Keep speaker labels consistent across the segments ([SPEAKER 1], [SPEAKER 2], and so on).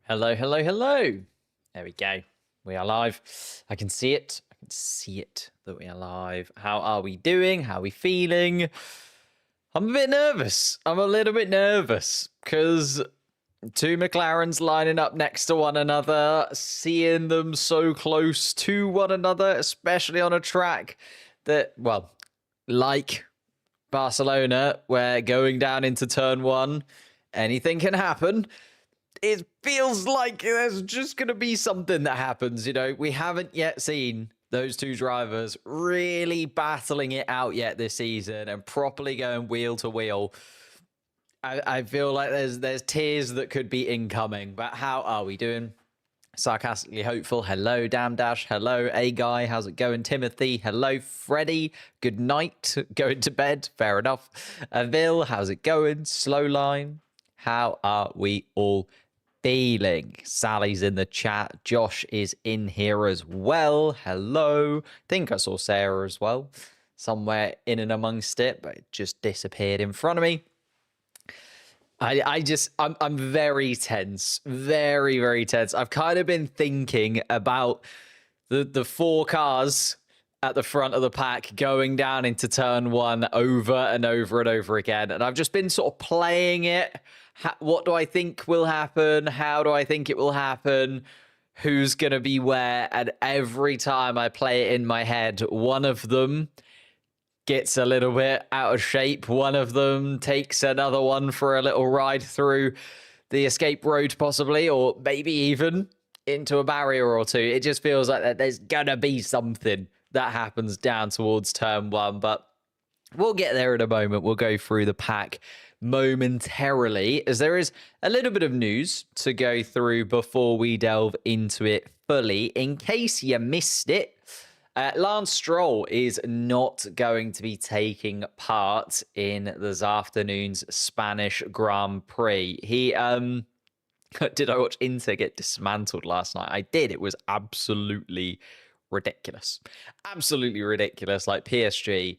[SPEAKER 1] Hello, hello, hello. There we go. We are live. I can see it. I can see it that we are live. How are we doing? How are we feeling? I'm a bit nervous. I'm a little bit nervous because two McLarens lining up next to one another, seeing them so close to one another, especially on a track that, well, like Barcelona, where going down into turn one, anything can happen. It feels like there's just going to be something that happens. We haven't yet seen those two drivers really battling it out yet this season and properly going wheel to wheel. I feel like there's tears that could be incoming. But how are we doing? Sarcastically hopeful. Hello, Damn Dash. Hello, A Guy. How's it going? Timothy. Hello, Freddie. Good night. Going to bed. Fair enough. Vil. How's it going? Slowline. How are we all feeling? Sally's in the chat. Josh is in here as well. Hello. Think I saw Sarah as well. Somewhere in and amongst it, but it just disappeared in front of me. I'm very tense. Very, very tense. I've kind of been thinking about the four cars at the front of the pack going down into turn one over and over and over again. And I've just been sort of playing it. What do I think will happen? How do I think it will happen? Who's going to be where? And every time I play it in my head, one of them gets a little bit out of shape. One of them takes another one for a little ride through the escape road, possibly, or maybe even into a barrier or two. It just feels like that there's going to be something that happens down towards turn one, but we'll get there in a moment. We'll go through the pack momentarily, as there is a little bit of news to go through before we delve into it fully. In case you missed it, Lance Stroll is not going to be taking part in this afternoon's Spanish Grand Prix. He, did I watch Inter get dismantled last night? I did. It was absolutely ridiculous. Absolutely ridiculous. Like PSG,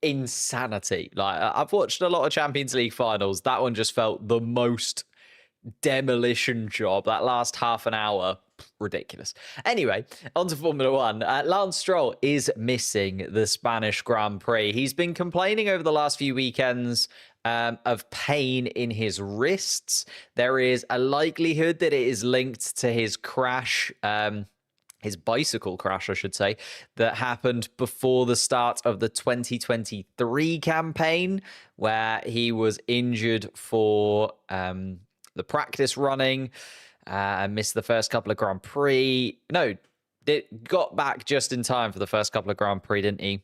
[SPEAKER 1] insanity. Like, I've watched a lot of Champions League finals. That one just felt the most demolition job. That last half an hour, ridiculous. Anyway, on to Formula One. Lance Stroll is missing the Spanish Grand Prix. He's been complaining over the last few weekends of pain in his wrists. There is a likelihood that it is linked to his crash, his bicycle crash, I should say, that happened before the start of the 2023 campaign, where he was injured for the practice running and missed the first couple of Grand Prix. No, it got back just in time for the first couple of Grand Prix, didn't he?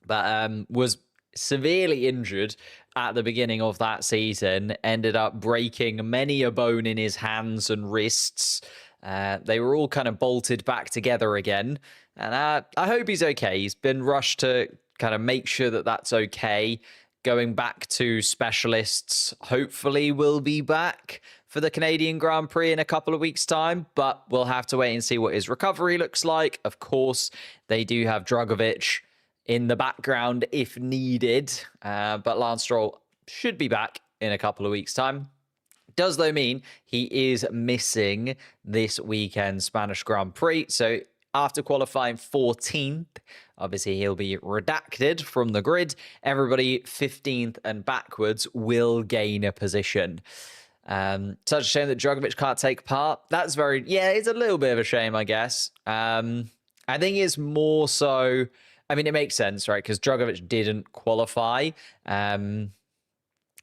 [SPEAKER 1] But was severely injured at the beginning of that season, ended up breaking many a bone in his hands and wrists. They were all kind of bolted back together again. And I hope he's okay. He's been rushed to kind of make sure that that's okay. Going back to specialists, hopefully will be back for the Canadian Grand Prix in a couple of weeks' time, but we'll have to wait and see what his recovery looks like. Of course, they do have Drugovich in the background if needed, but Lance Stroll should be back in a couple of weeks' time. Does, though, mean he is missing this weekend's Spanish Grand Prix. So after qualifying 14th, obviously he'll be redacted from the grid. Everybody 15th and backwards will gain a position. Such a shame that Drugovich can't take part. That's it's a little bit of a shame, I guess. I think it's more so, I mean, it makes sense, right? Because Drugovich didn't qualify.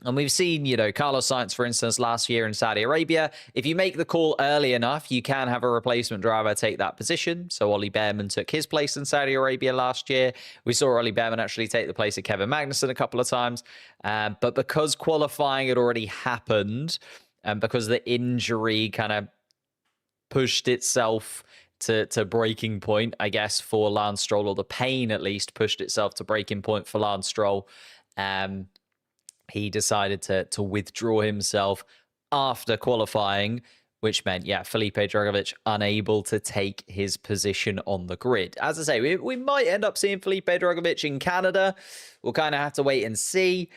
[SPEAKER 1] And we've seen, Carlos Sainz, for instance, last year in Saudi Arabia. If you make the call early enough, you can have a replacement driver take that position. So Ollie Behrman took his place in Saudi Arabia last year. We saw Ollie Behrman actually take the place of Kevin Magnussen a couple of times. But because qualifying had already happened, and because the injury kind of pushed itself to breaking point, I guess, for Lance Stroll, or the pain at least pushed itself to breaking point for Lance Stroll, he decided to withdraw himself after qualifying, which meant, Felipe Drugovich unable to take his position on the grid. As I say, we might end up seeing Felipe Drugovich in Canada. We'll kind of have to wait and see.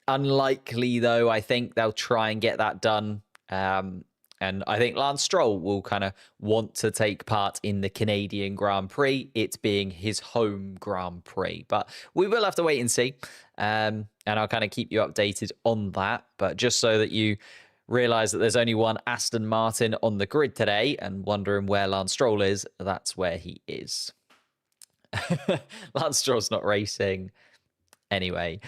[SPEAKER 1] Unlikely, though. I think they'll try and get that done And I think Lance Stroll will kind of want to take part in the Canadian Grand Prix, it being his home Grand Prix. But we will have to wait and see. And I'll kind of keep you updated on that. But just so that you realize that there's only one Aston Martin on the grid today and wondering where Lance Stroll is, that's where he is. Lance Stroll's not racing. Anyway.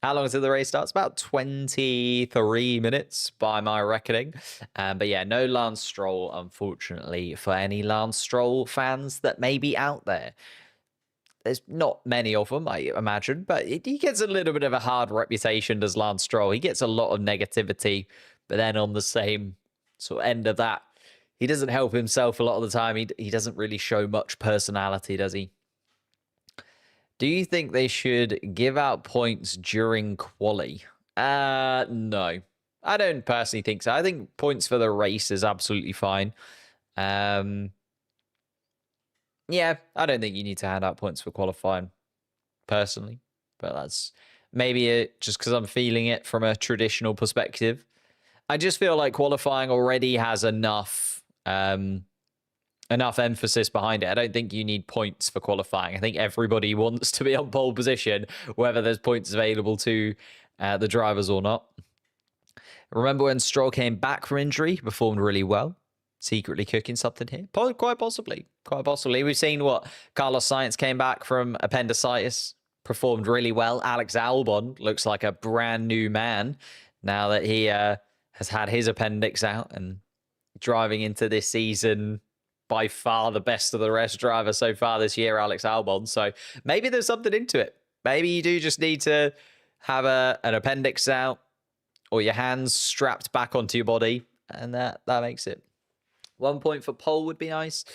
[SPEAKER 1] How long until the race starts? About 23 minutes by my reckoning. But yeah, no Lance Stroll, unfortunately, for any Lance Stroll fans that may be out there. There's not many of them, I imagine, but he gets a little bit of a hard reputation, does Lance Stroll. He gets a lot of negativity, but then on the same sort of end of that, he doesn't help himself a lot of the time. He doesn't really show much personality, does he? Do you think they should give out points during quali? No. I don't personally think so. I think points for the race is absolutely fine. Yeah, I don't think you need to hand out points for qualifying, personally. But that's maybe just because I'm feeling it from a traditional perspective. I just feel like qualifying already has enough emphasis behind it. I don't think you need points for qualifying. I think everybody wants to be on pole position, whether there's points available to the drivers or not. Remember when Stroll came back from injury, performed really well? Secretly cooking something here? Quite possibly. Quite possibly. We've seen what Carlos Sainz came back from appendicitis, performed really well. Alex Albon looks like a brand new man now that he has had his appendix out and driving into this season. By far the best of the rest driver so far this year, Alex Albon. So maybe there's something into it. Maybe you do just need to have an appendix out or your hands strapped back onto your body, and that makes it. 1 point for pole would be nice.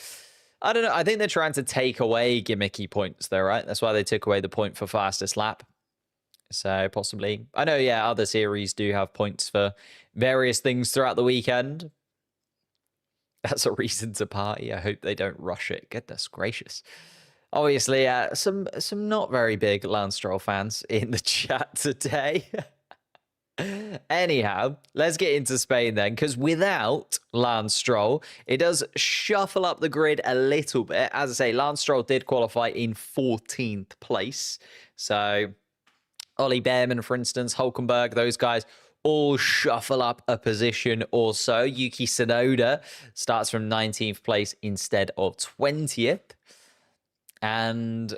[SPEAKER 1] I don't know. I think they're trying to take away gimmicky points though, right? That's why they took away the point for fastest lap. So possibly. I know, yeah, other series do have points for various things throughout the weekend. That's a reason to party. I hope they don't rush it. Goodness gracious. Obviously, some not very big Lance Stroll fans in the chat today. Anyhow, let's get into Spain then, because without Lance Stroll, it does shuffle up the grid a little bit. As I say, Lance Stroll did qualify in 14th place. So Ollie Behrman, for instance, Hulkenberg, those guys all shuffle up a position or so. Yuki Tsunoda starts from 19th place instead of 20th. And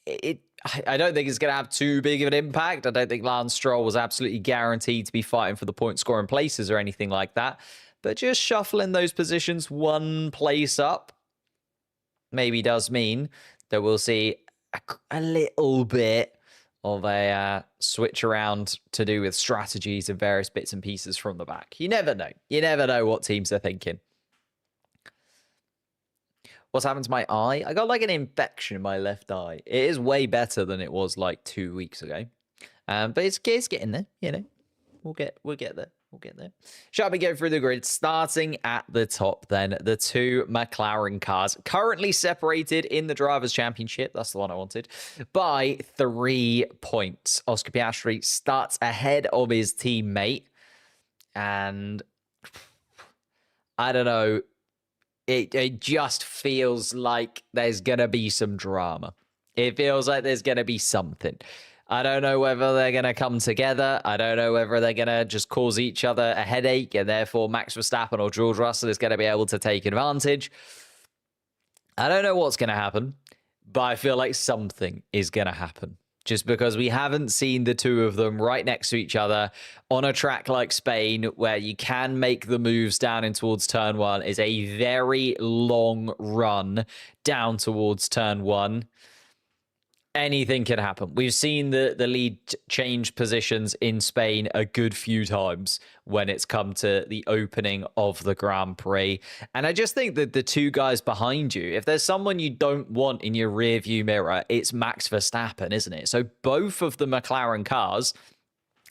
[SPEAKER 1] I don't think it's going to have too big of an impact. I don't think Lance Stroll was absolutely guaranteed to be fighting for the point scoring places or anything like that. But just shuffling those positions one place up maybe does mean that we'll see a little bit of a switch around to do with strategies and various bits and pieces from the back. You never know. You never know what teams are thinking. What's happened to my eye? I got like an infection in my left eye. It is way better than it was like 2 weeks ago. But it's getting there, you know. We'll get there. We'll get there. Shall we go through the grid? Starting at the top then, the two McLaren cars currently separated in the Drivers' Championship. That's the one I wanted. By 3 points. Oscar Piastri starts ahead of his teammate. And I don't know. It just feels like there's going to be some drama. It feels like there's going to be something. I don't know whether they're going to come together. I don't know whether they're going to just cause each other a headache and therefore Max Verstappen or George Russell is going to be able to take advantage. I don't know what's going to happen, but I feel like something is going to happen. Just because we haven't seen the two of them right next to each other on a track like Spain, where you can make the moves down in towards turn one, is a very long run down towards turn one. Anything can happen. We've seen the lead change positions in Spain a good few times when it's come to the opening of the Grand Prix. And I just think that the two guys behind you, if there's someone you don't want in your rear view mirror, it's Max Verstappen, isn't it? So both of the McLaren cars,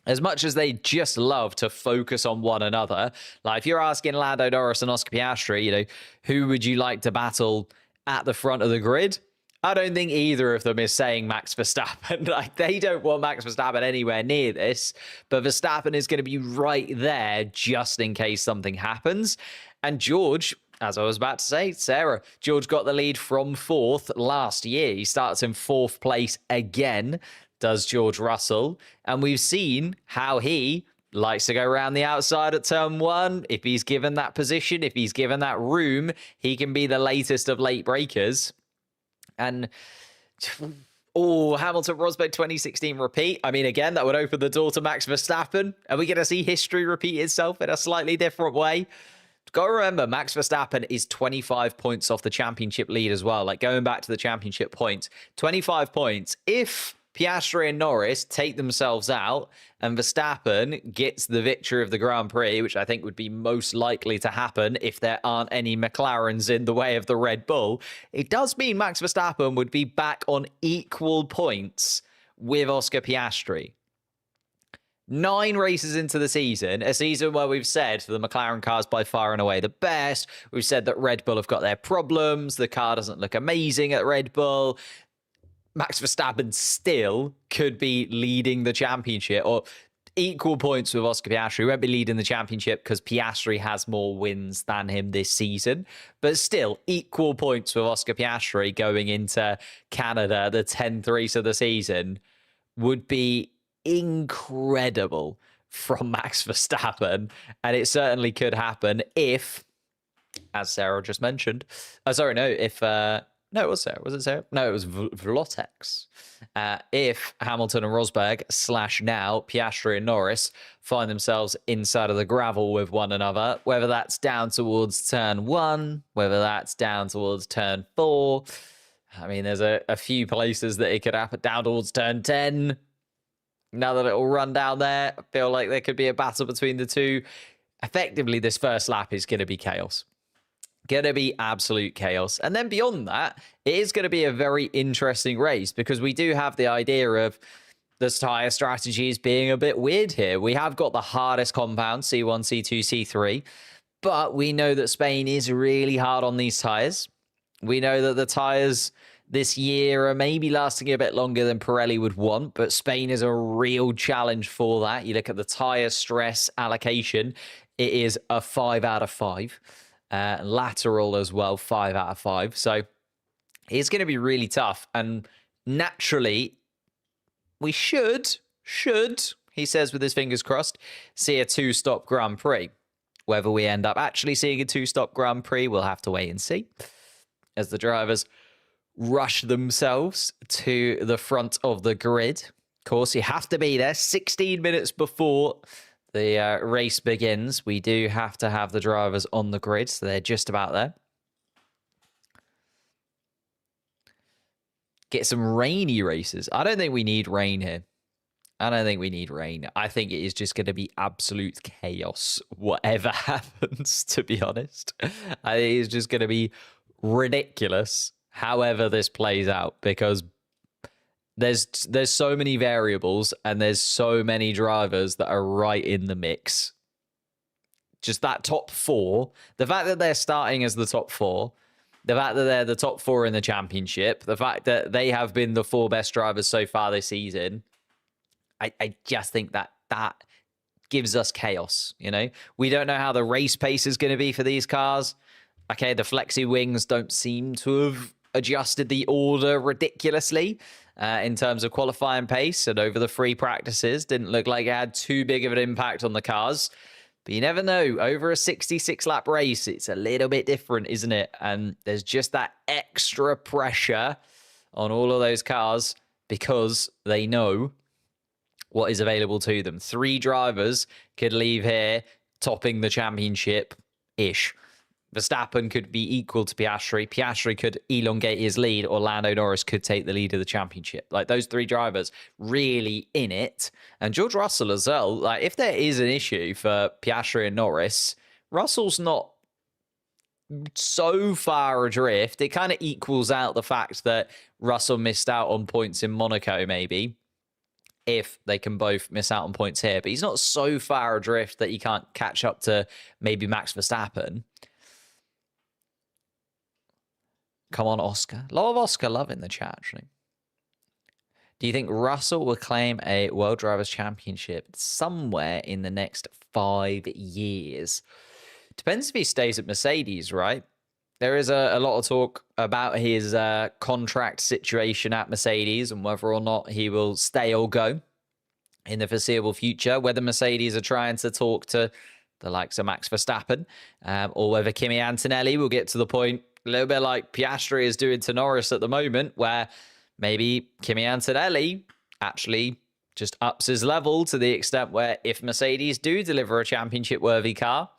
[SPEAKER 1] as much as they just love to focus on one another, like if you're asking Lando Norris and Oscar Piastri, you know, who would you like to battle at the front of the grid? I don't think either of them is saying Max Verstappen. Like, they don't want Max Verstappen anywhere near this, but Verstappen is going to be right there just in case something happens. And George, as I was about to say, Sarah, George got the lead from 4th last year. He starts in 4th place again, does George Russell. And we've seen how he likes to go around the outside at turn 1. If he's given that position, if he's given that room, he can be the latest of late breakers. And, Hamilton Rosberg 2016 repeat. I mean, again, that would open the door to Max Verstappen. Are we going to see history repeat itself in a slightly different way? Got to remember, Max Verstappen is 25 points off the championship lead as well. Like, going back to the championship points, 25 points. If Piastri and Norris take themselves out and Verstappen gets the victory of the Grand Prix, which I think would be most likely to happen if there aren't any McLarens in the way of the Red Bull, it does mean Max Verstappen would be back on equal points with Oscar Piastri. 9 races into the season, a season where we've said the McLaren car's by far and away the best. We've said that Red Bull have got their problems. The car doesn't look amazing at Red Bull. Max Verstappen still could be leading the championship or equal points with Oscar Piastri. He won't be leading the championship because Piastri has more wins than him this season, but still equal points with Oscar Piastri going into Canada, the 10th race of the season, would be incredible from Max Verstappen. And it certainly could happen if, as Sarah just mentioned, no, it was Sarah. Was it Sarah? No, it was Vlotex. If Hamilton and Rosberg / now Piastri and Norris find themselves inside of the gravel with one another, whether that's down towards turn 1, whether that's down towards turn 4. I mean, there's a few places that it could happen down towards turn 10. Now that it'll run down there, I feel like there could be a battle between the two. Effectively, this first lap is going to be chaos. Going to be absolute chaos. And then beyond that, it is going to be a very interesting race because we do have the idea of the tyre strategies being a bit weird here. We have got the hardest compound, C1, C2, C3, but we know that Spain is really hard on these tyres. We know that the tyres this year are maybe lasting a bit longer than Pirelli would want, but Spain is a real challenge for that. You look at the tyre stress allocation, it is a 5 out of 5. Lateral as well, 5 out of 5. So it's going to be really tough. And naturally, we should, he says with his fingers crossed, see a 2-stop Grand Prix. Whether we end up actually seeing a 2-stop Grand Prix, we'll have to wait and see. As the drivers rush themselves to the front of the grid. Of course, you have to be there 16 minutes before the race begins. We do have to have the drivers on the grid, so they're just about there. Get some rainy races. I don't think we need rain here. I don't think we need rain. I think it is just going to be absolute chaos, whatever happens, to be honest. I think it's just going to be ridiculous, however this plays out, because there's so many variables and there's so many drivers that are right in the mix. Just that top 4, the fact that they're starting as the top 4, the fact that they're the top 4 in the championship, the fact that they have been the 4 best drivers so far this season, I just think that gives us chaos, you know? We don't know how the race pace is going to be for these cars. Okay, the flexi wings don't seem to have adjusted the order ridiculously in terms of qualifying pace, and over the free practices didn't look like it had too big of an impact on the cars. But you never know. Over a 66-lap race, it's a little bit different, isn't it? And there's just that extra pressure on all of those cars because they know what is available to them. 3 drivers could leave here topping the championship-ish. Verstappen could be equal to Piastri. Piastri could elongate his lead, or Lando Norris could take the lead of the championship. Like, those 3 drivers really in it. And George Russell as well. Like, if there is an issue for Piastri and Norris, Russell's not so far adrift. It kind of equals out the fact that Russell missed out on points in Monaco, maybe, if they can both miss out on points here. But he's not so far adrift that he can't catch up to maybe Max Verstappen. Come on, Oscar. A lot of Oscar love in the chat, actually. Do you think Russell will claim a World Drivers' Championship somewhere in the next 5 years? Depends if he stays at Mercedes, right? There is a lot of talk about his contract situation at Mercedes and whether or not he will stay or go in the foreseeable future, whether Mercedes are trying to talk to the likes of Max Verstappen, or whether Kimi Antonelli will get to the point, a little bit like Piastri is doing to Norris at the moment, where maybe Kimi Antonelli actually just ups his level to the extent where if Mercedes do deliver a championship-worthy car,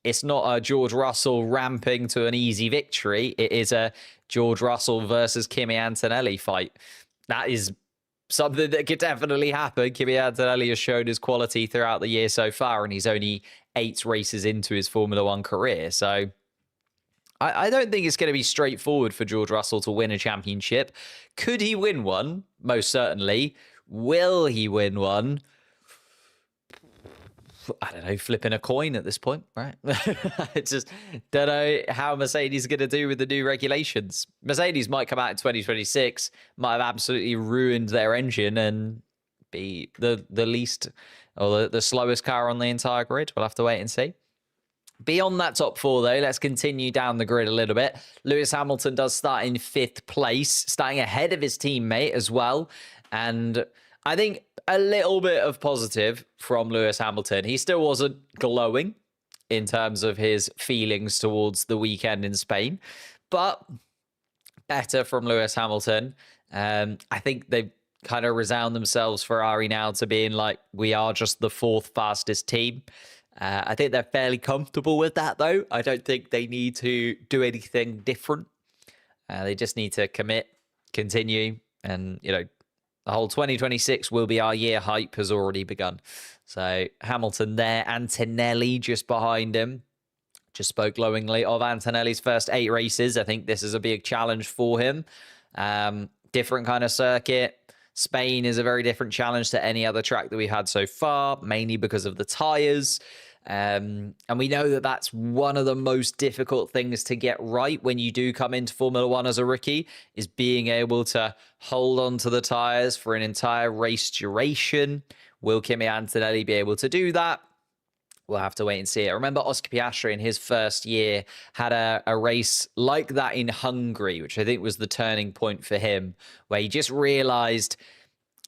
[SPEAKER 1] it's not a George Russell ramping to an easy victory. It is a George Russell versus Kimi Antonelli fight. That is something that could definitely happen. Kimi Antonelli has shown his quality throughout the year so far, and he's only 8 races into his Formula One career. So I don't think it's going to be straightforward for George Russell to win a championship. Could he win one? Most certainly. Will he win one? I don't know, flipping a coin at this point, right? I just don't know how Mercedes is going to do with the new regulations. Mercedes might come out in 2026, might have absolutely ruined their engine and be the least or the slowest car on the entire grid. We'll have to wait and see. Beyond that top 4, though, let's continue down the grid a little bit. Lewis Hamilton does start in 5th place, starting ahead of his teammate as well. And I think a little bit of positive from Lewis Hamilton. He still wasn't glowing in terms of his feelings towards the weekend in Spain, but better from Lewis Hamilton. I think they've kind of resound themselves, Ferrari, now to being like, we are just the 4th fastest team. I think they're fairly comfortable with that, though. I don't think they need to do anything different. They just need to commit, continue, and, you know, the whole 2026 will be our year hype has already begun. So Hamilton there, Antonelli just behind him. Just spoke glowingly of Antonelli's first 8 races. I think this is a big challenge for him. Different kind of circuit. Spain is a very different challenge to any other track that we've had so far, mainly because of the tyres. And we know that that's one of the most difficult things to get right when you do come into Formula One as a rookie, is being able to hold on to the tyres for an entire race duration. Will Kimi Antonelli be able to do that? We'll have to wait and see. I remember Oscar Piastri in his first year had a race like that in Hungary, which I think was the turning point for him, where he just realized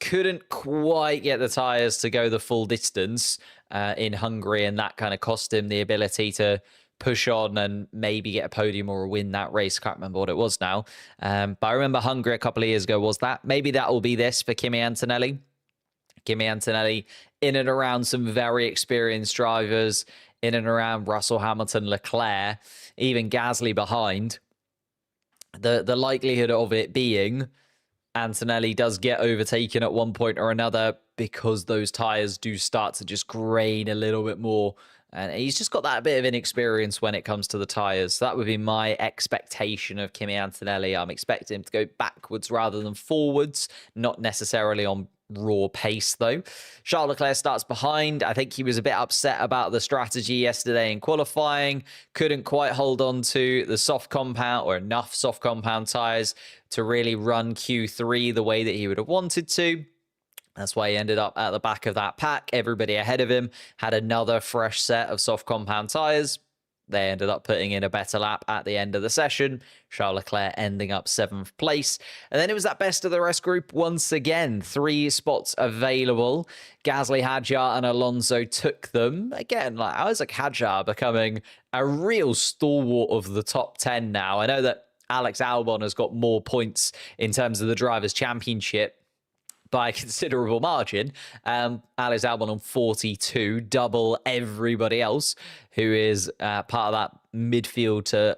[SPEAKER 1] couldn't quite get the tyres to go the full distance in Hungary, and that kind of cost him the ability to push on and maybe get a podium or win that race. Can't remember what it was now. But I remember Hungary a couple of years ago was that. Maybe that will be this for Kimi Antonelli. Kimi Antonelli in and around some very experienced drivers, in and around Russell, Hamilton, Leclerc, even Gasly behind. The likelihood of it being Antonelli does get overtaken at one point or another because those tyres do start to just grain a little bit more. And he's just got that bit of inexperience when it comes to the tyres. So that would be my expectation of Kimi Antonelli. I'm expecting him to go backwards rather than forwards, not necessarily on raw pace, though. Charles Leclerc starts behind. I think he was a bit upset about the strategy yesterday in qualifying. Couldn't quite hold on to the soft compound or enough soft compound tyres to really run Q3 the way that he would have wanted to. That's why he ended up at the back of that pack. Everybody ahead of him had another fresh set of soft compound tyres. They ended up putting in a better lap at the end of the session. Charles Leclerc ending up 7th place. And then it was that best of the rest group once again. 3 spots available. Gasly, Hadjar, and Alonso took them. Again, like Isaac Hadjar becoming a real stalwart of the top 10 now. I know that Alex Albon has got more points in terms of the Drivers' Championship by a considerable margin. Alex Albon on 42, double everybody else who is part of that midfield to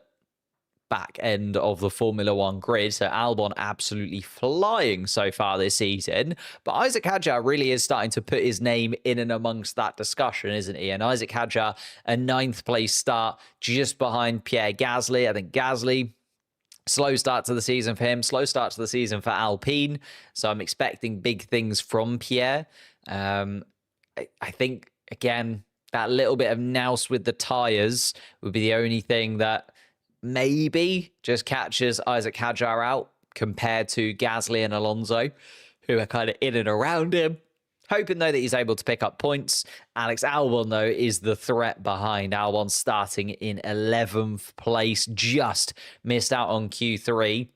[SPEAKER 1] back end of the Formula One grid. So Albon absolutely flying so far this season. But Isaac Hadjar really is starting to put his name in and amongst that discussion, isn't he? And Isaac Hadjar, a 9th place start just behind Pierre Gasly. I think Gasly, slow start to the season for him, slow start to the season for Alpine. So I'm expecting big things from Pierre. I think, again, that little bit of nous with the tyres would be the only thing that maybe just catches Isaac Hadjar out compared to Gasly and Alonso, who are kind of in and around him. Hoping, though, that he's able to pick up points. Alex Albon, though, is the threat behind. Albon starting in 11th place, just missed out on Q3.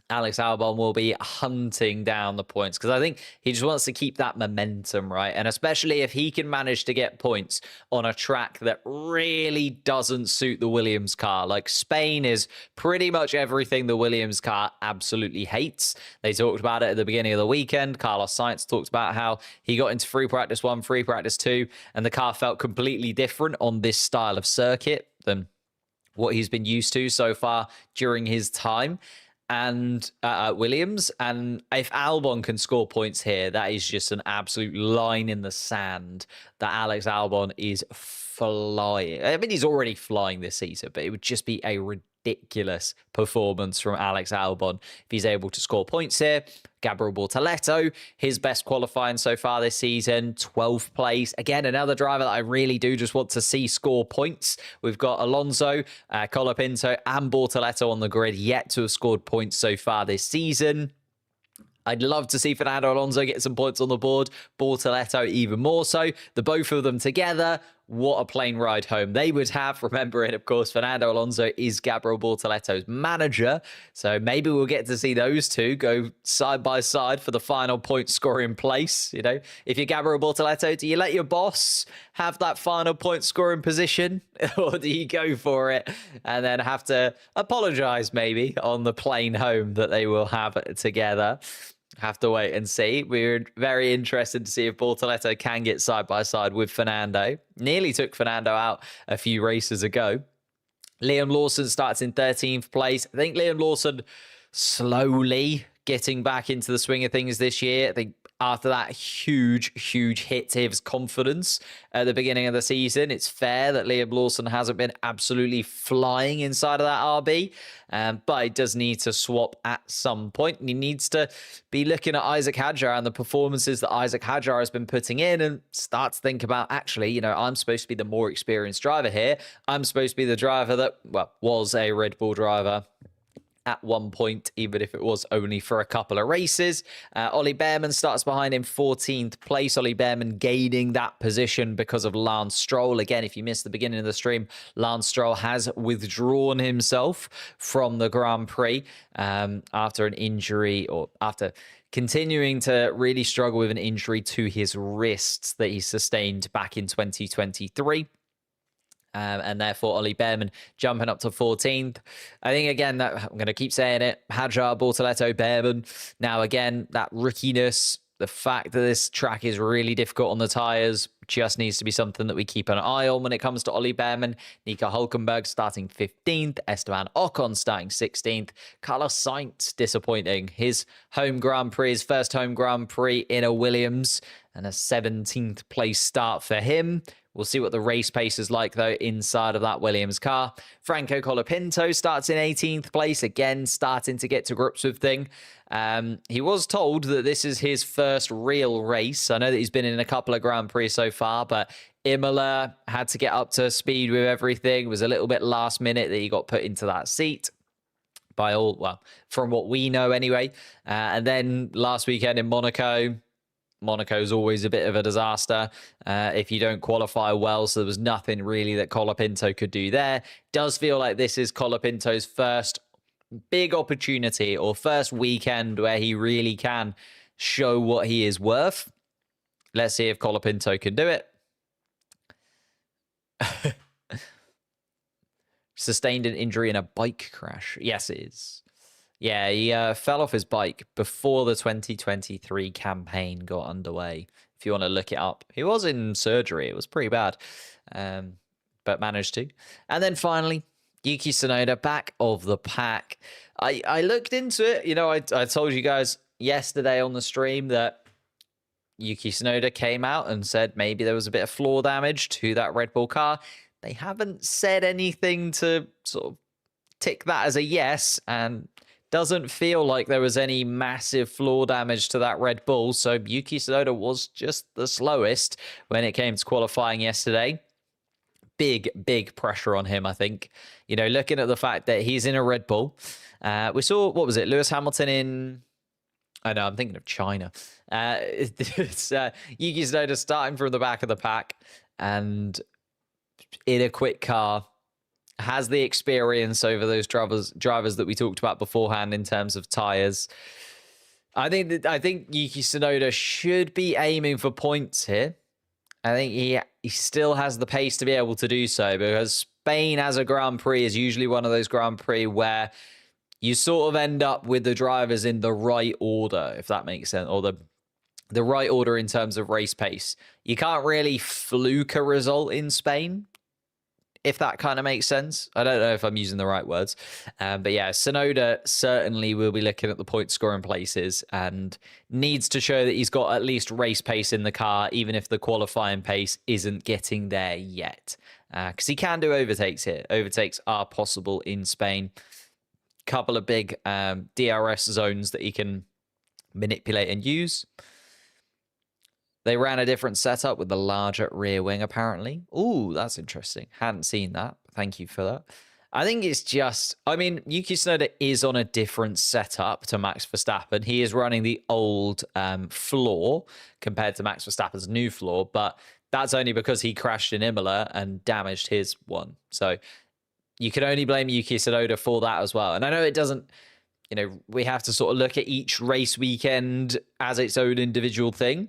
[SPEAKER 1] Alex Albon will be hunting down the points because I think he just wants to keep that momentum, right? And especially if he can manage to get points on a track that really doesn't suit the Williams car. Like Spain is pretty much everything the Williams car absolutely hates. They talked about it at the beginning of the weekend. Carlos Sainz talked about how he got into free practice 1, free practice 2, and the car felt completely different on this style of circuit than what he's been used to so far during his time and Williams. And if Albon can score points here, that is just an absolute line in the sand that Alex Albon is flying. I mean, he's already flying this season, but it would just be a ridiculous performance from Alex Albon if he's able to score points here. Gabriel Bortoleto, his best qualifying so far this season, 12th place. Again, another driver that I really do just want to see score points. We've got Alonso, Colapinto, and Bortoleto on the grid, yet to have scored points so far this season. I'd love to see Fernando Alonso get some points on the board. Bortoleto even more so. The both of them together, what a plane ride home they would have. Remembering, of course, Fernando Alonso is Gabriel Bortoleto's manager. So maybe we'll get to see those two go side by side for the final point scoring place. You know, if you're Gabriel Bortoleto, do you let your boss have that final point scoring position? Or do you go for it and then have to apologize maybe on the plane home that they will have together? Have to wait and see. We're very interested to see if Bortoleto can get side by side with Fernando. Nearly took Fernando out a few races ago. Liam Lawson starts in 13th place. I think Liam Lawson slowly getting back into the swing of things this year. I think after that huge hit to his confidence at the beginning of the season, it's fair that Liam Lawson hasn't been absolutely flying inside of that RB, but he does need to swap at some point. And he needs to be looking at Isaac Hadjar and the performances that Isaac Hadjar has been putting in and start to think about, actually, you know, I'm supposed to be the more experienced driver here. I'm supposed to be the driver that, well, was a Red Bull driver at one point, even if it was only for a couple of races. Ollie Behrman starts behind him 14th place. Ollie Behrman gaining that position because of Lance Stroll. Again, if you missed the beginning of the stream, Lance Stroll has withdrawn himself from the Grand Prix after an injury, or after continuing to really struggle with an injury to his wrists that he sustained back in 2023. And therefore, Ollie Behrman jumping up to 14th. I think, again, that I'm going to keep saying it, Hadjar, Bortoleto, Behrman. Now, again, that rookiness, the fact that this track is really difficult on the tyres, just needs to be something that we keep an eye on when it comes to Ollie Behrman. Nico Hülkenberg starting 15th. Esteban Ocon starting 16th. Carlos Sainz disappointing. His home Grand Prix, his first home Grand Prix in a Williams, and a 17th place start for him. We'll see what the race pace is like, though, inside of that Williams car. Franco Colapinto starts in 18th place, again, starting to get to grips with things. He was told that this is his first real race. I know that he's been in a couple of Grand Prix so far, but Imola had to get up to speed with everything. It was a little bit last minute that he got put into that seat. By all, well, from what we know anyway. And then last weekend in Monaco's always a bit of a disaster if you don't qualify well, so there was nothing really that Colapinto could do there. Does feel like this is Colapinto's first big opportunity, or first weekend where he really can show what he is worth. Let's see if Colapinto can do it. Sustained an injury in a bike crash. Yes, it is. Yeah, he fell off his bike before the 2023 campaign got underway. If you want to look it up, he was in surgery. It was pretty bad, but managed to. And then finally, Yuki Tsunoda back of the pack. I looked into it. You know, I told you guys yesterday on the stream that Yuki Tsunoda came out and said maybe there was a bit of floor damage to that Red Bull car. They haven't said anything to sort of tick that as a yes, and doesn't feel like there was any massive floor damage to that Red Bull. So Yuki Tsunoda was just the slowest when it came to qualifying yesterday. big pressure on him, I think. You know, looking at the fact that he's in a Red Bull. We saw, what was it, Lewis Hamilton in... I know, I'm thinking of China. It's Yuki Tsunoda starting from the back of the pack and in a quick car, has the experience over those drivers that we talked about beforehand in terms of tires. I think Yuki Tsunoda should be aiming for points here. I think he still has the pace to be able to do so, because Spain as a Grand Prix is usually one of those Grand Prix where you sort of end up with the drivers in the right order, if that makes sense, or the right order in terms of race pace. You can't really fluke a result in Spain, if that kind of makes sense. I don't know if I'm using the right words. But yeah, Tsunoda certainly will be looking at the point scoring places and needs to show that he's got at least race pace in the car, even if the qualifying pace isn't getting there yet. Because he can do overtakes here. Overtakes are possible in Spain. Couple of big DRS zones that he can manipulate and use. They ran a different setup with the larger rear wing, apparently. Ooh, that's interesting. Hadn't seen that. Thank you for that. I think it's just... I mean, Yuki Tsunoda is on a different setup to Max Verstappen. He is running the old floor compared to Max Verstappen's new floor, but that's only because he crashed in Imola and damaged his one. So you can only blame Yuki Tsunoda for that as well. And I know it doesn't... You know, we have to sort of look at each race weekend as its own individual thing.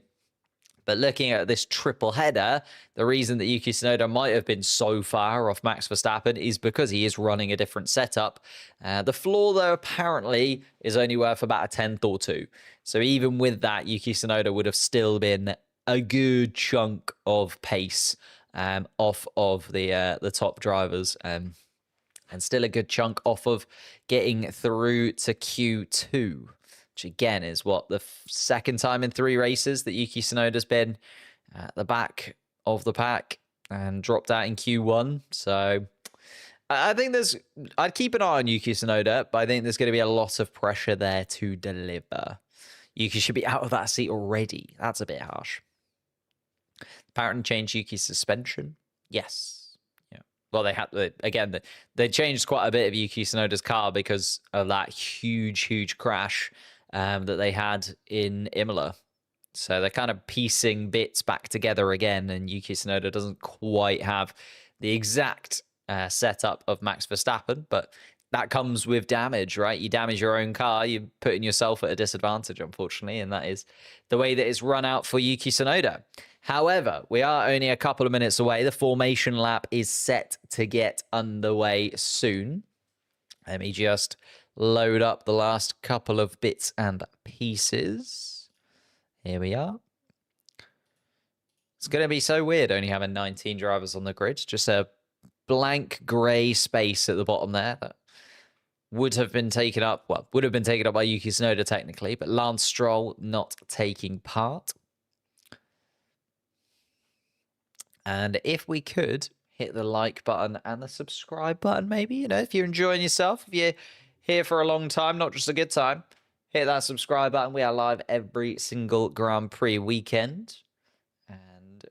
[SPEAKER 1] But looking at this triple header, the reason that Yuki Tsunoda might have been so far off Max Verstappen is because he is running a different setup. The floor, though, apparently is only worth about a tenth or two. So even with that, Yuki Tsunoda would have still been a good chunk of pace off of the top drivers. And still a good chunk off of getting through to Q2. Which again is what, the second time in 3 races that Yuki Tsunoda's been at the back of the pack and dropped out in Q1. So I think I'd keep an eye on Yuki Tsunoda, but I think there's going to be a lot of pressure there to deliver. Yuki should be out of that seat already. That's a bit harsh. Apparently changed Yuki's suspension. Yes. Yeah. Well, they had again, they changed quite a bit of Yuki Tsunoda's car because of that huge crash that they had in Imola. So they're kind of piecing bits back together again, and Yuki Tsunoda doesn't quite have the exact setup of Max Verstappen, but that comes with damage, right? You damage your own car, you're putting yourself at a disadvantage, unfortunately, and that is the way that it's run out for Yuki Tsunoda. However, we are only a couple of minutes away. The formation lap is set to get underway soon. Let me just load up the last couple of bits and pieces. Here we are. It's going to be so weird only having 19 drivers on the grid. Just a blank grey space at the bottom there that would have been taken up, well, would have been taken up by Yuki Tsunoda technically, but Lance Stroll not taking part. And if we could hit the like button and the subscribe button, maybe, you know, if you're enjoying yourself, if you're here for a long time, not just a good time, hit that subscribe button. We are live every single Grand Prix weekend. And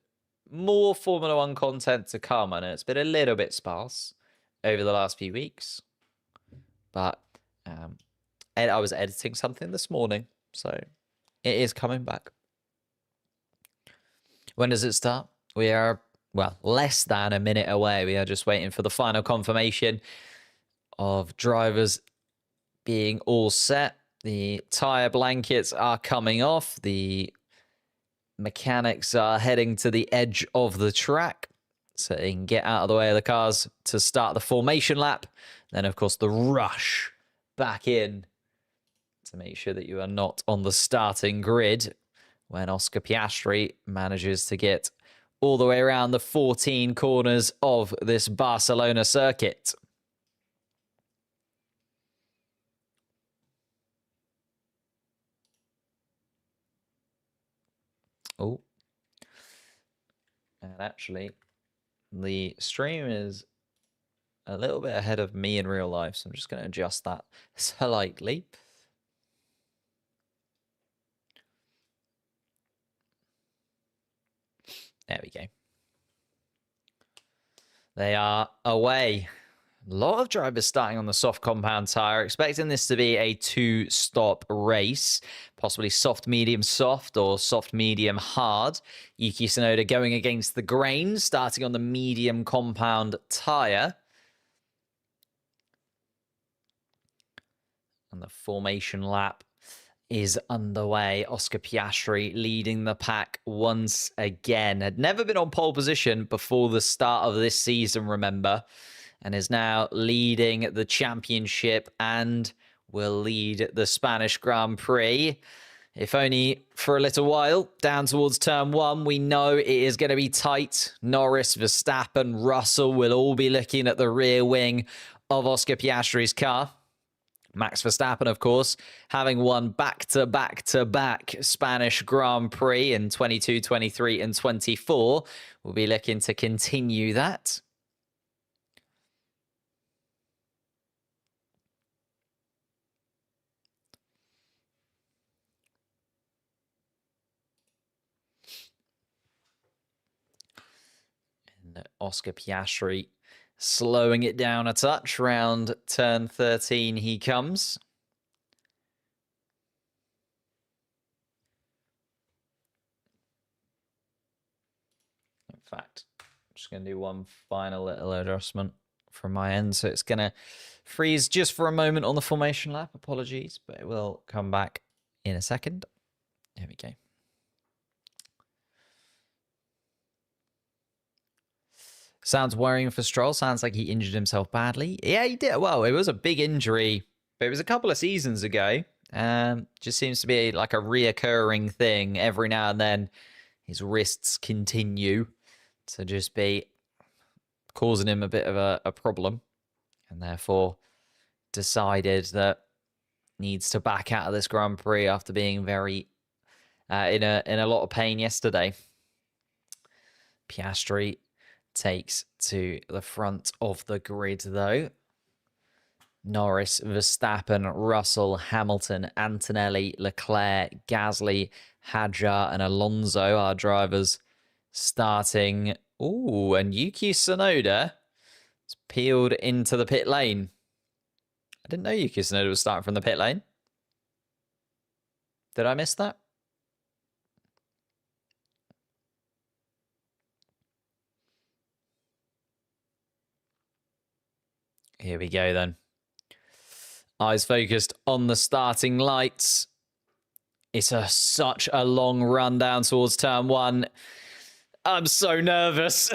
[SPEAKER 1] more Formula One content to come. I know it's been a little bit sparse over the last few weeks. But I was editing something this morning, so it is coming back. When does it start? We are, well, less than a minute away. We are just waiting for the final confirmation of drivers being all set. The tire blankets are coming off. The mechanics are heading to the edge of the track so they can get out of the way of the cars to start the formation lap. Then, of course, the rush back in to make sure that you are not on the starting grid when Oscar Piastri manages to get all the way around the 14 corners of this Barcelona circuit. Oh. And actually, the stream is a little bit ahead of me in real life, so I'm just going to adjust that slightly. There we go. They are away. A lot of drivers starting on the soft compound tyre, expecting this to be a 2-stop race, possibly soft, medium, soft, or soft, medium, hard. Yuki Tsunoda going against the grain, starting on the medium compound tyre. And the formation lap is underway. Oscar Piastri leading the pack once again. Had never been on pole position before the start of this season, remember, and is now leading the championship and will lead the Spanish Grand Prix. If only for a little while. Down towards turn 1, we know it is going to be tight. Norris, Verstappen, Russell will all be looking at the rear wing of Oscar Piastri's car. Max Verstappen, of course, having won back-to-back-to-back Spanish Grand Prix in 22, 23, and 24. We'll be looking to continue that. And Oscar Piastri slowing it down a touch. Round turn 13 he comes. In fact, I'm just going to do one final little adjustment from my end. So it's going to freeze just for a moment on the formation lap. Apologies, but it will come back in a second. There we go. Sounds worrying for Stroll. Sounds like he injured himself badly. Yeah, he did. Well, it was a big injury, but it was a couple of seasons ago. Just seems to be like a reoccurring thing. Every now and then, his wrists continue to just be causing him a bit of a problem. And therefore, decided that needs to back out of this Grand Prix after being very in a lot of pain yesterday. Piastri takes to the front of the grid, though. Norris, Verstappen, Russell, Hamilton, Antonelli, Leclerc, Gasly, Hadjar, and Alonso, our drivers starting. Ooh, and Yuki Tsunoda has peeled into the pit lane. I didn't know Yuki Tsunoda was starting from the pit lane. Did I miss that? Here we go then. Eyes focused on the starting lights. It's such a long run down towards turn 1. I'm so nervous.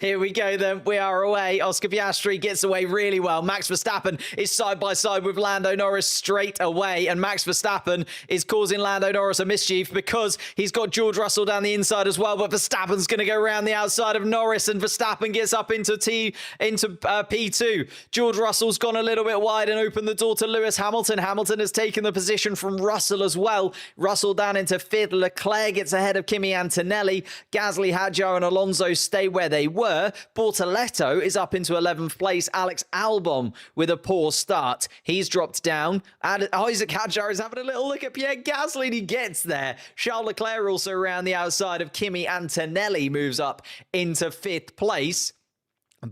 [SPEAKER 1] Here we go then. We are away. Oscar Piastri gets away really well. Max Verstappen is side by side with Lando Norris straight away. And Max Verstappen is causing Lando Norris a mischief because he's got George Russell down the inside as well. But Verstappen's going to go around the outside of Norris, and Verstappen gets up into P2. George Russell's gone a little bit wide and opened the door to Lewis Hamilton. Hamilton has taken the position from Russell as well. Russell down into 5th. Leclerc gets ahead of Kimi Antonelli. Gasly, Hadjar, and Alonso stay where they were. Bortoletto is up into 11th place. Alex Albon with a poor start. He's dropped down. Isaac Hadjar is having a little look at Pierre Gasly, and he gets there. Charles Leclerc also around the outside of Kimi Antonelli moves up into 5th place.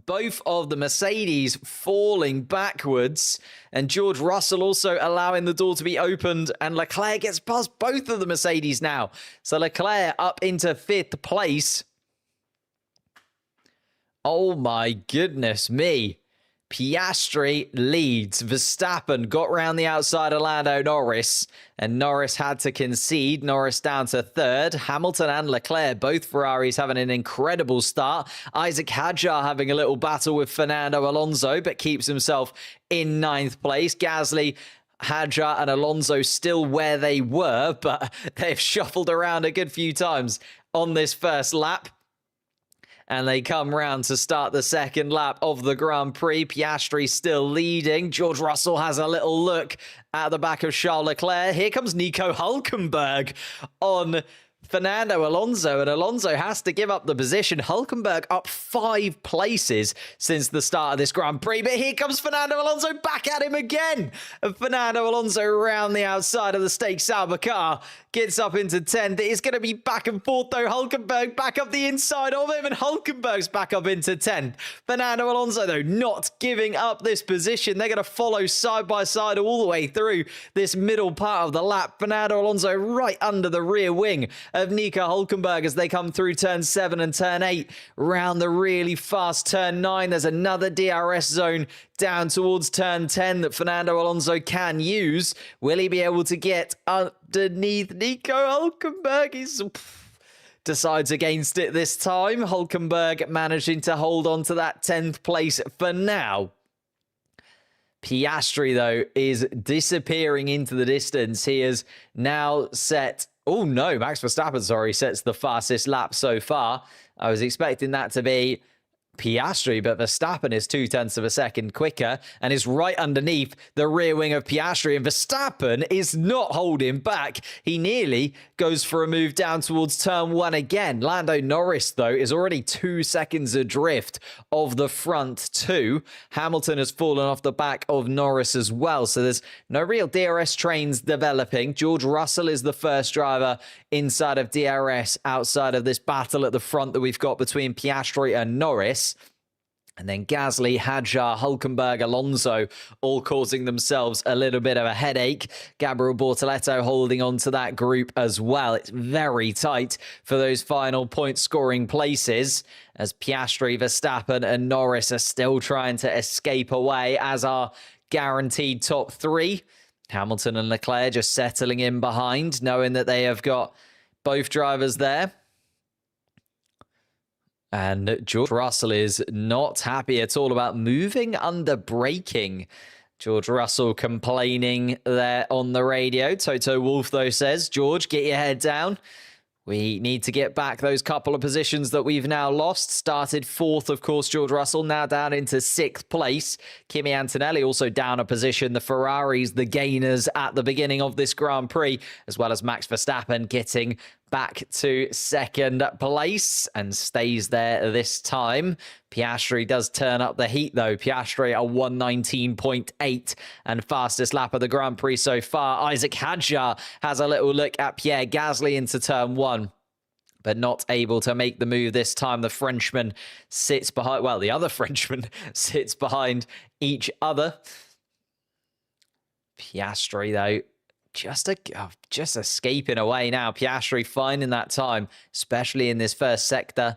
[SPEAKER 1] Both of the Mercedes falling backwards, and George Russell also allowing the door to be opened, and Leclerc gets past both of the Mercedes now. So Leclerc up into 5th place. Oh my goodness me. Piastri leads. Verstappen got round the outside of Lando Norris, and Norris had to concede. Norris down to 3rd. Hamilton and Leclerc, both Ferraris, having an incredible start. Isaac Hadjar having a little battle with Fernando Alonso, but keeps himself in 9th place. Gasly, Hadjar, and Alonso still where they were, but they've shuffled around a good few times on this first lap. And they come round to start the second lap of the Grand Prix. Piastri still leading. George Russell has a little look at the back of Charles Leclerc. Here comes Nico Hülkenberg on Fernando Alonso, and Alonso has to give up the position. Hulkenberg up 5 places since the start of this Grand Prix, but here comes Fernando Alonso back at him again. And Fernando Alonso around the outside of the Stake Sauber car gets up into 10th. It's going to be back and forth though. Hulkenberg back up the inside of him, and Hulkenberg's back up into 10th. Fernando Alonso though not giving up this position. They're going to follow side by side all the way through this middle part of the lap. Fernando Alonso right under the rear wing of Nico Hulkenberg as they come through turn 7 and turn 8. Round the really fast turn 9, there's another DRS zone down towards turn 10 that Fernando Alonso can use. Will he be able to get underneath Nico Hulkenberg? He decides against it this time. Hulkenberg managing to hold on to that 10th place for now. Piastri, though, is disappearing into the distance. He is now set... Oh, no, Max Verstappen, sorry, sets the fastest lap so far. I was expecting that to be Piastri, but Verstappen is 0.2 of a second quicker and is right underneath the rear wing of Piastri, and Verstappen is not holding back. He nearly goes for a move down towards turn 1 again. Lando Norris, though, is already 2 seconds adrift of the front 2. Hamilton has fallen off the back of Norris as well, so there's no real DRS trains developing. George Russell is the first driver inside of DRS outside of this battle at the front that we've got between Piastri and Norris. And then Gasly, Hadjar, Hulkenberg, Alonso all causing themselves a little bit of a headache. Gabriel Bortoleto holding on to that group as well. It's very tight for those final point-scoring places as Piastri, Verstappen and Norris are still trying to escape away, as are guaranteed top 3. Hamilton and Leclerc just settling in behind, knowing that they have got both drivers there. And George Russell is not happy at all about moving under braking. George Russell complaining there on the radio. Toto Wolff, though, says, George, get your head down. We need to get back those couple of positions that we've now lost. Started 4th, of course, George Russell, now down into 6th place. Kimi Antonelli also down a position. The Ferraris, the gainers at the beginning of this Grand Prix, as well as Max Verstappen getting back to 2nd place and stays there this time. Piastri does turn up the heat, though. Piastri a 1:19.8 and fastest lap of the Grand Prix so far. Isaac Hadjar has a little look at Pierre Gasly into turn 1, but not able to make the move this time. The Frenchman sits behind... Well, the other Frenchman sits behind each other. Piastri, though, just escaping away now. Piastri finding that time, especially in this first sector,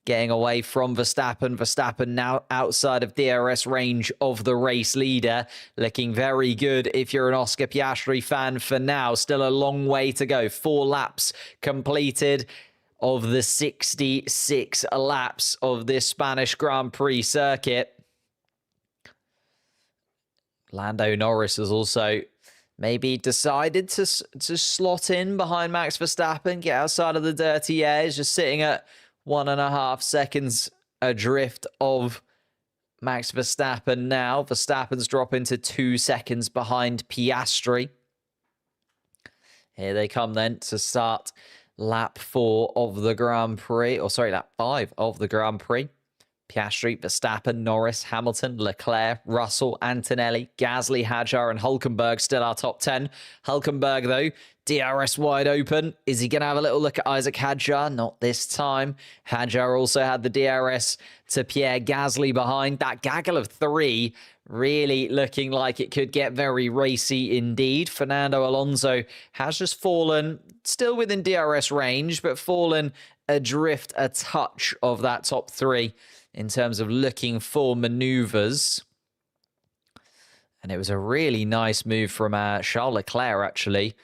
[SPEAKER 1] getting away from Verstappen. Verstappen now outside of DRS range of the race leader. Looking very good if you're an Oscar Piastri fan for now. Still a long way to go. 4 laps completed of the 66 laps of this Spanish Grand Prix circuit. Lando Norris has also maybe decided to slot in behind Max Verstappen, get outside of the dirty air. He's just sitting at 1.5 seconds adrift of Max Verstappen now. Verstappen's dropping to 2 seconds behind Piastri. Here they come then to start lap 4 of the Grand Prix. Or sorry, lap 5 of the Grand Prix. Piastri, Verstappen, Norris, Hamilton, Leclerc, Russell, Antonelli, Gasly, Hadjar and Hulkenberg still our top 10. Hulkenberg, though, DRS wide open. Is he going to have a little look at Isaac Hadjar? Not this time. Hadjar also had the DRS to Pierre Gasly behind. That gaggle of 3 really looking like it could get very racy indeed. Fernando Alonso has just fallen, still within DRS range, but fallen adrift a touch of that top 3 in terms of looking for maneuvers. And it was a really nice move from Charles Leclerc, actually.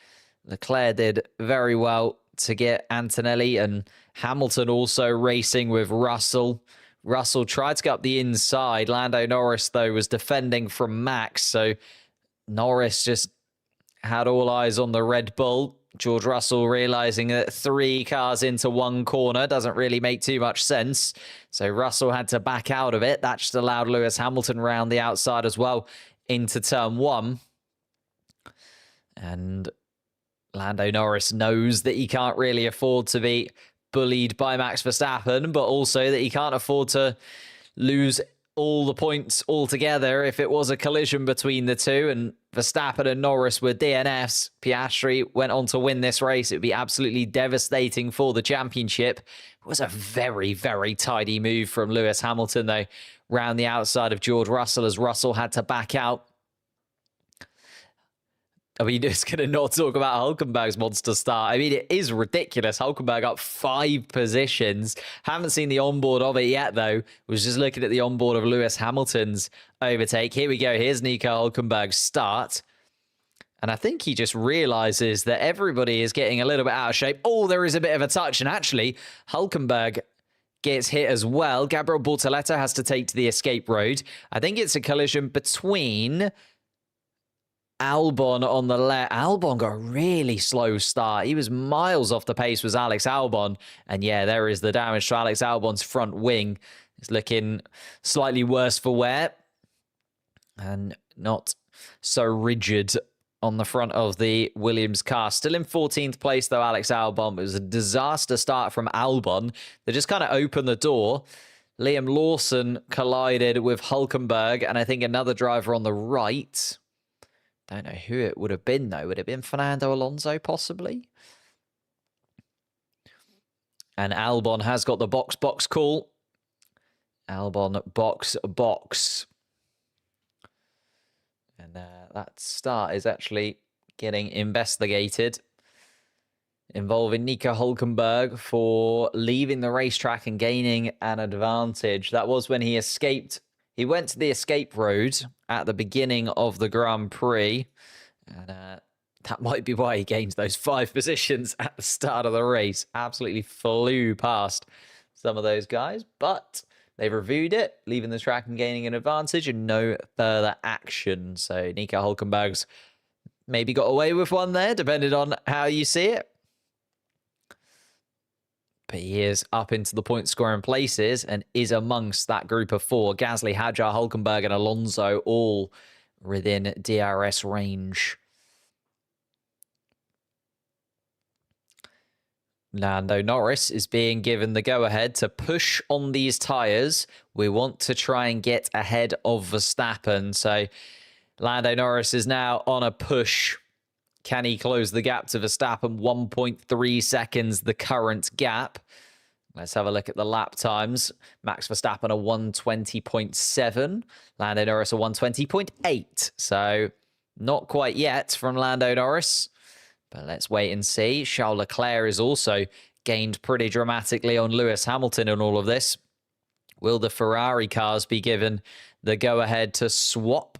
[SPEAKER 1] Leclerc did very well to get Antonelli, and Hamilton also racing with Russell. Russell tried to get up the inside. Lando Norris, though, was defending from Max, so Norris just had all eyes on the Red Bull. George Russell realizing that 3 cars into 1 corner doesn't really make too much sense. So Russell had to back out of it. That just allowed Lewis Hamilton round the outside as well into turn 1. And Lando Norris knows that he can't really afford to be bullied by Max Verstappen, but also that he can't afford to lose all the points altogether if it was a collision between the two. And Verstappen and Norris were DNFs. Piastri went on to win this race. It would be absolutely devastating for the championship. It was a very, very tidy move from Lewis Hamilton, though, round the outside of George Russell as Russell had to back out. Are we just going to not talk about Hulkenberg's monster start? I mean, it is ridiculous. Hulkenberg up 5 positions. Haven't seen the onboard of it yet, though. Was just looking at the onboard of Lewis Hamilton's overtake. Here we go. Here's Nico Hulkenberg's start. And I think he just realizes that everybody is getting a little bit out of shape. Oh, there is a bit of a touch. And actually, Hulkenberg gets hit as well. Gabriel Bortoleto has to take to the escape road. I think it's a collision between Albon on the left. Albon got a really slow start. He was miles off the pace, was Alex Albon. And yeah, there is the damage to Alex Albon's front wing. It's looking slightly worse for wear. And not so rigid on the front of the Williams car. Still in 14th place, though, Alex Albon. It was a disaster start from Albon. They just kind of opened the door. Liam Lawson collided with Hulkenberg, and I think another driver on the right. Don't know who it would have been, though. Would it have been Fernando Alonso, possibly? And Albon has got the box call. Albon box. And that start is actually getting investigated, involving Nico Hulkenberg for leaving the racetrack and gaining an advantage. That was when he escaped. He went to the escape road at the beginning of the Grand Prix. And that might be why he gained those 5 positions at the start of the race. Absolutely flew past some of those guys. But they've reviewed it, leaving the track and gaining an advantage, and no further action. So Nico Hulkenberg's maybe got away with one there, depending on how you see it. But he is up into the point scoring places and is amongst that group of 4. Gasly, Hadjar, Hulkenberg, and Alonso all within DRS range. Lando Norris is being given the go-ahead to push on these tyres. We want to try and get ahead of Verstappen. So Lando Norris is now on a push. Can he close the gap to Verstappen? 1.3 seconds, the current gap. Let's have a look at the lap times. Max Verstappen a 120.7. Lando Norris a 120.8. So not quite yet from Lando Norris. But let's wait and see. Charles Leclerc has also gained pretty dramatically on Lewis Hamilton in all of this. Will the Ferrari cars be given the go-ahead to swap?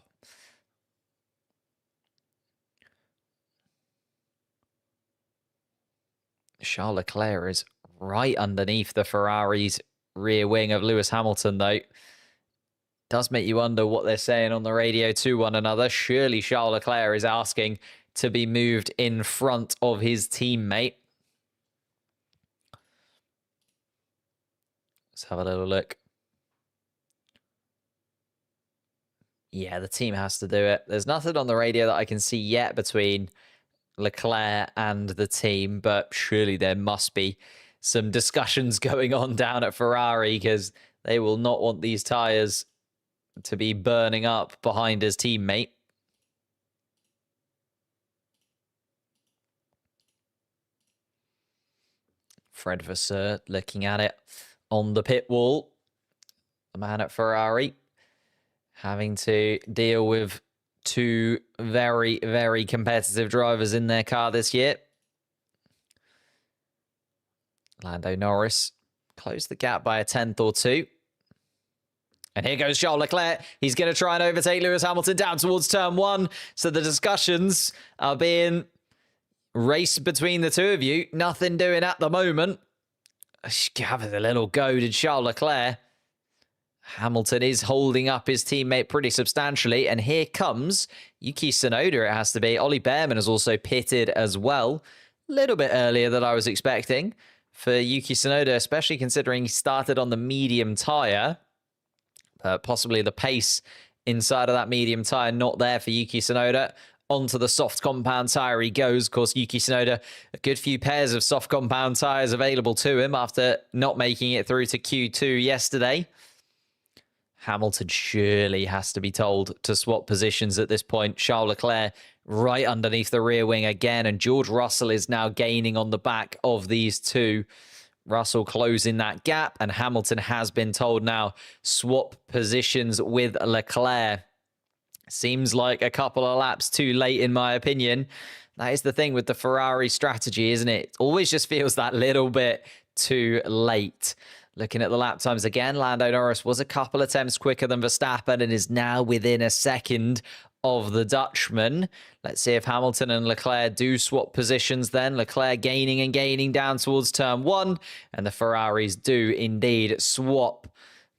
[SPEAKER 1] Charles Leclerc is right underneath the Ferrari's rear wing of Lewis Hamilton, though. Does make you wonder what they're saying on the radio to one another. Surely Charles Leclerc is asking to be moved in front of his teammate. Let's have a little look. Yeah, the team has to do it. There's nothing on the radio that I can see yet between Leclerc and the team, but surely there must be some discussions going on down at Ferrari, because they will not want these tyres to be burning up behind his teammate. Fred Vasseur looking at it on the pit wall. The man at Ferrari having to deal with 2 very, very competitive drivers in their car this year. Lando Norris closed the gap by a 10th or 2. And here goes Charles Leclerc. He's going to try and overtake Lewis Hamilton down towards turn 1. So the discussions are being raced between the two of you. Nothing doing at the moment. Have a little go, did Charles Leclerc. Hamilton is holding up his teammate pretty substantially. And here comes Yuki Tsunoda, it has to be. Ollie Behrman has also pitted as well. A little bit earlier than I was expecting for Yuki Tsunoda, especially considering he started on the medium tyre. Possibly the pace inside of that medium tyre not there for Yuki Tsunoda. onto the soft compound tyre he goes. Of course, Yuki Tsunoda, a good few pairs of soft compound tyres available to him after not making it through to Q2 yesterday. Hamilton surely has to be told to swap positions at this point. Charles Leclerc right underneath the rear wing again, and George Russell is now gaining on the back of these two. Russell closing that gap, and Hamilton has been told now swap positions with Leclerc. Seems like a couple of laps too late, in my opinion. That is the thing with the Ferrari strategy, isn't it? It always just feels that little bit too late. Looking at the lap times again, Lando Norris was a couple attempts quicker than Verstappen and is now within a second of the Dutchman. Let's see if Hamilton and Leclerc do swap positions then. Leclerc gaining and gaining down towards turn 1, and the Ferraris do indeed swap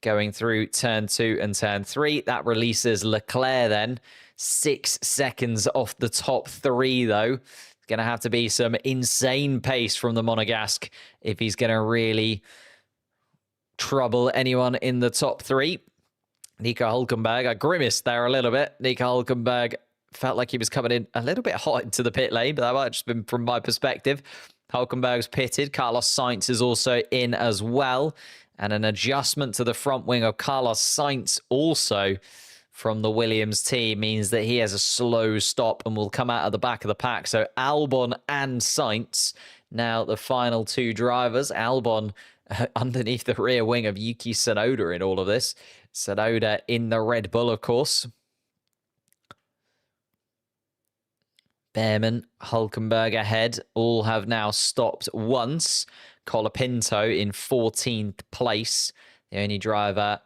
[SPEAKER 1] going through turn 2 and turn 3. That releases Leclerc then 6 seconds off the top 3 though. It's going to have to be some insane pace from the Monegasque if he's going to really trouble anyone in the top 3. Nico Hülkenberg, I grimaced there a little bit. Nico Hülkenberg felt like he was coming in a little bit hot into the pit lane, but that might have just been from my perspective. Hülkenberg's pitted. Carlos Sainz is also in as well. And an adjustment to the front wing of Carlos Sainz also from the Williams team means that he has a slow stop and will come out of the back of the pack. So Albon and Sainz, now the final 2 drivers. Albon underneath the rear wing of Yuki Tsunoda in all of this. Tsunoda in the Red Bull, of course. Behrman, Hülkenberg ahead. All have now stopped once. Colapinto in 14th place. The only driver,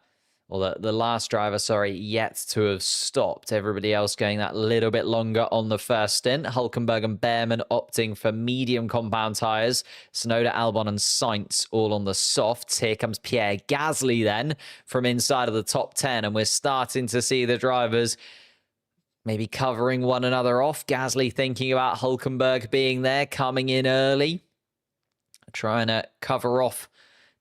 [SPEAKER 1] or the last driver, sorry, yet to have stopped. Everybody else going that little bit longer on the first stint. Hülkenberg and Behrman opting for medium compound tyres. Tsunoda, Albon and Sainz all on the softs. Here comes Pierre Gasly then from inside of the top 10. And we're starting to see the drivers maybe covering one another off. Gasly thinking about Hülkenberg being there, coming in early. Trying to cover off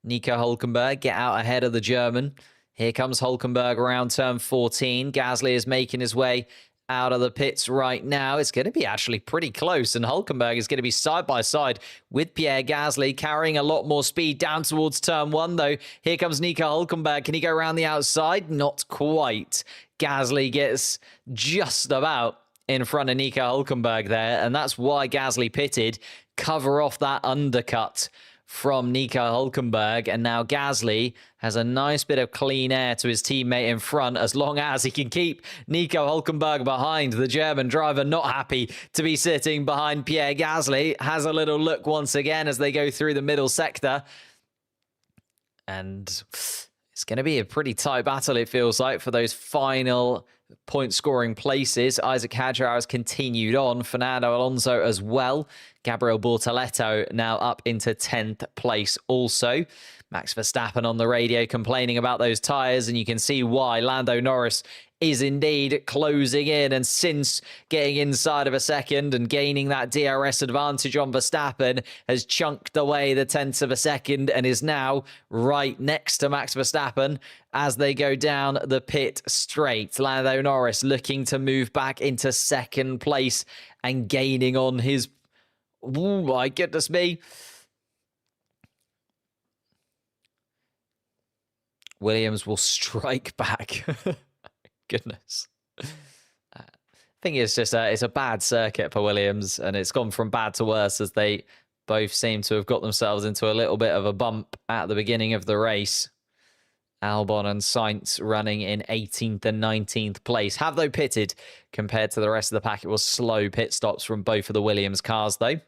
[SPEAKER 1] Nico Hülkenberg, get out ahead of the German. Here comes Hülkenberg around turn 14. Gasly is making his way out of the pits right now. It's going to be actually pretty close, and Hülkenberg is going to be side by side with Pierre Gasly, carrying a lot more speed down towards turn 1, though. Here comes Nico Hülkenberg. Can he go around the outside? Not quite. Gasly gets just about in front of Nico Hülkenberg there, and that's why Gasly pitted. Cover off that undercut from Nico Hülkenberg, and now Gasly has a nice bit of clean air to his teammate in front as long as he can keep Nico Hülkenberg behind. The German driver not happy to be sitting behind Pierre Gasly, has a little look once again as they go through the middle sector, and it's going to be a pretty tight battle, it feels like, for those final point-scoring places. Isaac Hadjar has continued on. Fernando Alonso as well. Gabriel Bortoleto now up into 10th place also. Max Verstappen on the radio complaining about those tyres, and you can see why. Lando Norris is indeed closing in, and since getting inside of a second and gaining that DRS advantage on Verstappen, has chunked away the tenths of a second and is now right next to Max Verstappen as they go down the pit straight. Lando Norris looking to move back into second place and gaining on his... Oh my goodness me. Williams will strike back. Goodness. I think it's just it's a bad circuit for Williams, and it's gone from bad to worse as they both seem to have got themselves into a little bit of a bump at the beginning of the race. Albon and Sainz running in 18th and 19th place. Have they pitted compared to the rest of the pack? It was slow pit stops from both of the Williams cars, though.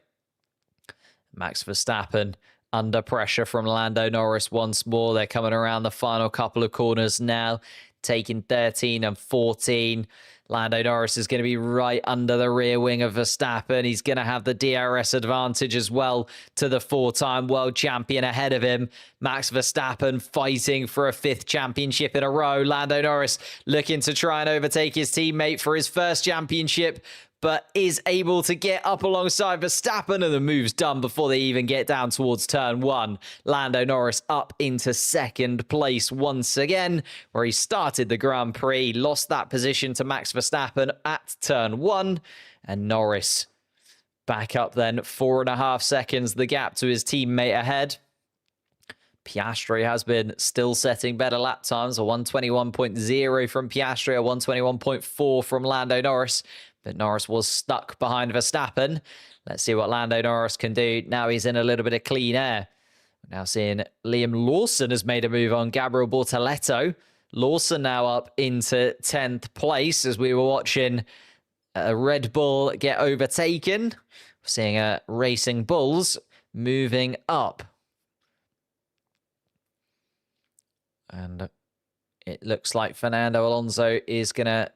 [SPEAKER 1] Max Verstappen under pressure from Lando Norris once more. They're coming around the final couple of corners now, taking 13 and 14. Lando Norris is going to be right under the rear wing of Verstappen. He's going to have the DRS advantage as well to the 4-time world champion ahead of him. Max Verstappen fighting for a 5th championship in a row. Lando Norris looking to try and overtake his teammate for his first championship, but is able to get up alongside Verstappen, and the move's done before they even get down towards turn 1. Lando Norris up into second place once again, where he started the Grand Prix, lost that position to Max Verstappen at turn 1, and Norris back up then, 4.5 seconds, the gap to his teammate ahead. Piastri has been still setting better lap times, a 121.0 from Piastri, a 121.4 from Lando Norris, but Norris was stuck behind Verstappen. Let's see what Lando Norris can do. Now he's in a little bit of clean air. Now seeing Liam Lawson has made a move on Gabriel Bortoleto. Lawson now up into 10th place as we were watching a Red Bull get overtaken. We're seeing a Racing Bulls moving up. And it looks like Fernando Alonso is going to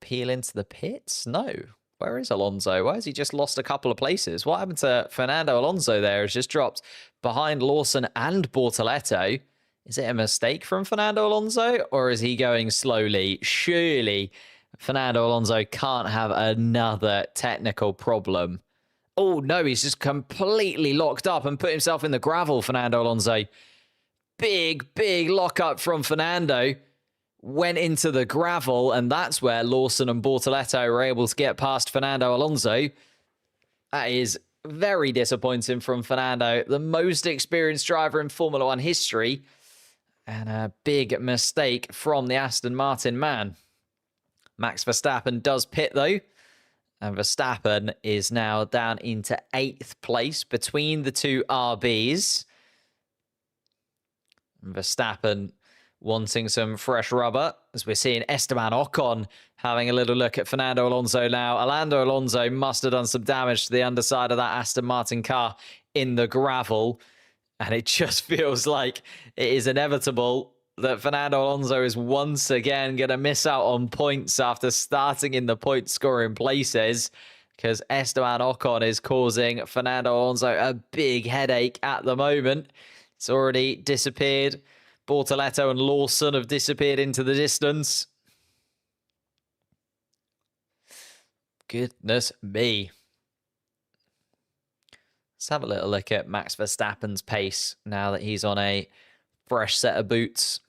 [SPEAKER 1] peel into the pits. No. Where is Alonso? Why has he just lost a couple of places? What happened to Fernando Alonso there? Has just dropped behind Lawson and Bortoleto. Is it a mistake from Fernando Alonso, or is he going slowly? Surely Fernando Alonso can't have another technical problem. Oh, no, he's just completely locked up and put himself in the gravel, Fernando Alonso. Big lockup from Fernando. Went into the gravel, and that's where Lawson and Bortoleto were able to get past Fernando Alonso. That is very disappointing from Fernando, the most experienced driver in Formula 1 history, and a big mistake from the Aston Martin man. Max Verstappen does pit, though, and Verstappen is now down into 8th place between the two RBs. Verstappen wanting some fresh rubber, as we're seeing Esteban Ocon having a little look at Fernando Alonso now. Orlando Alonso must have done some damage to the underside of that Aston Martin car in the gravel, and it just feels like it is inevitable that Fernando Alonso is once again going to miss out on points after starting in the point-scoring places, because Esteban Ocon is causing Fernando Alonso a big headache at the moment. It's already disappeared. Bortoleto and Lawson have disappeared into the distance. Goodness me. Let's have a little look at Max Verstappen's pace now that he's on a fresh set of boots.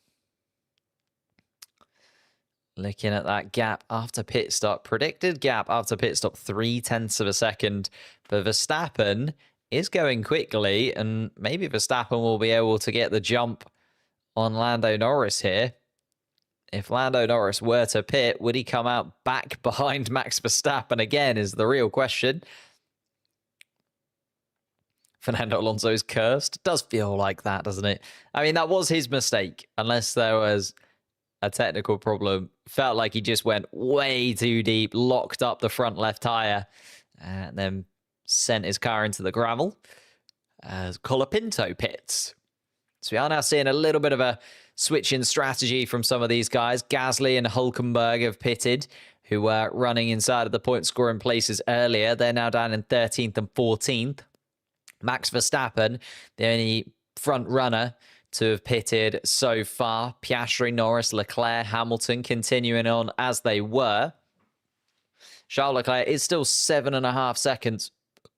[SPEAKER 1] Looking at that gap after pit stop. Predicted gap after pit stop, 0.3 of a second. For Verstappen is going quickly, and maybe Verstappen will be able to get the jump on Lando Norris here. If Lando Norris were to pit, would he come out back behind Max Verstappen again is the real question. Fernando Alonso is cursed. It does feel like that, doesn't it? I mean, that was his mistake, unless there was a technical problem. Felt like he just went way too deep, locked up the front left tyre, and then sent his car into the gravel as Colapinto pits. So we are now seeing a little bit of a switch in strategy from some of these guys. Gasly and Hülkenberg have pitted, who were running inside of the point scoring places earlier. They're now down in 13th and 14th. Max Verstappen, the only front runner to have pitted so far. Piastri, Norris, Leclerc, Hamilton continuing on as they were. Charles Leclerc is still 7.5 seconds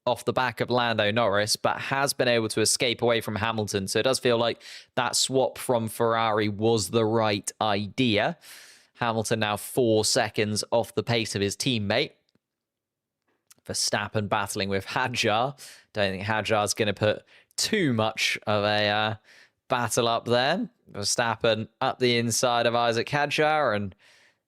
[SPEAKER 1] off the back of Lando Norris, but has been able to escape away from Hamilton. So it does feel like that swap from Ferrari was the right idea. Hamilton now 4 seconds off the pace of his teammate. Verstappen battling with Hadjar. Don't think Hadjar's going to put too much of a battle up there. Verstappen up the inside of Isaac Hadjar, and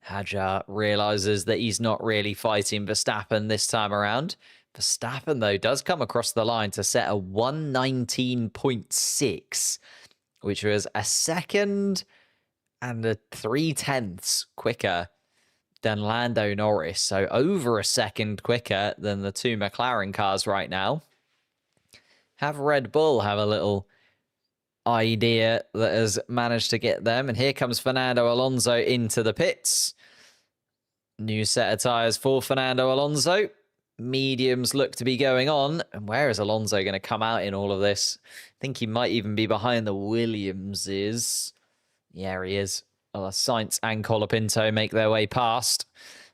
[SPEAKER 1] Hadjar realizes that he's not really fighting Verstappen this time around. Verstappen, though, does come across the line to set a 119.6, which was a second and a 0.3 quicker than Lando Norris. So over a second quicker than the two McLaren cars right now. Have Red Bull have a little idea that has managed to get them. And here comes Fernando Alonso into the pits. New set of tyres for Fernando Alonso. Mediums look to be going on. And where is Alonso going to come out in all of this? I think he might even be behind the Williamses. Yeah, he is. Sainz and Colapinto make their way past.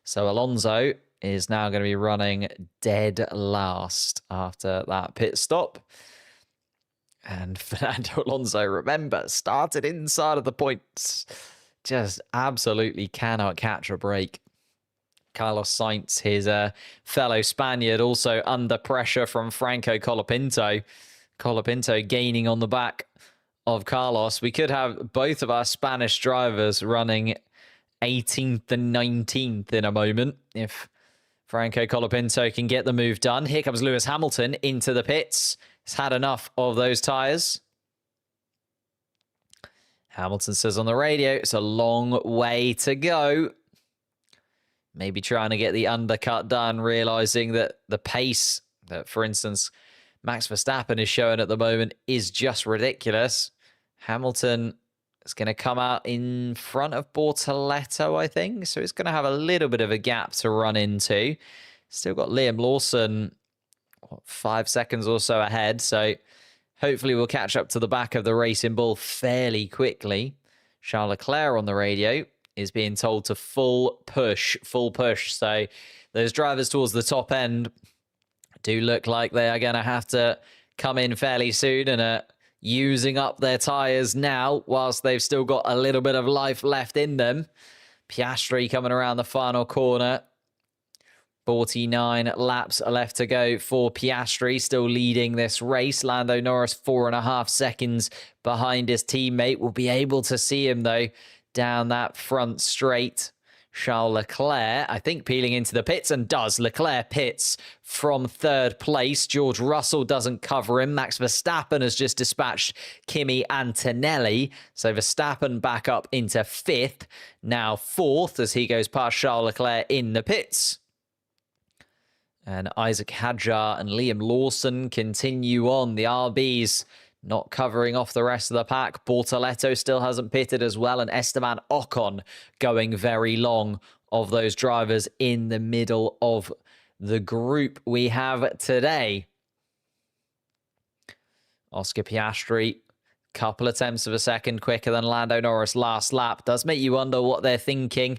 [SPEAKER 1] So Alonso is now going to be running dead last after that pit stop. And Fernando Alonso, remember, started inside of the points. Just absolutely cannot catch a break. Carlos Sainz, his fellow Spaniard, also under pressure from Franco Colapinto. Colapinto gaining on the back of Carlos. We could have both of our Spanish drivers running 18th and 19th in a moment if Franco Colapinto can get the move done. Here comes Lewis Hamilton into the pits. He's had enough of those tyres. Hamilton says on the radio, it's a long way to go. Maybe trying to get the undercut done, realizing that the pace that, for instance, Max Verstappen is showing at the moment is just ridiculous. Hamilton is going to come out in front of Bortoleto, I think. So he's going to have a little bit of a gap to run into. Still got Liam Lawson 5 seconds or so ahead. So hopefully we'll catch up to the back of the Racing Bull fairly quickly. Charles Leclerc on the radio is being told to full push. So those drivers towards the top end do look like they are going to have to come in fairly soon and are using up their tyres now whilst they've still got a little bit of life left in them. Piastri coming around the final corner. 49 laps left to go for Piastri, still leading this race. Lando Norris 4.5 seconds behind his teammate. We'll be able to see him, though, down that front straight. Charles Leclerc, I think, peeling into the pits, and does. Leclerc pits from third place. George Russell doesn't cover him. Max Verstappen has just dispatched Kimi Antonelli. So Verstappen back up into fifth. Now fourth as he goes past Charles Leclerc in the pits. And Isaac Hadjar and Liam Lawson continue on. The RBs not covering off the rest of the pack. Bortoleto still hasn't pitted as well. And Esteban Ocon going very long of those drivers in the middle of the group we have today. Oscar Piastri, couple of tenths of a second quicker than Lando Norris last lap. Does make you wonder what they're thinking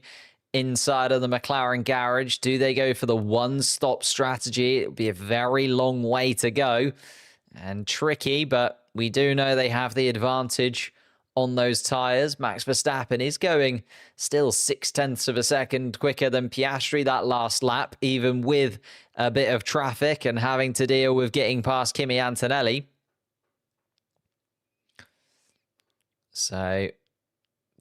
[SPEAKER 1] inside of the McLaren garage. Do they go for the one-stop strategy? It'll be a very long way to go and tricky, but we do know they have the advantage on those tyres. Max Verstappen is going still 0.6 of a second quicker than Piastri that last lap, even with a bit of traffic and having to deal with getting past Kimi Antonelli. So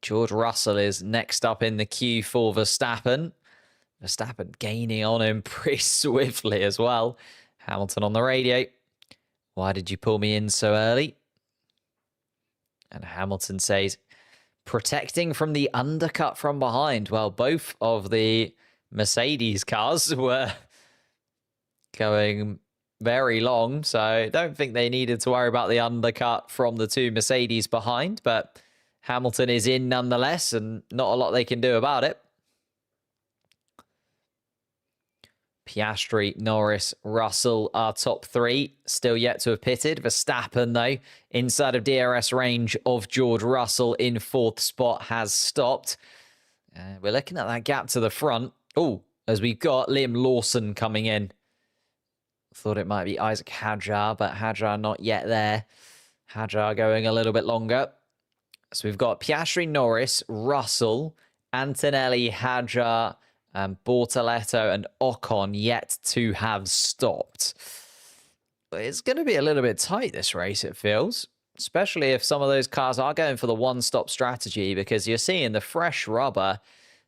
[SPEAKER 1] George Russell is next up in the queue for Verstappen. Verstappen gaining on him pretty swiftly as well. Hamilton on the radio. Why did you pull me in so early? And Hamilton says, protecting from the undercut from behind. Well, both of the Mercedes cars were going very long, so I don't think they needed to worry about the undercut from the two Mercedes behind, but Hamilton is in nonetheless, and not a lot they can do about it. Piastri, Norris, Russell are top three. Still yet to have pitted. Verstappen, though, inside of DRS range of George Russell in fourth spot, has stopped. We're looking at that gap to the front. Oh, as we've got Liam Lawson coming in. Thought it might be Isaac Hadjar, but Hadjar not yet there. Hadjar going a little bit longer. So we've got Piastri, Norris, Russell, Antonelli, Hadjar, Bortoleto and Ocon yet to have stopped. It's going to be a little bit tight, this race, it feels. Especially if some of those cars are going for the one-stop strategy, because you're seeing the fresh rubber,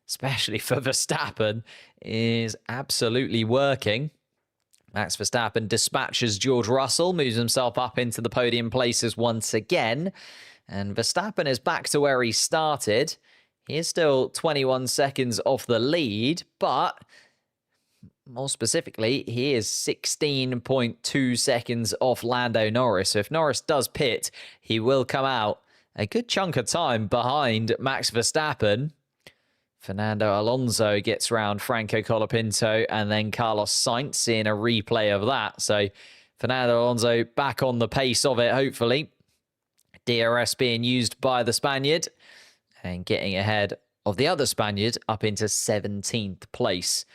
[SPEAKER 1] especially for Verstappen, is absolutely working. Max Verstappen dispatches George Russell, moves himself up into the podium places once again. And Verstappen is back to where he started. He is still 21 seconds off the lead, but more specifically, he is 16.2 seconds off Lando Norris. So if Norris does pit, he will come out a good chunk of time behind Max Verstappen. Fernando Alonso gets round Franco Colapinto and then Carlos Sainz, seeing a replay of that. So Fernando Alonso back on the pace of it, hopefully. DRS being used by the Spaniard and getting ahead of the other Spaniard up into 17th place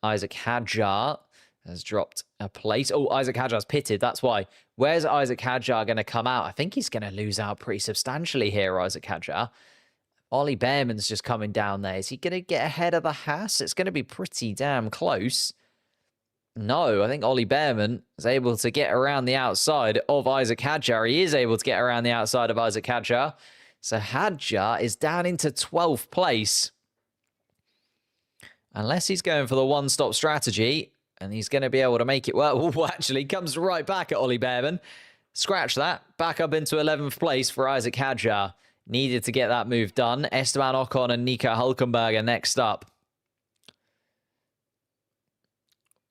[SPEAKER 1] Isaac Hadjar has dropped a place. Oh, Isaac Hadjar's pitted. That's why. Where's Isaac Hadjar going to come out? I think he's going to lose out pretty substantially here, Isaac Hadjar. Ollie Behrman's just coming down there. Is he going to get ahead of the Haas? It's going to be pretty damn close. No, I think Ollie Behrman is able to get around the outside of Isaac Hadjar. He is able to get around the outside of Isaac Hadjar. So Hadjar is down into 12th place. Unless he's going for the one-stop strategy, and he's going to be able to make it work. Oh, actually, comes right back at Ollie Behrman. Scratch that. Back up into 11th place for Isaac Hadjar. Needed to get that move done. Esteban Ocon and Nico Hulkenberg are next up.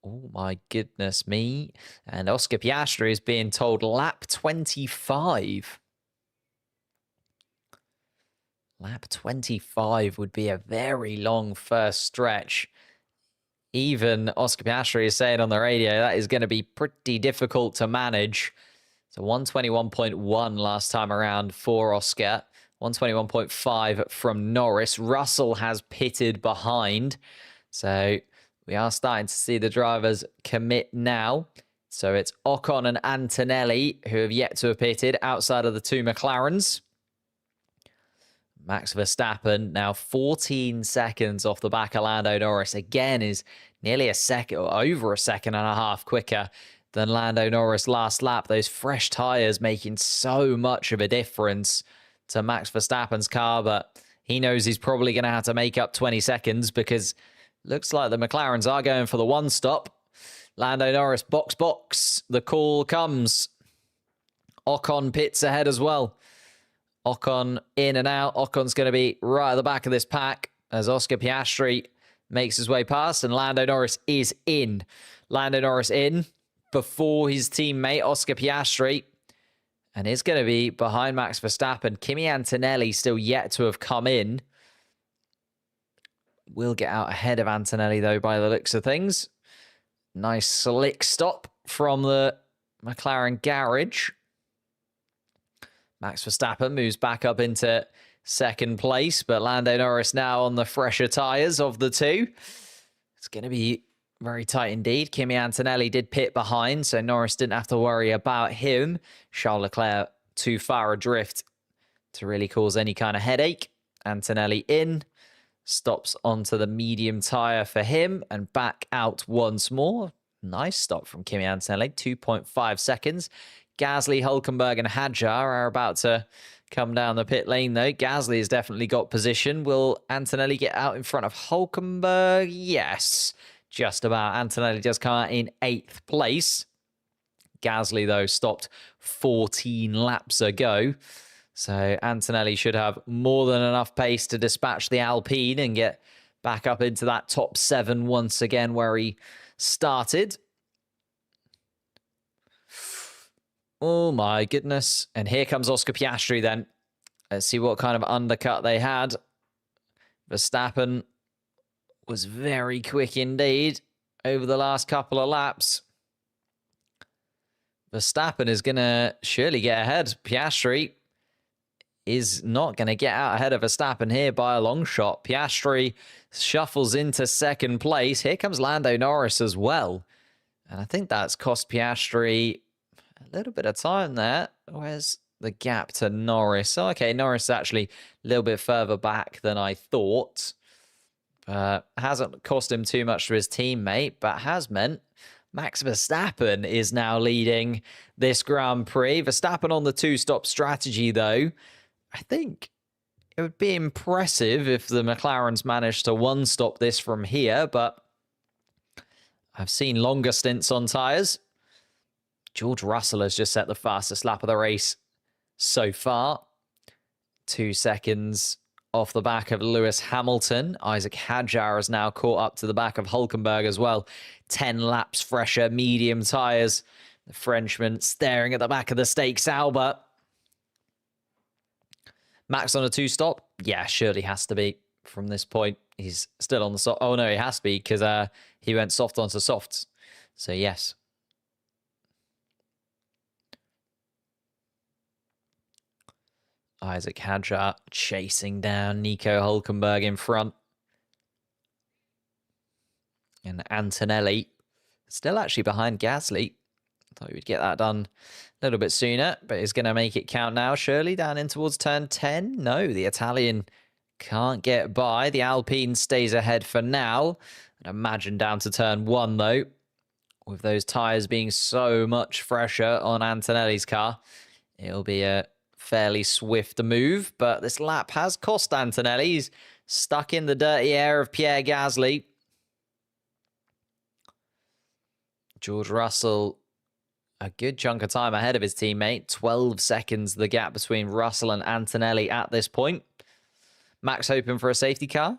[SPEAKER 1] Oh, my goodness me. And Oscar Piastri is being told lap 25. Lap 25 would be a very long first stretch. Even Oscar Piastri is saying on the radio that is going to be pretty difficult to manage. So 121.1 last time around for Oscar. 121.5 from Norris. Russell has pitted behind. So we are starting to see the drivers commit now. So it's Ocon and Antonelli who have yet to have pitted outside of the two McLarens. Max Verstappen now 14 seconds off the back of Lando Norris. Again, is nearly a second or over a second and a half quicker than Lando Norris last lap. Those fresh tyres making so much of a difference to Max Verstappen's car, but he knows he's probably going to have to make up 20 seconds because looks like the McLarens are going for the one stop. Lando Norris, box. The call comes. Ocon pits ahead as well. Ocon in and out. Ocon's going to be right at the back of this pack as Oscar Piastri makes his way past, and Lando Norris is in. Lando Norris in before his teammate Oscar Piastri, and is going to be behind Max Verstappen. Kimi Antonelli still yet to have come in. Will get out ahead of Antonelli, though, by the looks of things. Nice slick stop from the McLaren garage. Max Verstappen moves back up into second place, but Lando Norris now on the fresher tyres of the two. It's going to be very tight indeed. Kimi Antonelli did pit behind, so Norris didn't have to worry about him. Charles Leclerc too far adrift to really cause any kind of headache. Antonelli in, stops onto the medium tyre for him, and back out once more. Nice stop from Kimi Antonelli, 2.5 seconds. Gasly, Hulkenberg, and Hadjar are about to come down the pit lane, though. Gasly has definitely got position. Will Antonelli get out in front of Hulkenberg? Yes, just about. Antonelli does come out in 8th place. Gasly, though, stopped 14 laps ago. So Antonelli should have more than enough pace to dispatch the Alpine and get back up into that top 7 once again where he started. Oh my goodness. And here comes Oscar Piastri then. Let's see what kind of undercut they had. Verstappen was very quick indeed over the last couple of laps. Verstappen is going to surely get ahead. Piastri is not going to get out ahead of Verstappen here by a long shot. Piastri shuffles into second place. Here comes Lando Norris as well. And I think that's cost Piastri a little bit of time there. Where's the gap to Norris? Oh, okay, Norris is actually a little bit further back than I thought. Hasn't cost him too much to his teammate, but has meant Max Verstappen is now leading this Grand Prix. Verstappen on the two-stop strategy, though. I think it would be impressive if the McLarens managed to one-stop this from here, but I've seen longer stints on tyres. George Russell has just set the fastest lap of the race so far. 2 seconds off the back of Lewis Hamilton. Isaac Hadjar has now caught up to the back of Hulkenberg as well. 10 laps fresher, medium tyres. The Frenchman staring at the back of the Stakes Sauber. Max on a two-stop? Yeah, surely has to be from this point. He's still on the soft. Oh, no, he has to be because he went soft onto softs. So, yes. Isaac Hadjar chasing down Nico Hulkenberg in front. And Antonelli still actually behind Gasly. Thought he would get that done a little bit sooner, but he's going to make it count now, surely, down in towards turn 10. No, the Italian can't get by. The Alpine stays ahead for now. I'd imagine down to turn 1, though, with those tyres being so much fresher on Antonelli's car. It'll be a fairly swift move, but this lap has cost Antonelli. He's stuck in the dirty air of Pierre Gasly. George Russell, a good chunk of time ahead of his teammate. 12 seconds the gap between Russell and Antonelli at this point. Max hoping for a safety car?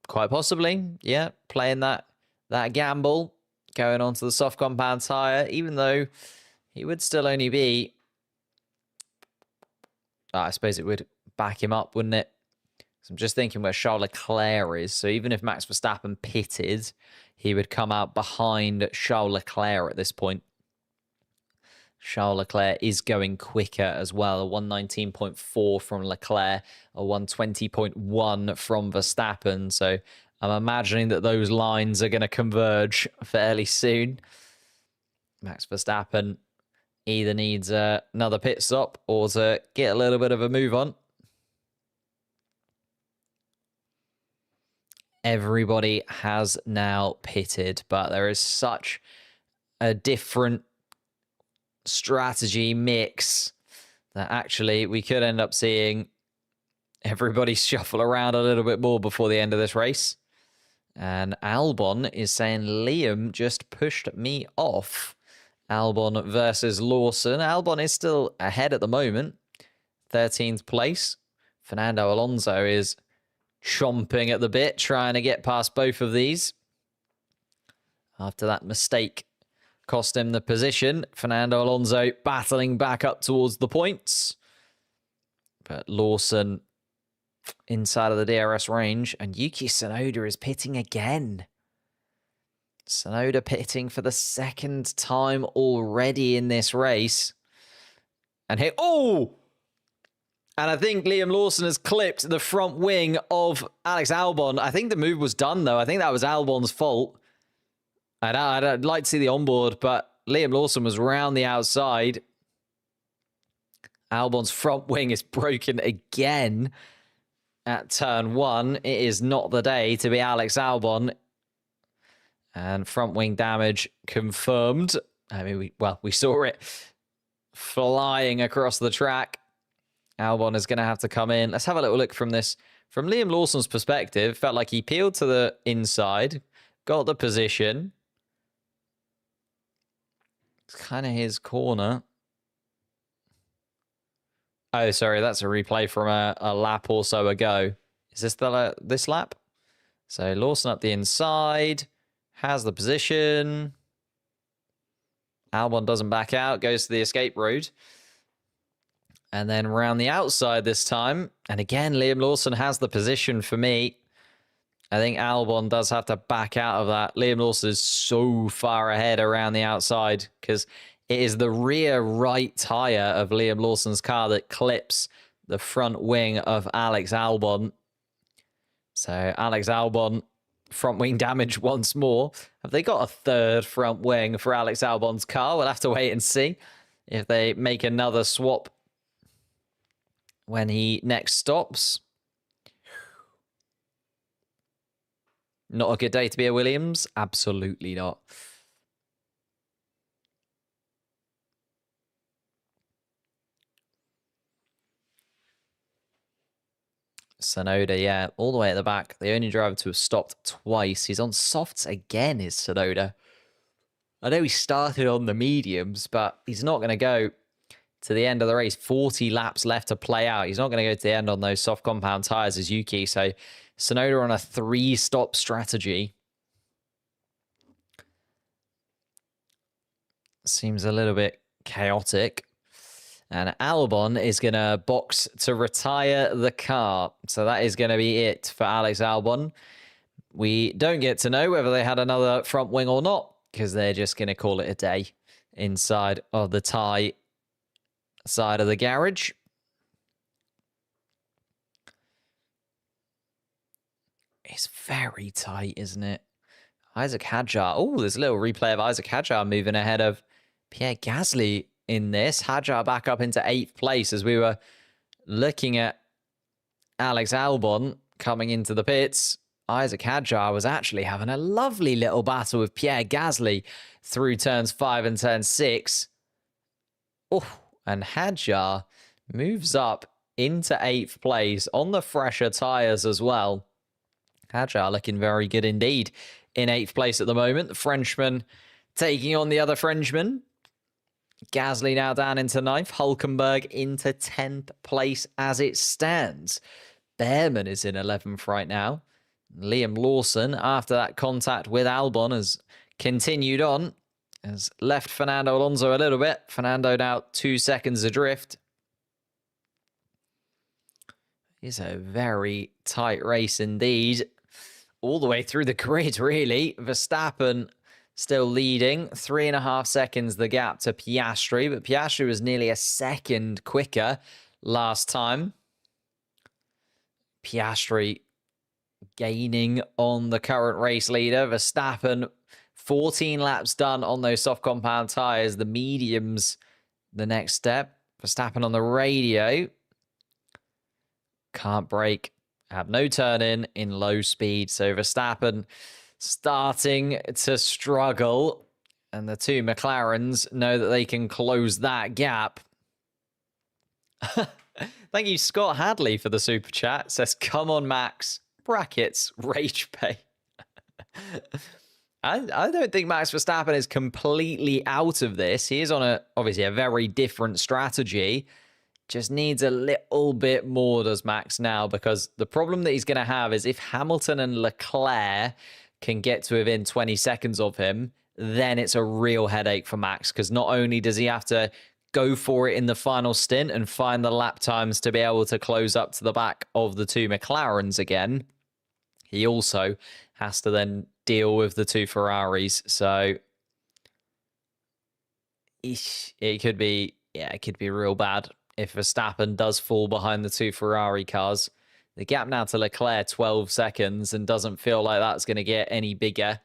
[SPEAKER 1] Quite possibly. Yeah, playing that gamble. Going on to the soft compound tyre, even though he would still only be... I suppose it would back him up, wouldn't it? So I'm just thinking where Charles Leclerc is. So even if Max Verstappen pitted, he would come out behind Charles Leclerc at this point. Charles Leclerc is going quicker as well. A 119.4 from Leclerc, a 120.1 from Verstappen. So I'm imagining that those lines are going to converge fairly soon. Max Verstappen either needs another pit stop or to get a little bit of a move on. Everybody has now pitted, but there is such a different strategy mix that actually we could end up seeing everybody shuffle around a little bit more before the end of this race. And Albon is saying, Liam just pushed me off. Albon versus Lawson. Albon is still ahead at the moment. 13th place. Fernando Alonso is chomping at the bit, trying to get past both of these. After that mistake cost him the position. Fernando Alonso battling back up towards the points. But Lawson inside of the DRS range. And Yuki Tsunoda is pitting again. Tsunoda pitting for the second time already in this race. And here, oh! And I think Liam Lawson has clipped the front wing of Alex Albon. I think the move was done, though. I think that was Albon's fault. I'd like to see the onboard, but Liam Lawson was round the outside. Albon's front wing is broken again at turn 1. It is not the day to be Alex Albon. And front wing damage confirmed. I mean, we saw it flying across the track. Albon is going to have to come in. Let's have a little look from this. From Liam Lawson's perspective, felt like he peeled to the inside, got the position. It's kind of his corner. Oh, sorry, that's a replay from a lap or so ago. Is this this lap? So Lawson up the inside, has the position. Albon doesn't back out, goes to the escape route. And then round the outside this time. And again, Liam Lawson has the position for me. I think Albon does have to back out of that. Liam Lawson is so far ahead around the outside because it is the rear right tyre of Liam Lawson's car that clips the front wing of Alex Albon. So Alex Albon, front wing damage once more. Have they got a third front wing for Alex Albon's car? We'll have to wait and see if they make another swap when he next stops. Not a good day to be a Williams? Absolutely not. Tsunoda, yeah, all the way at the back. The only driver to have stopped twice. He's on softs again, is Tsunoda. I know he started on the mediums, but he's not going to go to the end of the race. 40 laps left to play out. He's not going to go to the end on those soft compound tyres as Yuki. So Tsunoda on a 3-stop strategy. Seems a little bit chaotic. And Albon is going to box to retire the car. So that is going to be it for Alex Albon. We don't get to know whether they had another front wing or not, because they're just going to call it a day inside of the tie side of the garage. It's very tight, isn't it? Isaac Hadjar. Oh, there's a little replay of Isaac Hadjar moving ahead of Pierre Gasly in this. Hadjar back up into 8th place as we were looking at Alex Albon coming into the pits. Isaac Hadjar was actually having a lovely little battle with Pierre Gasly through turns 5 and turn 6. Oh, and Hadjar moves up into 8th place on the fresher tyres as well. Hadjar looking very good indeed in 8th place at the moment. The Frenchman taking on the other Frenchman. Gasly now down into 9th. Hulkenberg into 10th place as it stands. Behrman is in 11th right now. Liam Lawson, after that contact with Albon, has continued on. Has left Fernando Alonso a little bit. Fernando now 2 seconds adrift. It's a very tight race indeed. All the way through the grid, really. Verstappen still leading. 3.5 seconds the gap to Piastri. But Piastri was nearly a second quicker last time. Piastri gaining on the current race leader. Verstappen, 14 laps done on those soft compound tyres. The mediums, the next step. Verstappen on the radio. Can't brake. Have no turn in low speed. So Verstappen starting to struggle. And the two McLarens know that they can close that gap. Thank you, Scott Hadley, for the super chat. Says, come on, Max. Brackets, rage pay. I don't think Max Verstappen is completely out of this. He is on obviously a very different strategy. Just needs a little bit more, does Max now, because the problem that he's going to have is if Hamilton and Leclerc can get to within 20 seconds of him, then it's a real headache for Max, because not only does he have to go for it in the final stint and find the lap times to be able to close up to the back of the two McLarens again, he also has to then deal with the two Ferraris. So it could be real bad if Verstappen does fall behind the two Ferrari cars. The gap now to Leclerc, 12 seconds, and doesn't feel like that's going to get any bigger.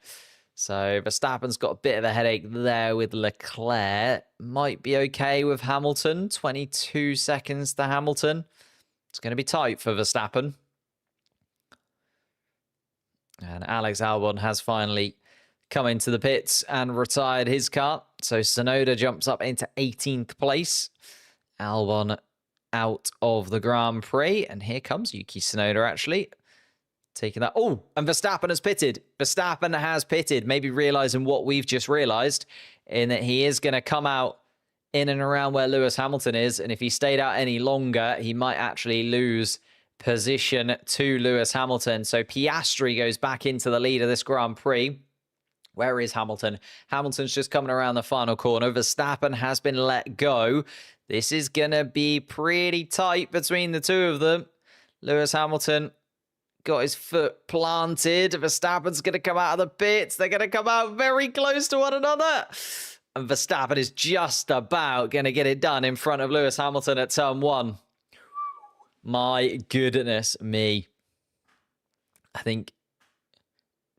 [SPEAKER 1] So Verstappen's got a bit of a headache there with Leclerc. Might be okay with Hamilton. 22 seconds to Hamilton. It's going to be tight for Verstappen. And Alex Albon has finally come into the pits and retired his car. So Tsunoda jumps up into 18th place. Albon out of the Grand Prix. And here comes Yuki Tsunoda, actually. Taking that. Oh, and Verstappen has pitted. Verstappen has pitted. Maybe realizing what we've just realized, in that he is going to come out in and around where Lewis Hamilton is. And if he stayed out any longer, he might actually lose position to Lewis Hamilton. So Piastri goes back into the lead of this Grand Prix. Where is Hamilton? Hamilton's just coming around the final corner. Verstappen has been let go. This is going to be pretty tight between the two of them. Lewis Hamilton got his foot planted. Verstappen's going to come out of the pits. They're going to come out very close to one another. And Verstappen is just about going to get it done in front of Lewis Hamilton at turn 1. My goodness me. I think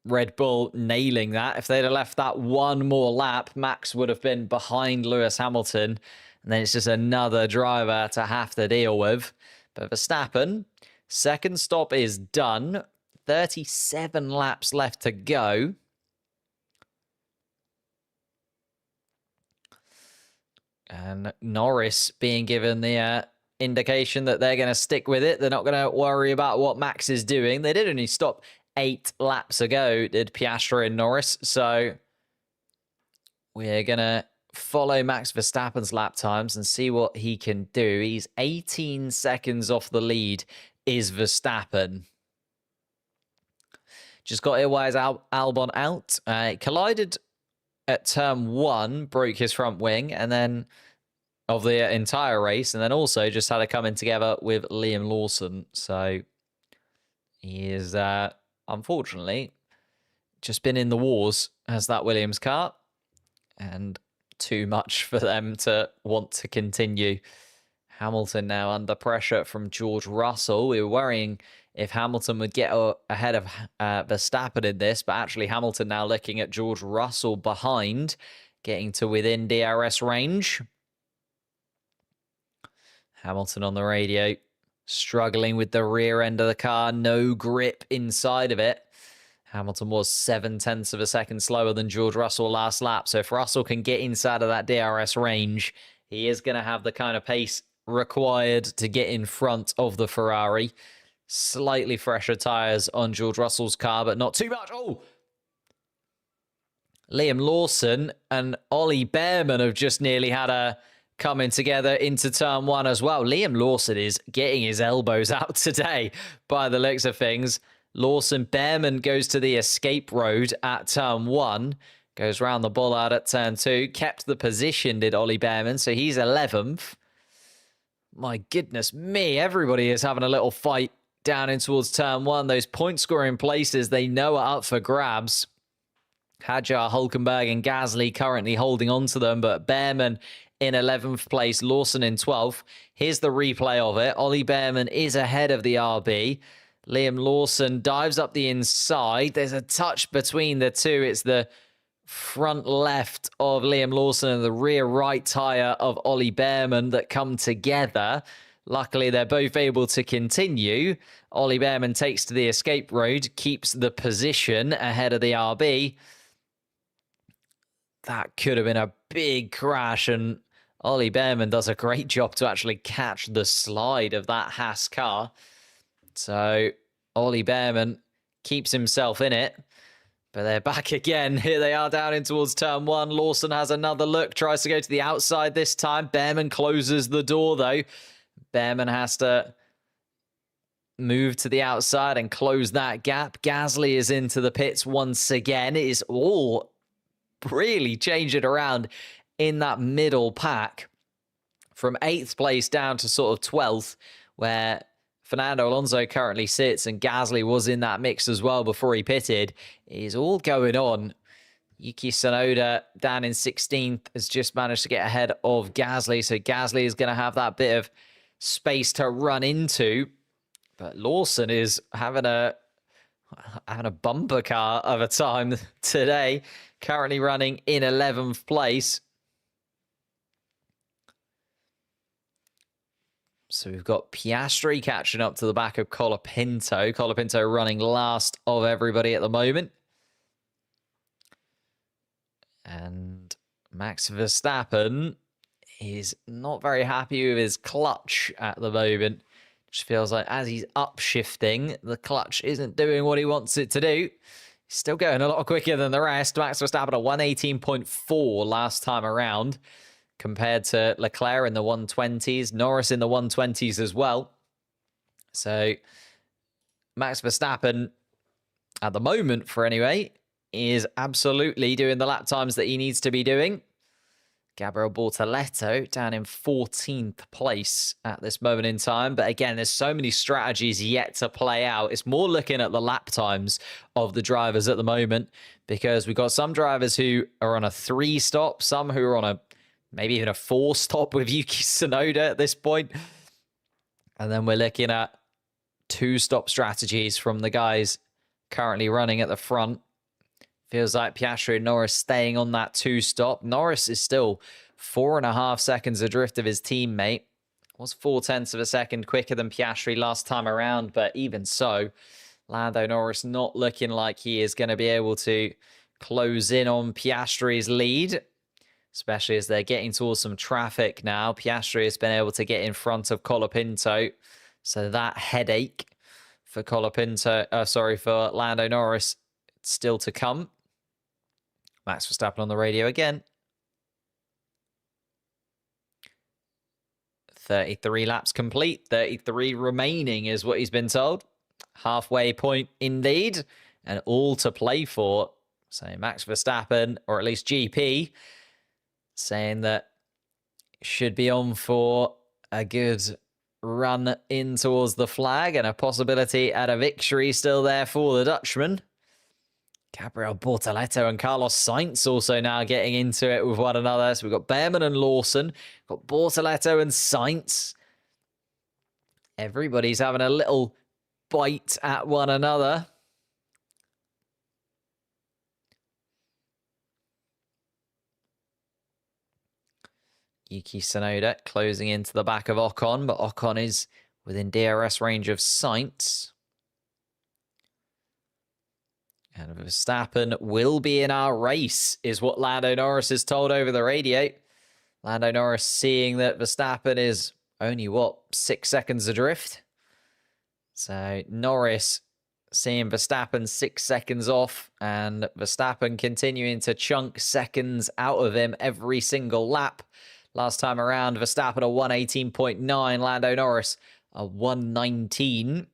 [SPEAKER 1] Red Bull nailing that. If they'd have left that one more lap, Max would have been behind Lewis Hamilton. And then it's just another driver to have to deal with. But Verstappen, second stop is done. 37 laps left to go. And Norris being given the indication that they're going to stick with it. They're not going to worry about what Max is doing. They did only stop 8 laps ago, did Piastri and Norris. So we're going to follow Max Verstappen's lap times and see what he can do. He's 18 seconds off the lead, is Verstappen. Just got Ilwais Albon out. Collided at turn 1, broke his front wing, and then of the entire race, and then also just had a coming together with Liam Lawson. So he is, unfortunately, just been in the wars as that Williams car, and too much for them to want to continue. Hamilton now under pressure from George Russell. We were worrying if Hamilton would get ahead of Verstappen in this, but actually Hamilton now looking at George Russell behind, getting to within DRS range. Hamilton on the radio, struggling with the rear end of the car, no grip inside of it. Hamilton was 0.7 of a second slower than George Russell last lap. So if Russell can get inside of that DRS range, he is going to have the kind of pace required to get in front of the Ferrari. Slightly fresher tyres on George Russell's car, but not too much. Oh! Liam Lawson and Ollie Bearman have just nearly had a coming together into turn one as well. Liam Lawson is getting his elbows out today by the looks of things. Lawson, Bearman goes to the escape road at turn one, goes round the bollard at turn two, kept the position, did Ollie Bearman, so he's 11th. My goodness me, everybody is having a little fight down in towards turn one. Those point-scoring places they know are up for grabs. Hadjar, Hulkenberg and Gasly currently holding on to them, but Bearman in 11th place, Lawson in 12th. Here's the replay of it. Ollie Bearman is ahead of the RB. Liam Lawson dives up the inside. There's a touch between the two. It's the front left of Liam Lawson and the rear right tyre of Ollie Bearman that come together. Luckily, they're both able to continue. Ollie Bearman takes to the escape road, keeps the position ahead of the RB. That could have been a big crash, and Ollie Bearman does a great job to actually catch the slide of that Haas car. So Ollie Bearman keeps himself in it, but they're back again. Here they are down in towards turn one. Lawson has another look, tries to go to the outside this time. Bearman closes the door though. Bearman has to move to the outside and close that gap. Gasly is into the pits once again. It is all really changing around in that middle pack from 8th place down to sort of 12th, where Fernando Alonso currently sits, and Gasly was in that mix as well before he pitted. It is all going on. Yuki Tsunoda down in 16th has just managed to get ahead of Gasly, so Gasly is going to have that bit of space to run into. But Lawson is having a bumper car of a time today, currently running in 11th place. So we've got Piastri catching up to the back of Colapinto. Colapinto running last of everybody at the moment. And Max Verstappen is not very happy with his clutch at the moment. Just feels like as he's upshifting, the clutch isn't doing what he wants it to do. He's still going a lot quicker than the rest. Max Verstappen at 118.4 last time around, compared to Leclerc in the 120s, Norris in the 120s as well. So Max Verstappen, at the moment for anyway, is absolutely doing the lap times that he needs to be doing. Gabriel Bortoleto down in 14th place at this moment in time. But again, there's so many strategies yet to play out. It's more looking at the lap times of the drivers at the moment, because we've got some drivers who are on a 3-stop, some who are on maybe even a 4-stop with Yuki Tsunoda at this point. And then we're looking at 2-stop strategies from the guys currently running at the front. Feels like Piastri and Norris staying on that 2-stop. Norris is still 4.5 seconds adrift of his teammate. Was 0.4 of a second quicker than Piastri last time around, but even so, Lando Norris not looking like he is going to be able to close in on Piastri's lead, especially as they're getting towards some traffic now. Piastri has been able to get in front of Colapinto, so that headache for for Lando Norris still to come. Max Verstappen on the radio again. 33 laps complete. 33 remaining is what he's been told. Halfway point indeed. And all to play for. So Max Verstappen, or at least GP, saying that should be on for a good run in towards the flag, and a possibility at a victory still there for the Dutchman. Gabriel Bortoleto and Carlos Sainz also now getting into it with one another. So we've got Bearman and Lawson, we've got Bortoleto and Sainz. Everybody's having a little bite at one another. Yuki Tsunoda closing into the back of Ocon, but Ocon is within DRS range of sight. And Verstappen will be in our race, is what Lando Norris is told over the radio. Lando Norris seeing that Verstappen is only, 6 seconds adrift? So Norris seeing Verstappen 6 seconds off, and Verstappen continuing to chunk seconds out of him every single lap. Last time around, Verstappen a 118.9, Lando Norris a 119.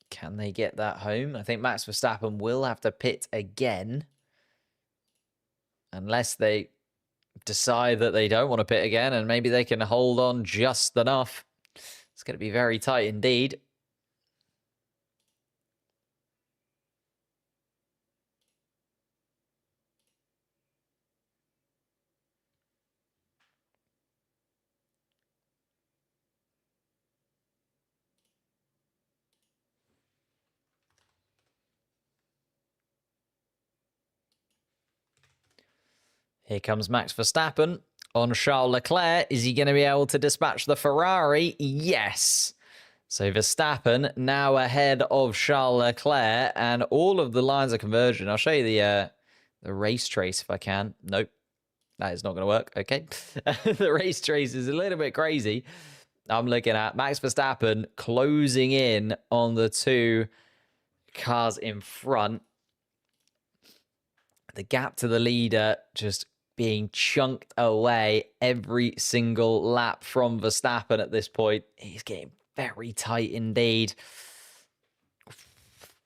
[SPEAKER 1] Can they get that home? I think Max Verstappen will have to pit again. Unless they decide that they don't want to pit again, and maybe they can hold on just enough. It's going to be very tight indeed. Here comes Max Verstappen on Charles Leclerc. Is he going to be able to dispatch the Ferrari? Yes. So Verstappen now ahead of Charles Leclerc, and all of the lines of conversion. I'll show you the race trace if I can. Nope, that is not going to work. Okay. The race trace is a little bit crazy. I'm looking at Max Verstappen closing in on the two cars in front. The gap to the leader just being chunked away every single lap from Verstappen at this point. He's getting very tight indeed.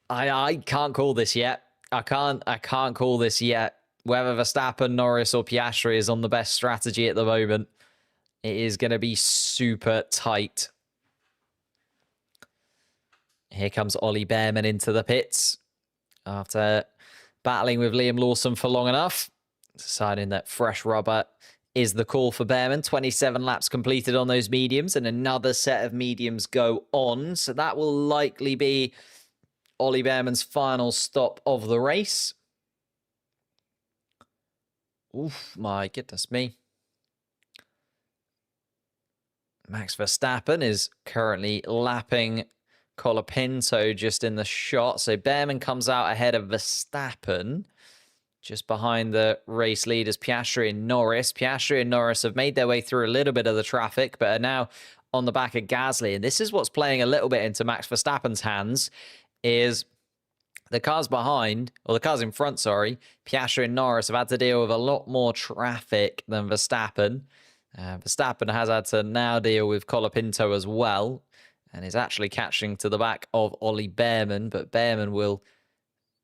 [SPEAKER 1] I can't call this yet. I can't call this yet. Whether Verstappen, Norris, or Piastri is on the best strategy at the moment, it is going to be super tight. Here comes Ollie Behrman into the pits after battling with Liam Lawson for long enough, deciding that fresh rubber is the call for Behrman. 27 laps completed on those mediums, and another set of mediums go on. So that will likely be Ollie Behrman's final stop of the race. Oof, my goodness me. Max Verstappen is currently lapping Colapinto just in the shot. So Behrman comes out ahead of Verstappen, just behind the race leaders, Piastri and Norris. Piastri and Norris have made their way through a little bit of the traffic, but are now on the back of Gasly. And this is what's playing a little bit into Max Verstappen's hands, is the cars behind, or the cars in front, sorry, Piastri and Norris have had to deal with a lot more traffic than Verstappen. Verstappen has had to now deal with Colapinto as well, and is actually catching to the back of Ollie Behrman, but Behrman will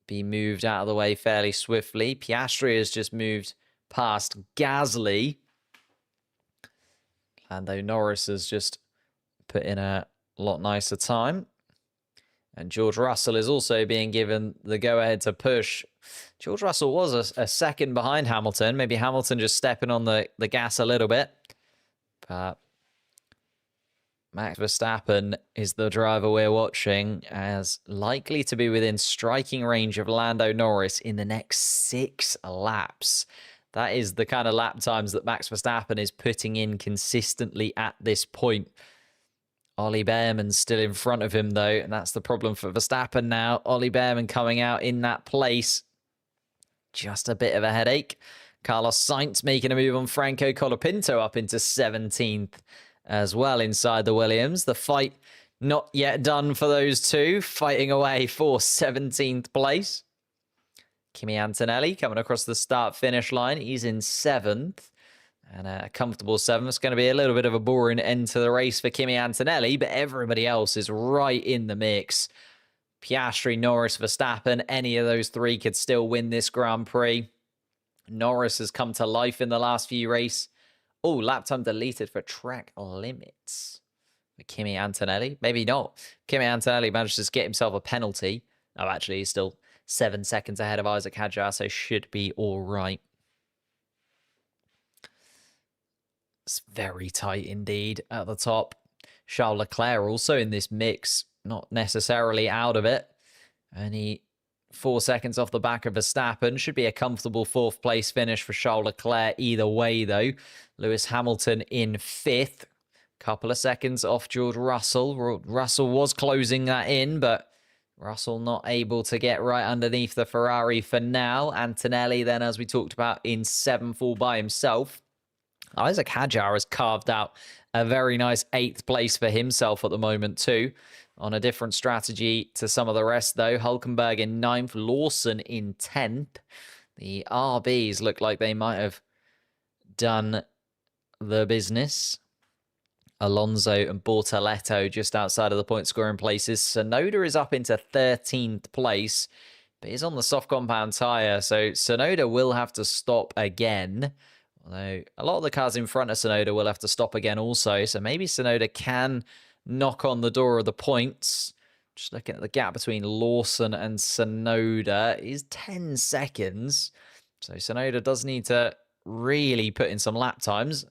[SPEAKER 1] be moved out of the way fairly swiftly. Piastri has just moved past Gasly. Lando Norris has just put in a lot nicer time. And George Russell is also being given the go-ahead to push. George Russell was a second behind Hamilton. Maybe Hamilton just stepping on the gas a little bit. But Max Verstappen is the driver we're watching as likely to be within striking range of Lando Norris in the next 6 laps. That is the kind of lap times that Max Verstappen is putting in consistently at this point. Ollie Behrman's still in front of him, though, and that's the problem for Verstappen now. Ollie Behrman coming out in that place. Just a bit of a headache. Carlos Sainz making a move on Franco Colapinto up into 17th as well inside the Williams. The fight not yet done for those two, fighting away for 17th place. Kimi Antonelli coming across the start-finish line. He's in 7th. And a comfortable 7th. It's going to be a little bit of a boring end to the race for Kimi Antonelli, but everybody else is right in the mix. Piastri, Norris, Verstappen, any of those three could still win this Grand Prix. Norris has come to life in the last few races. Oh, lap time deleted for track limits. For Kimi Antonelli? Maybe not. Kimi Antonelli manages to get himself a penalty. Oh, actually, he's still 7 seconds ahead of Isaac Hadjar, so should be all right. It's very tight indeed at the top. Charles Leclerc also in this mix, not necessarily out of it. Only 4 seconds off the back of Verstappen. Should be a comfortable 4th place finish for Charles Leclerc either way, though. Lewis Hamilton in 5th. Couple of seconds off George Russell. Russell was closing that in, but Russell not able to get right underneath the Ferrari for now. Antonelli then, as we talked about, in 7th all by himself. Isaac Hadjar has carved out a very nice 8th place for himself at the moment too. On a different strategy to some of the rest though. Hulkenberg in 9th, Lawson in 10th. The RBs look like they might have done the business. Alonso and Bortoletto just outside of the point scoring places. Tsunoda is up into 13th place, but he's on the soft compound tyre, so Tsunoda will have to stop again. Although a lot of the cars in front of Tsunoda will have to stop again also, so maybe Tsunoda can knock on the door of the points. Just looking at the gap between Lawson and Tsunoda is 10 seconds. So Tsunoda does need to really put in some lap times.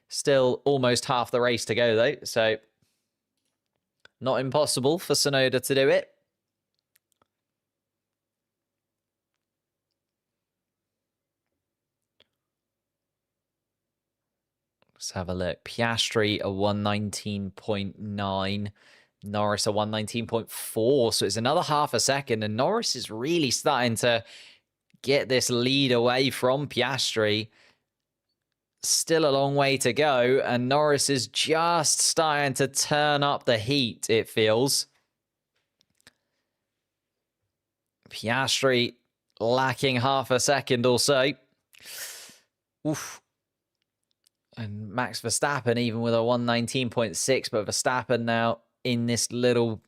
[SPEAKER 1] Still almost half the race to go, though. So not impossible for Tsunoda to do it. Let's have a look. Piastri a 119.9. Norris a 119.4. So it's another half a second. And Norris is really starting to get this lead away from Piastri. Still a long way to go, and Norris is just starting to turn up the heat, it feels. Piastri lacking half a second or so. Oof. And Max Verstappen, even with a 119.6, but Verstappen now in this little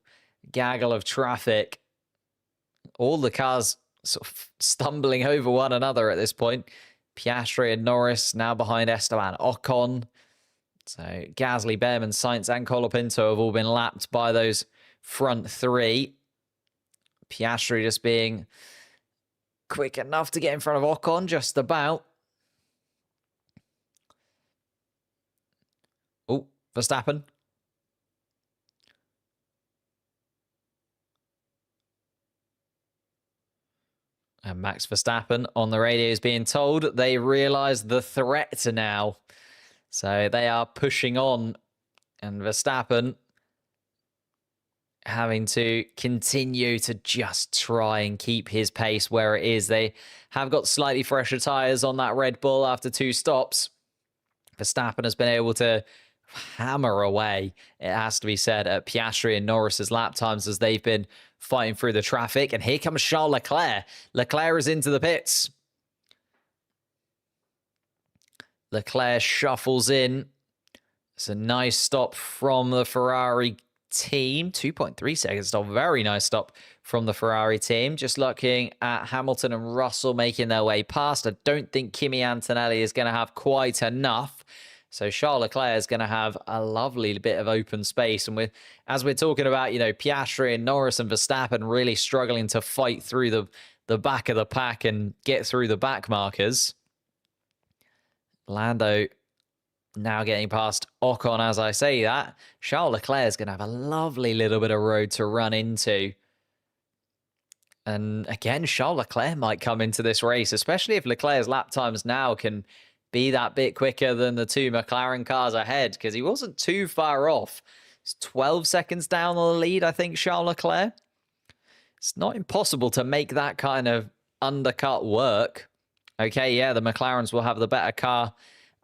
[SPEAKER 1] gaggle of traffic. All the cars sort of stumbling over one another at this point. Piastri and Norris now behind Esteban Ocon. So Gasly, Behrman, Sainz and Colapinto have all been lapped by those front three. Piastri just being quick enough to get in front of Ocon, just about. Oh, Verstappen. And Max Verstappen on the radio is being told they realise the threat now. So they are pushing on. And Verstappen having to continue to just try and keep his pace where it is. They have got slightly fresher tyres on that Red Bull after 2 stops. Verstappen has been able to hammer away, it has to be said, at Piastri and Norris's lap times as they've been fighting through the traffic. And here comes Charles Leclerc. Leclerc is into the pits. Leclerc shuffles in. It's a nice stop from the Ferrari team. 2.3 seconds stop. Very nice stop from the Ferrari team. Just looking at Hamilton and Russell making their way past. I don't think Kimi Antonelli is going to have quite enough. So Charles Leclerc is going to have a lovely bit of open space. And as we're talking about, you know, Piastri and Norris and Verstappen really struggling to fight through the back of the pack and get through the back markers. Lando now getting past Ocon as I say that. Charles Leclerc is going to have a lovely little bit of road to run into. And again, Charles Leclerc might come into this race, especially if Leclerc's lap times now can be that bit quicker than the 2 McLaren cars ahead, because he wasn't too far off. It's 12 seconds down on the lead, I think, Charles Leclerc. It's not impossible to make that kind of undercut work. Okay, yeah, the McLarens will have the better car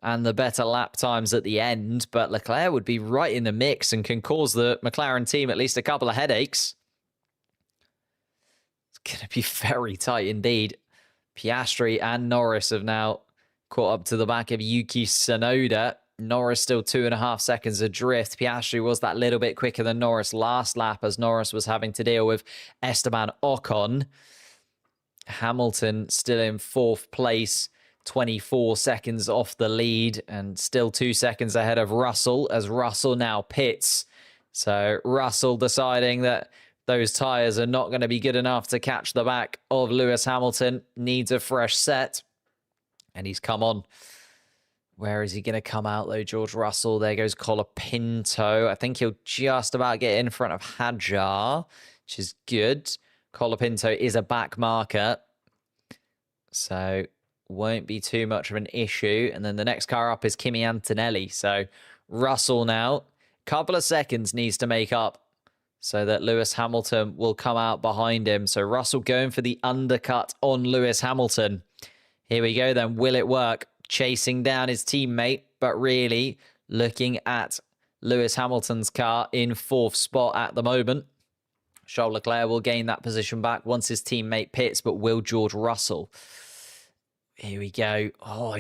[SPEAKER 1] and the better lap times at the end, but Leclerc would be right in the mix and can cause the McLaren team at least a couple of headaches. It's going to be very tight indeed. Piastri and Norris have now caught up to the back of Yuki Tsunoda. Norris still 2.5 seconds adrift. Piastri was that little bit quicker than Norris last lap as Norris was having to deal with Esteban Ocon. Hamilton still in 4th place, 24 seconds off the lead and still 2 seconds ahead of Russell as Russell now pits. So Russell deciding that those tyres are not going to be good enough to catch the back of Lewis Hamilton, needs a fresh set. And he's come on Where is he going to come out, though? George Russell. There goes Colapinto. I think he'll just about get in front of Hadjar, which is good. Colapinto is a back marker, so won't be too much of an issue. And then the next car up is Kimi Antonelli. So Russell now, couple of seconds needs to make up so that Lewis Hamilton will come out behind him. So Russell going for the undercut on Lewis Hamilton. Here we go then. Will it work? Chasing down his teammate, but really looking at Lewis Hamilton's car in 4th spot at the moment. Charles Leclerc will gain that position back once his teammate pits, but will George Russell? Here we go. Oh,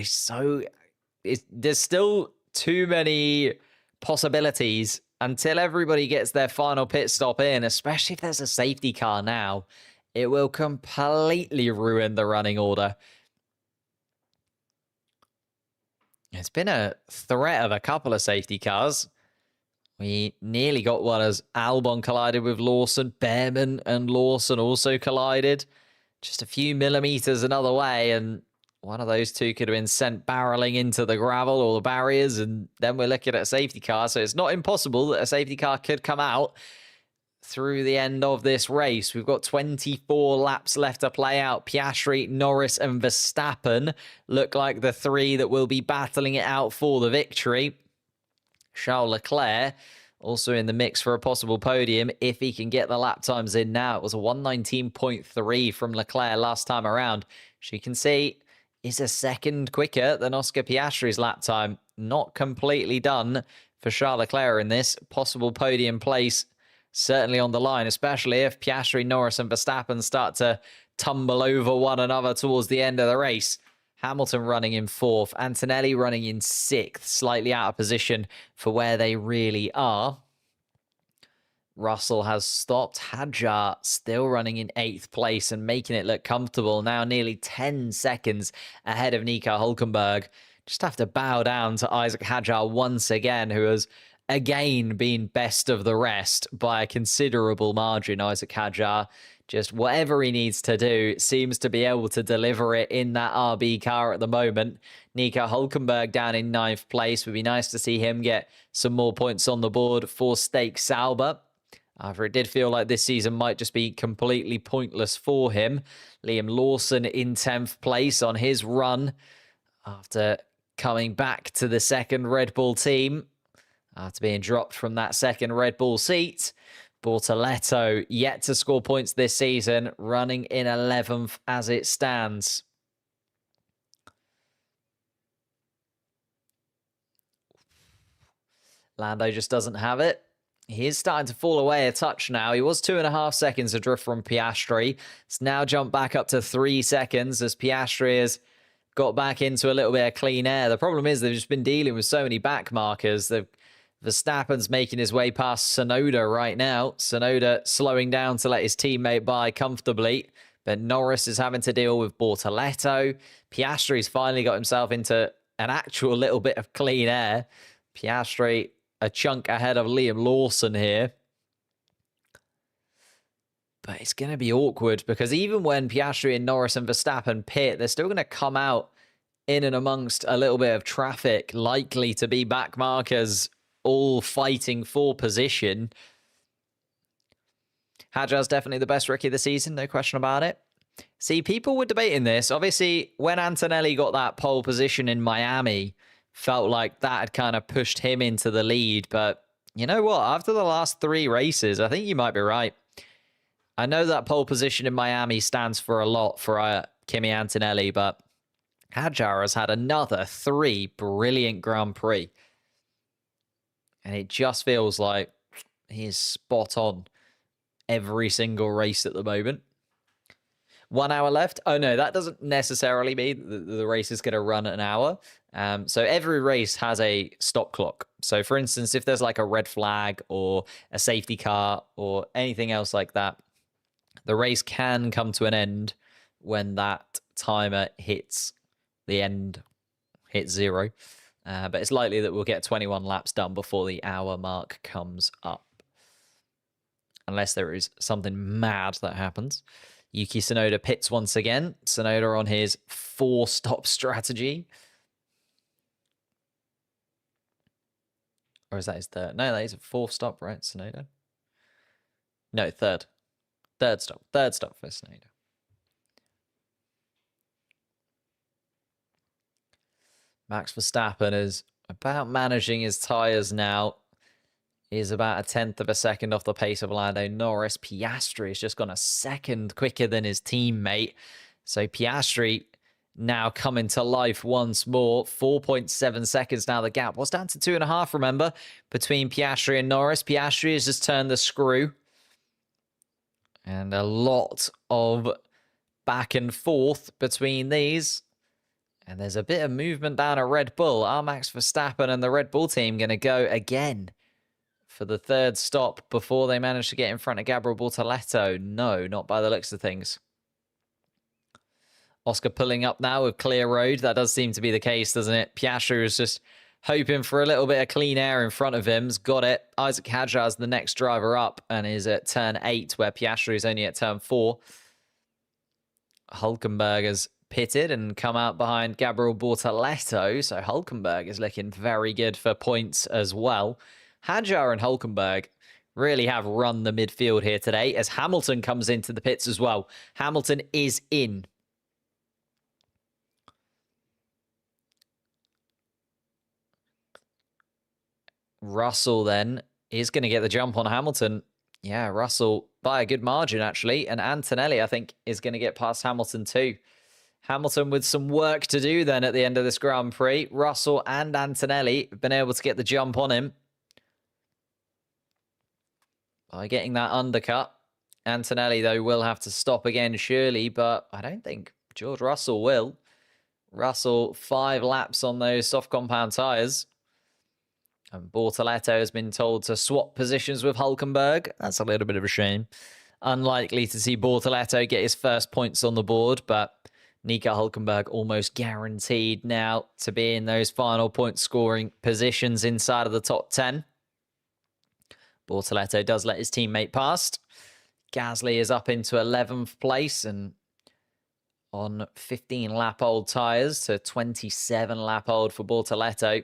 [SPEAKER 1] there's still too many possibilities until everybody gets their final pit stop in, especially if there's a safety car now. It will completely ruin the running order. It's been a threat of a couple of safety cars. We nearly got one as Albon collided with Lawson. Behrman and Lawson also collided. Just a few millimeters another way, and one of those two could have been sent barreling into the gravel or the barriers, and then we're looking at a safety car. So it's not impossible that a safety car could come out through the end of this race. We've got 24 laps left to play out. Piastri, Norris, and Verstappen look like the three that will be battling it out for the victory. Charles Leclerc also in the mix for a possible podium if he can get the lap times in now. It was a 119.3 from Leclerc last time around. As you can see, is a second quicker than Oscar Piastri's lap time. Not completely done for Charles Leclerc in this. Possible podium place certainly on the line, especially if Piastri, Norris, and Verstappen start to tumble over one another towards the end of the race. Hamilton running in 4th, Antonelli running in 6th, slightly out of position for where they really are. Russell has stopped. Hadjar still running in 8th place and making it look comfortable. Now nearly 10 seconds ahead of Nico Hülkenberg. Just have to bow down to Isaac Hadjar once again, who has again been best of the rest by a considerable margin. Isaac Hadjar, just whatever he needs to do, seems to be able to deliver it in that RB car at the moment. Nico Hülkenberg down in 9th place. Would be nice to see him get some more points on the board for Stake Sauber. However, it did feel like this season might just be completely pointless for him. Liam Lawson in 10th place on his run after coming back to the second Red Bull team after being dropped from that second Red Bull seat. Bortoletto yet to score points this season, running in 11th as it stands. Lando just doesn't have it. He is starting to fall away a touch now. He was 2.5 seconds adrift from Piastri. It's now jumped back up to 3 seconds as Piastri has got back into a little bit of clean air. The problem is they've just been dealing with so many back markers. Verstappen's making his way past Tsunoda right now. Tsunoda slowing down to let his teammate by comfortably. But Norris is having to deal with Bortoletto. Piastri's finally got himself into an actual little bit of clean air. Piastri a chunk ahead of Liam Lawson here. But it's going to be awkward because even when Piastri and Norris and Verstappen pit, they're still going to come out in and amongst a little bit of traffic, likely to be back markers, all fighting for position. Hadjar's definitely the best rookie of the season, no question about it. See, people were debating this. Obviously, when Antonelli got that pole position in Miami, felt like that had kind of pushed him into the lead. But you know what? After the last 3 races, I think you might be right. I know that pole position in Miami stands for a lot for Kimi Antonelli, but Hadjar has had another 3 brilliant Grand Prix. And it just feels like he is spot on every single race at the moment. 1 hour left. Oh, no, that doesn't necessarily mean that the race is going to run an hour. So every race has a stop clock. So, for instance, if there's like a red flag or a safety car or anything else like that, the race can come to an end when that timer hits the end, hits 0. But it's likely that we'll get 21 laps done before the hour mark comes up. Unless there is something mad that happens. Yuki Tsunoda pits once again. Tsunoda on his 4-stop strategy. Or is that his third? No, that is a fourth stop, right, Tsunoda? No, third. Third stop. Third stop for Tsunoda. Max Verstappen is about managing his tyres now. He's about a tenth of a second off the pace of Lando Norris. Piastri has just gone a second quicker than his teammate. So Piastri now coming to life once more. 4.7 seconds now. The gap was down to 2.5, remember, between Piastri and Norris. Piastri has just turned the screw. And a lot of back and forth between these. And there's a bit of movement down at Red Bull. Are Max Verstappen and the Red Bull team going to go again for the third stop before they manage to get in front of Gabriel Bortoleto? No, not by the looks of things. Oscar pulling up now with clear road. That does seem to be the case, doesn't it? Piastri was just hoping for a little bit of clean air in front of him. He's got it. Isaac Hadjar is the next driver up and is at turn 8, where Piastri is only at turn 4. Hulkenberg has pitted and come out behind Gabriel Bortoleto. So Hulkenberg is looking very good for points as well. Hadjar and Hulkenberg really have run the midfield here today as Hamilton comes into the pits as well. Hamilton is in. Russell then is going to get the jump on Hamilton. Yeah, Russell by a good margin, actually. And Antonelli, I think, is going to get past Hamilton too. Hamilton with some work to do then at the end of this Grand Prix. Russell and Antonelli have been able to get the jump on him by getting that undercut. Antonelli, though, will have to stop again, surely, but I don't think George Russell will. Russell, 5 laps on those soft compound tyres. And Bortoleto has been told to swap positions with Hulkenberg. That's a little bit of a shame. Unlikely to see Bortoleto get his first points on the board, but Nico Hulkenberg almost guaranteed now to be in those final point scoring positions inside of the top 10. Bortoleto does let his teammate past. Gasly is up into 11th place and on 15 lap old tyres to 27 lap old for Bortoleto.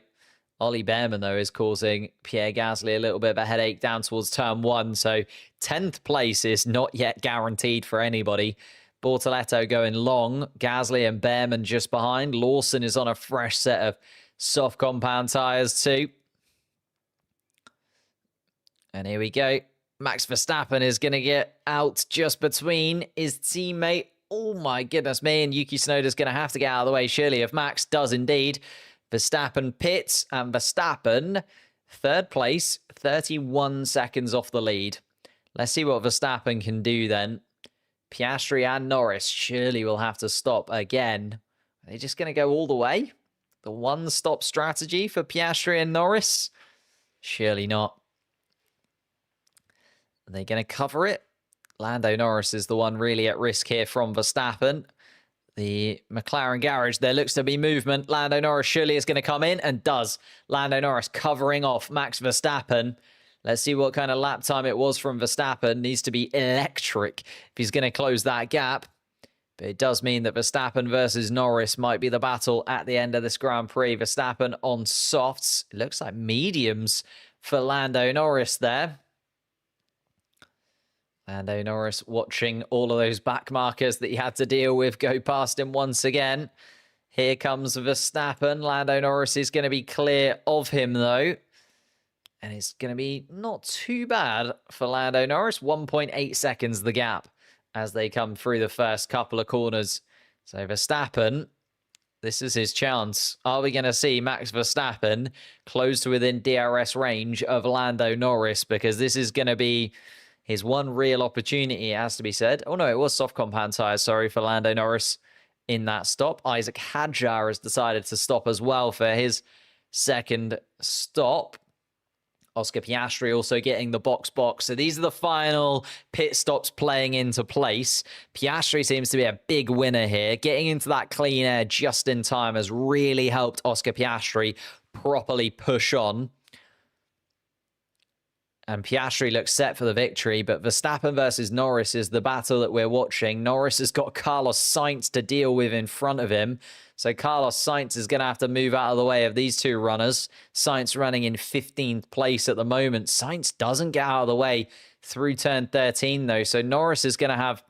[SPEAKER 1] Ollie Behrman, though, is causing Pierre Gasly a little bit of a headache down towards turn 1. So 10th place is not yet guaranteed for anybody. Bortoleto going long. Gasly and Behrman just behind. Lawson is on a fresh set of soft compound tyres too. And here we go. Max Verstappen is going to get out just between his teammate. Oh my goodness me. And Yuki Tsunoda is going to have to get out of the way, surely, if Max does indeed. Verstappen pits, and Verstappen, third place, 31 seconds off the lead. Let's see what Verstappen can do then. Piastri and Norris surely will have to stop again. Are they just going to go all the way? The one-stop strategy for Piastri and Norris? Surely not. Are they going to cover it? Lando Norris is the one really at risk here from Verstappen. The McLaren garage, there looks to be movement. Lando Norris surely is going to come in, and does. Lando Norris covering off Max Verstappen. Let's see what kind of lap time it was from Verstappen. Needs to be electric if he's going to close that gap. But it does mean that Verstappen versus Norris might be the battle at the end of this Grand Prix. Verstappen on softs. It looks like mediums for Lando Norris there. Lando Norris watching all of those back markers that he had to deal with go past him once again. Here comes Verstappen. Lando Norris is going to be clear of him, though. And it's going to be not too bad for Lando Norris. 1.8 seconds the gap as they come through the first couple of corners. So Verstappen, this is his chance. Are we going to see Max Verstappen close to within DRS range of Lando Norris? Because this is going to be his one real opportunity, it has to be said. Oh, no, it was soft compound tyres, sorry, for Lando Norris in that stop. Isaac Hadjar has decided to stop as well for his second stop. Oscar Piastri also getting the box. So these are the final pit stops playing into place. Piastri seems to be a big winner here. Getting into that clean air just in time has really helped Oscar Piastri properly push on. And Piastri looks set for the victory, but Verstappen versus Norris is the battle that we're watching. Norris has got Carlos Sainz to deal with in front of him. So Carlos Sainz is going to have to move out of the way of these two runners. Sainz running in 15th place at the moment. Sainz doesn't get out of the way through turn 13, though. So Norris is going to have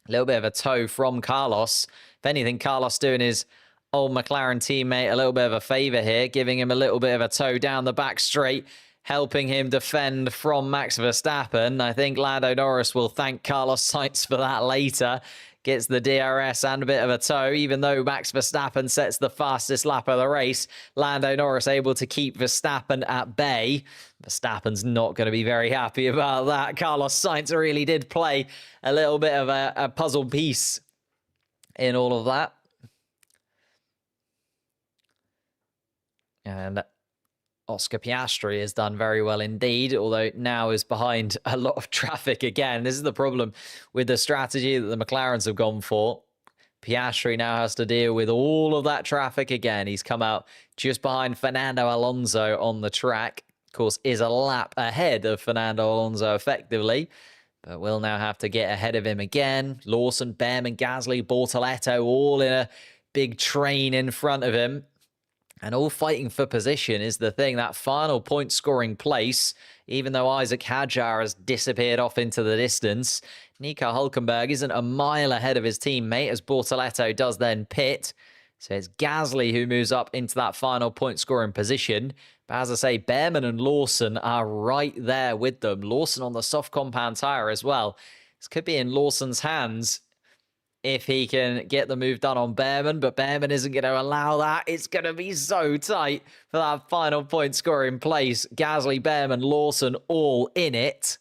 [SPEAKER 1] a little bit of a tow from Carlos. If anything, Carlos doing his old McLaren teammate a little bit of a favour here, giving him a little bit of a tow down the back straight, helping him defend from Max Verstappen. I think Lando Norris will thank Carlos Sainz for that later. Gets the DRS and a bit of a tow, even though Max Verstappen sets the fastest lap of the race. Lando Norris able to keep Verstappen at bay. Verstappen's not going to be very happy about that. Carlos Sainz really did play a little bit of a puzzle piece in all of that. And Oscar Piastri has done very well indeed, although now is behind a lot of traffic again. This is the problem with the strategy that the McLarens have gone for. Piastri now has to deal with all of that traffic again. He's come out just behind Fernando Alonso on the track. Of course, is a lap ahead of Fernando Alonso effectively, but will now have to get ahead of him again. Lawson, Behrman, Gasly, Bortoleto all in a big train in front of him. And all fighting for position is the thing. That final point-scoring place, even though Isaac Hadjar has disappeared off into the distance, Nico Hülkenberg isn't a mile ahead of his teammate as Bortoleto does then pit. So it's Gasly who moves up into that final point-scoring position. But as I say, Behrman and Lawson are right there with them. Lawson on the soft compound tyre as well. This could be in Lawson's hands if he can get the move done on Behrman, but Behrman isn't going to allow that. It's going to be so tight for that final point scoring place. Gasly, Behrman, Lawson all in it.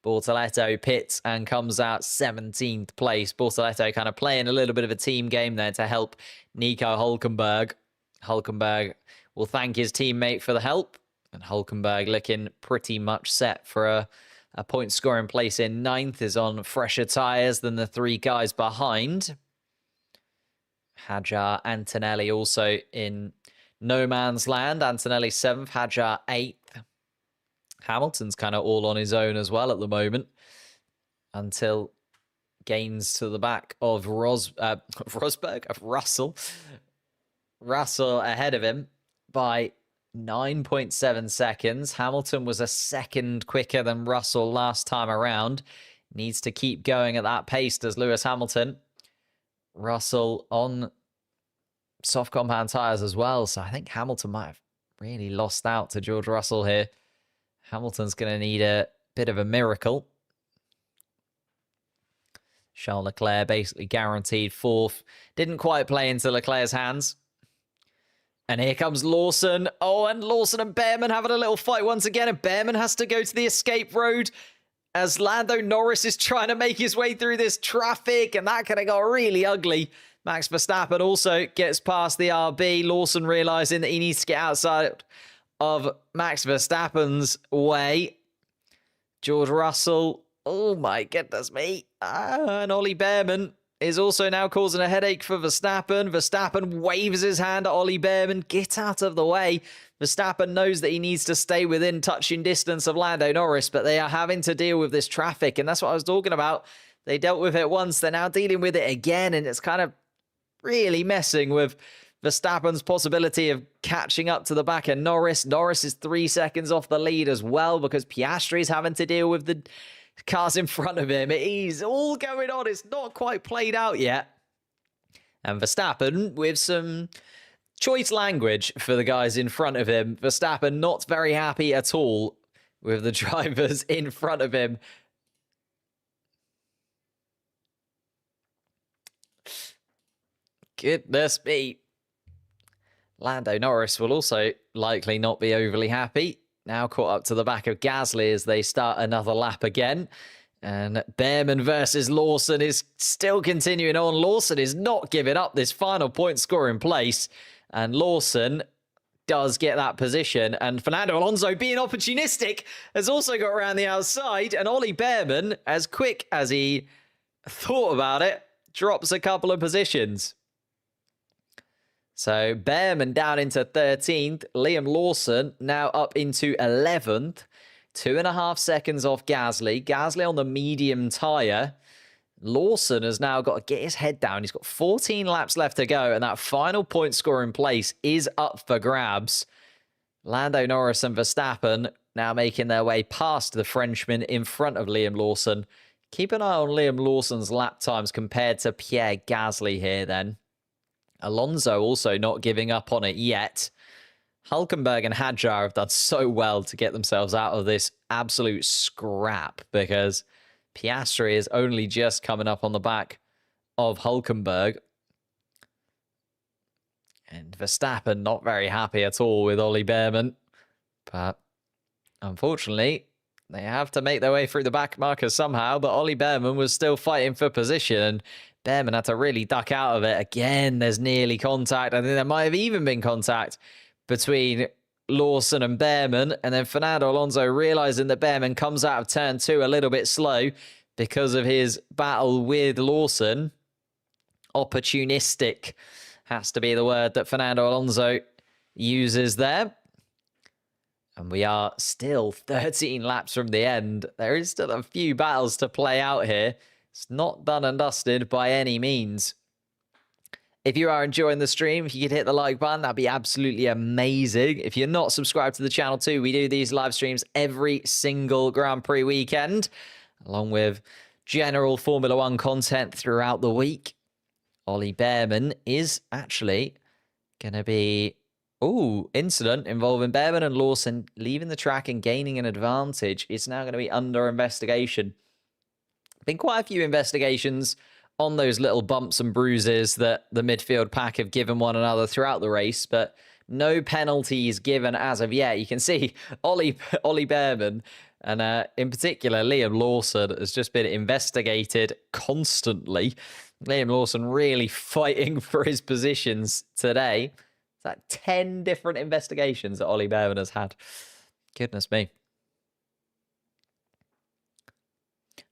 [SPEAKER 1] Bortoleto pits and comes out 17th place. Bortoleto kind of playing a little bit of a team game there to help Nico Hülkenberg. Hülkenberg will thank his teammate for the help, and Hülkenberg looking pretty much set for a point-scoring place in 9th, is on fresher tyres than the three guys behind. Hadjar, Antonelli also in no man's land. Antonelli 7th, Hadjar 8th. Hamilton's kind of all on his own as well at the moment until gains to the back of Russell. Russell ahead of him by 9.7 seconds. Hamilton was a second quicker than Russell last time around. Needs to keep going at that pace, does Lewis Hamilton. Russell on soft compound tyres as well, so I think Hamilton might have really lost out to George Russell here. Hamilton's going to need a bit of a miracle. Charles Leclerc basically guaranteed 4th. Didn't quite play into Leclerc's hands. And here comes Lawson. Oh, and Lawson and Behrman having a little fight once again. And Behrman has to go to the escape road as Lando Norris is trying to make his way through this traffic. And that could have got really ugly. Max Verstappen also gets past the RB. Lawson realizing that he needs to get outside of Max Verstappen's way. George Russell. Oh, my goodness me. And Ollie Behrman is also now causing a headache for Verstappen. Verstappen waves his hand at Ollie Behrman. Get out of the way. Verstappen knows that he needs to stay within touching distance of Lando Norris, but they are having to deal with this traffic, and that's what I was talking about. They dealt with it once. They're now dealing with it again, and it's kind of really messing with Verstappen's possibility of catching up to the back of Norris. Norris is 3 seconds off the lead as well because Piastri is having to deal with the cars in front of him. It is all going on. It's not quite played out yet. And Verstappen with some choice language for the guys in front of him. Verstappen not very happy at all with the drivers in front of him. Goodness me. Lando Norris will also likely not be overly happy. Now caught up to the back of Gasly as they start another lap again. And Behrman versus Lawson is still continuing on. Lawson is not giving up this final point scoring place. And Lawson does get that position. And Fernando Alonso, being opportunistic, has also got around the outside. And Ollie Behrman, as quick as he thought about it, drops a couple of positions. So Behrman down into 13th. Liam Lawson now up into 11th. 2.5 seconds off Gasly. Gasly on the medium tyre. Lawson has now got to get his head down. He's got 14 laps left to go, and that final point scoring place is up for grabs. Lando Norris and Verstappen now making their way past the Frenchman in front of Liam Lawson. Keep an eye on Liam Lawson's lap times compared to Pierre Gasly here then. Alonso also not giving up on it yet. Hulkenberg and Hadjar have done so well to get themselves out of this absolute scrap because Piastri is only just coming up on the back of Hulkenberg. And Verstappen not very happy at all with Ollie Behrman. But unfortunately, they have to make their way through the back markers somehow. But Ollie Behrman was still fighting for position. And Behrman had to really duck out of it. Again, there's nearly contact. I think there might have even been contact between Lawson and Behrman. And then Fernando Alonso realizing that Behrman comes out of turn 2 a little bit slow because of his battle with Lawson. Opportunistic has to be the word that Fernando Alonso uses there. And we are still 13 laps from the end. There is still a few battles to play out here. It's not done and dusted by any means. If you are enjoying the stream, if you could hit the like button, that'd be absolutely amazing. If you're not subscribed to the channel too, we do these live streams every single Grand Prix weekend, along with general Formula One content throughout the week. Ollie Behrman is actually going to be... incident involving Behrman and Lawson leaving the track and gaining an advantage. It's now going to be under investigation. Been quite a few investigations on those little bumps and bruises that the midfield pack have given one another throughout the race, but no penalties given as of yet. You can see Ollie Behrman and in particular Liam Lawson has just been investigated constantly. Liam Lawson really fighting for his positions today. It's like 10 different investigations that Ollie Behrman has had. Goodness me.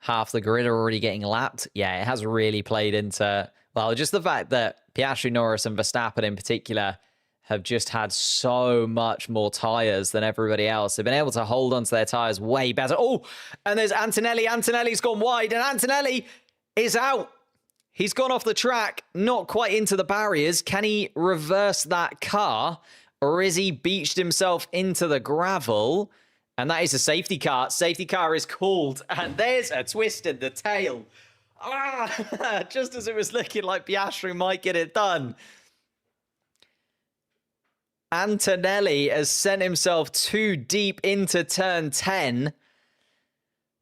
[SPEAKER 1] Half the grid are already getting lapped. Yeah, it has really played into, well, just the fact that Piastri, Norris and Verstappen in particular have just had so much more tyres than everybody else. They've been able to hold onto their tyres way better. Oh, and there's Antonelli. Antonelli's gone wide and Antonelli is out. He's gone off the track, not quite into the barriers. Can he reverse that car? Or is he beached himself into the gravel? And that is a safety car. Safety car is called. And there's a twist in the tail. Just as it was looking like Piastri might get it done. Antonelli has sent himself too deep into turn 10.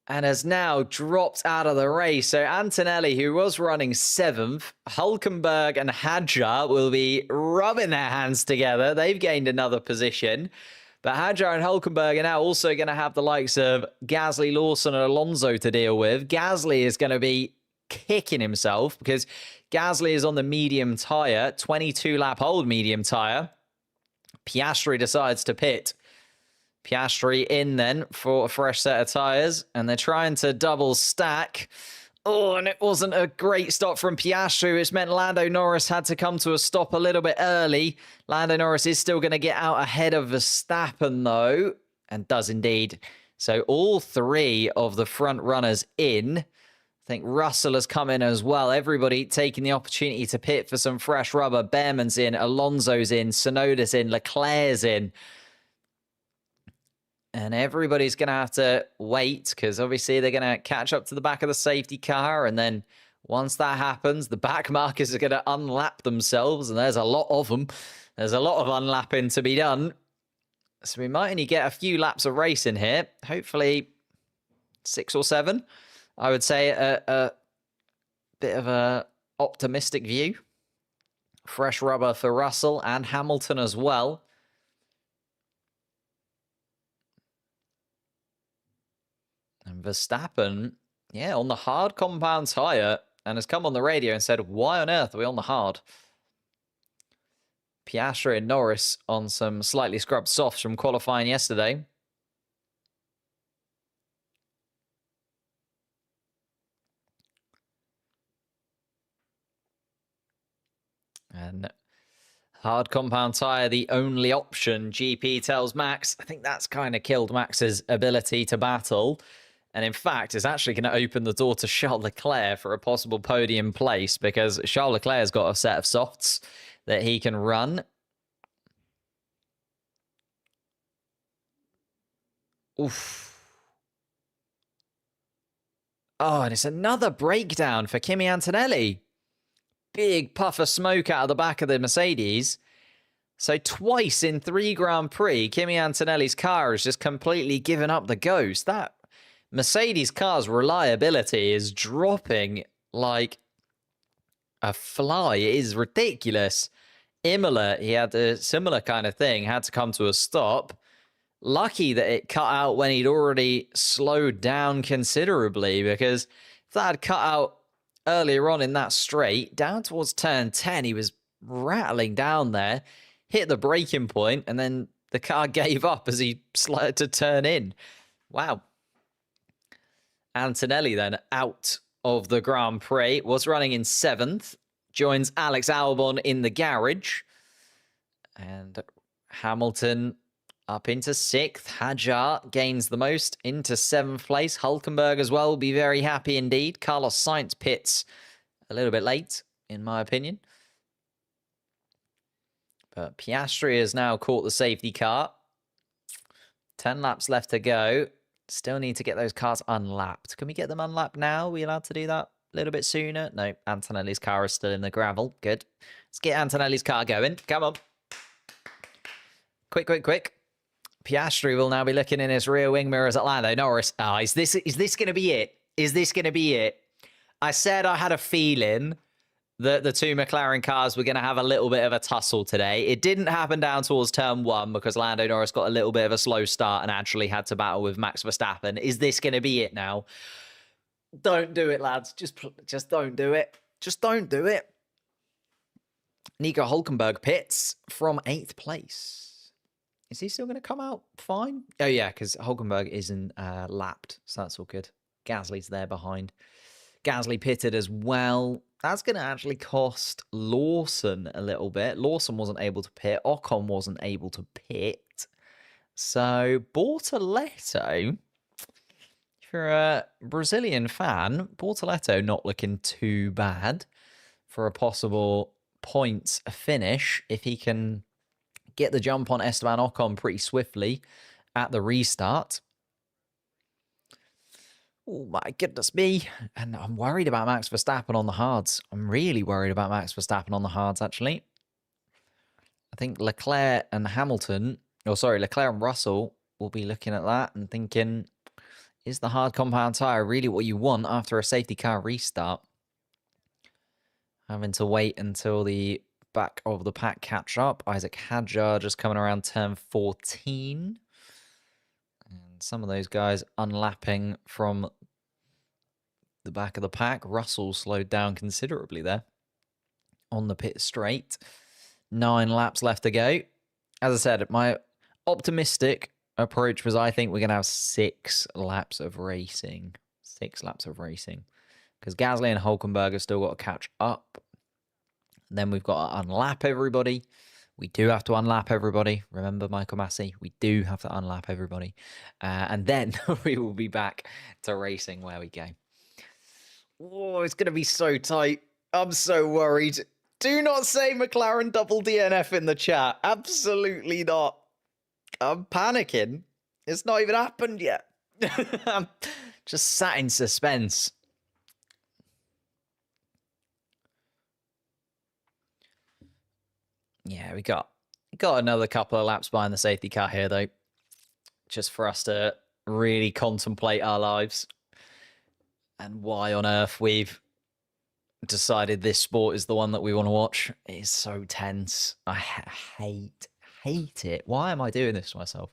[SPEAKER 1] And has now dropped out of the race. So Antonelli, who was running 7th, Hulkenberg and Hadjar will be rubbing their hands together. They've gained another position. But Hadjar and Hulkenberg are now also going to have the likes of Gasly, Lawson and Alonso to deal with. Gasly is going to be kicking himself because Gasly is on the medium tyre, 22-lap old medium tyre. Piastri decides to pit. Piastri in then for a fresh set of tyres, and they're trying to double stack. Oh, and it wasn't a great stop from Piastri, which meant Lando Norris had to come to a stop a little bit early. Lando Norris is still going to get out ahead of Verstappen, though, and does indeed. So all 3 of the front runners in. I think Russell has come in as well. Everybody taking the opportunity to pit for some fresh rubber. Behrman's in, Alonso's in, Tsunoda's in, Leclerc's in. And everybody's going to have to wait because obviously they're going to catch up to the back of the safety car. And then once that happens, the back markers are going to unlap themselves. And there's a lot of them. There's a lot of unlapping to be done. So we might only get a few laps of racing here. Hopefully 6 or 7. I would say a bit of a optimistic view. Fresh rubber for Russell and Hamilton as well. And Verstappen, yeah, on the hard compound tyre and has come on the radio and said, why on earth are we on the hard? Piastri and Norris on some slightly scrubbed softs from qualifying yesterday. And Hard compound tyre, the only option, GP tells Max. I think that's kind of killed Max's ability to battle. And in fact, it's actually going to open the door to Charles Leclerc for a possible podium place, because Charles Leclerc has got a set of softs that he can run. Oof. Oh, and it's another breakdown for Kimi Antonelli. Big puff of smoke out of the back of the Mercedes. So twice in 3 Grand Prix, Kimi Antonelli's car has just completely given up the ghost. That Mercedes car's reliability is dropping like a fly. It is ridiculous. Imola, he had a similar kind of thing, had to come to a stop. Lucky that it cut out when he'd already slowed down considerably, because if that had cut out earlier on in that straight, down towards turn 10, he was rattling down there, hit the braking point, and then the car gave up as he started to turn in. Wow. Antonelli then out of the Grand Prix, was running in 7th, joins Alex Albon in the garage, and Hamilton up into 6th. Hadjar gains the most into 7th place. Hulkenberg as well will be very happy indeed. Carlos Sainz pits a little bit late, in my opinion. But Piastri has now caught the safety car. 10 laps left to go. Still need to get those cars unlapped. Can we get them unlapped now? Are we allowed to do that a little bit sooner? No, Antonelli's car is still in the gravel. Good. Let's get Antonelli's car going. Come on. Quick, quick, quick. Piastri will now be looking in his rear wing mirrors at Lando Norris. Oh, is this going to be it? Is this going to be it? I said I had a feeling that the 2 McLaren cars were going to have a little bit of a tussle today. It didn't happen down towards turn 1 because Lando Norris got a little bit of a slow start and actually had to battle with Max Verstappen. Is this going to be it now? Don't do it, lads. Just don't do it. Just don't do it. Nico Hulkenberg pits from 8th place. Is he still going to come out fine? Oh, yeah, because Hulkenberg isn't lapped, so that's all good. Gasly's there behind. Gasly pitted as well. That's going to actually cost Lawson a little bit. Lawson wasn't able to pit. Ocon wasn't able to pit. So, Bortoleto, if you're a Brazilian fan, Bortoleto not looking too bad for a possible points finish if he can get the jump on Esteban Ocon pretty swiftly at the restart. Oh, my goodness me. And I'm worried about Max Verstappen on the hards. I'm really worried about Max Verstappen on the hards, actually. I think Leclerc and Hamilton, Leclerc and Russell will be looking at that and thinking, is the hard compound tyre really what you want after a safety car restart? Having to wait until the back of the pack catch up. Isaac Hadjar just coming around turn 14. And some of those guys unlapping from the back of the pack. Russell slowed down considerably there on the pit straight. 9 laps left to go. As I said, my optimistic approach was I think we're going to have 6 laps of racing. 6 laps of racing. Because Gasly and Hulkenberg have still got to catch up. Then we've got to unlap everybody. We do have to unlap everybody. Remember, Michael Massey, we do have to unlap everybody. And then we will be back to racing where we go. Oh, it's going to be so tight. I'm so worried. Do not say McLaren double DNF in the chat. Absolutely not. I'm panicking. It's not even happened yet. I'm just sat in suspense. Yeah, we got another couple of laps behind the safety car here, though. Just for us to really contemplate our lives. And why on earth we've decided this sport is the one that we want to watch. It is so tense. I hate it. Why am I doing this to myself?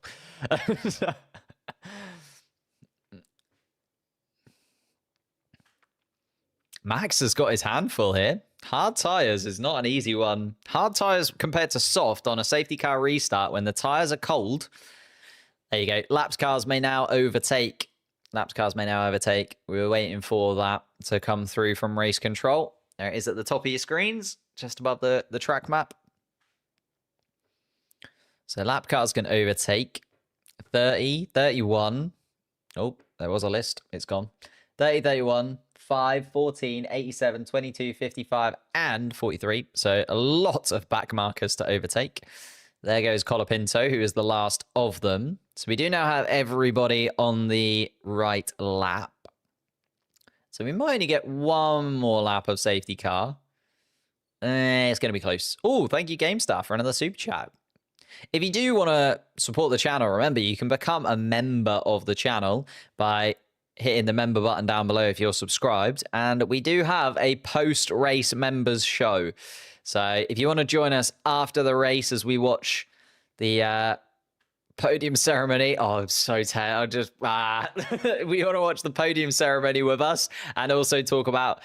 [SPEAKER 1] Max has got his handful here. Hard tyres is not an easy one. Hard tyres compared to soft on a safety car restart when the tyres are cold. There you go. Laps cars may now overtake. Laps cars may now overtake. We were waiting for that to come through from race control. There it is at the top of your screens, just above the track map. So lap cars can overtake 30, 31. Oh, there was a list. It's gone. 30, 31, 5, 14, 87, 22, 55, and 43. So a lot of back markers to overtake. There goes Colapinto, who is the last of them. So we do now have everybody on the right lap. So we might only get one more lap of safety car. It's going to be close. Oh, thank you, GameStar, for another super chat. If you do want to support the channel, remember, you can become a member of the channel by hitting the member button down below if you're subscribed. And we do have a post-race members show. So if you want to join us after the race as we watch the podium ceremony. Oh, I'm so tired. We want to watch the podium ceremony with us and also talk about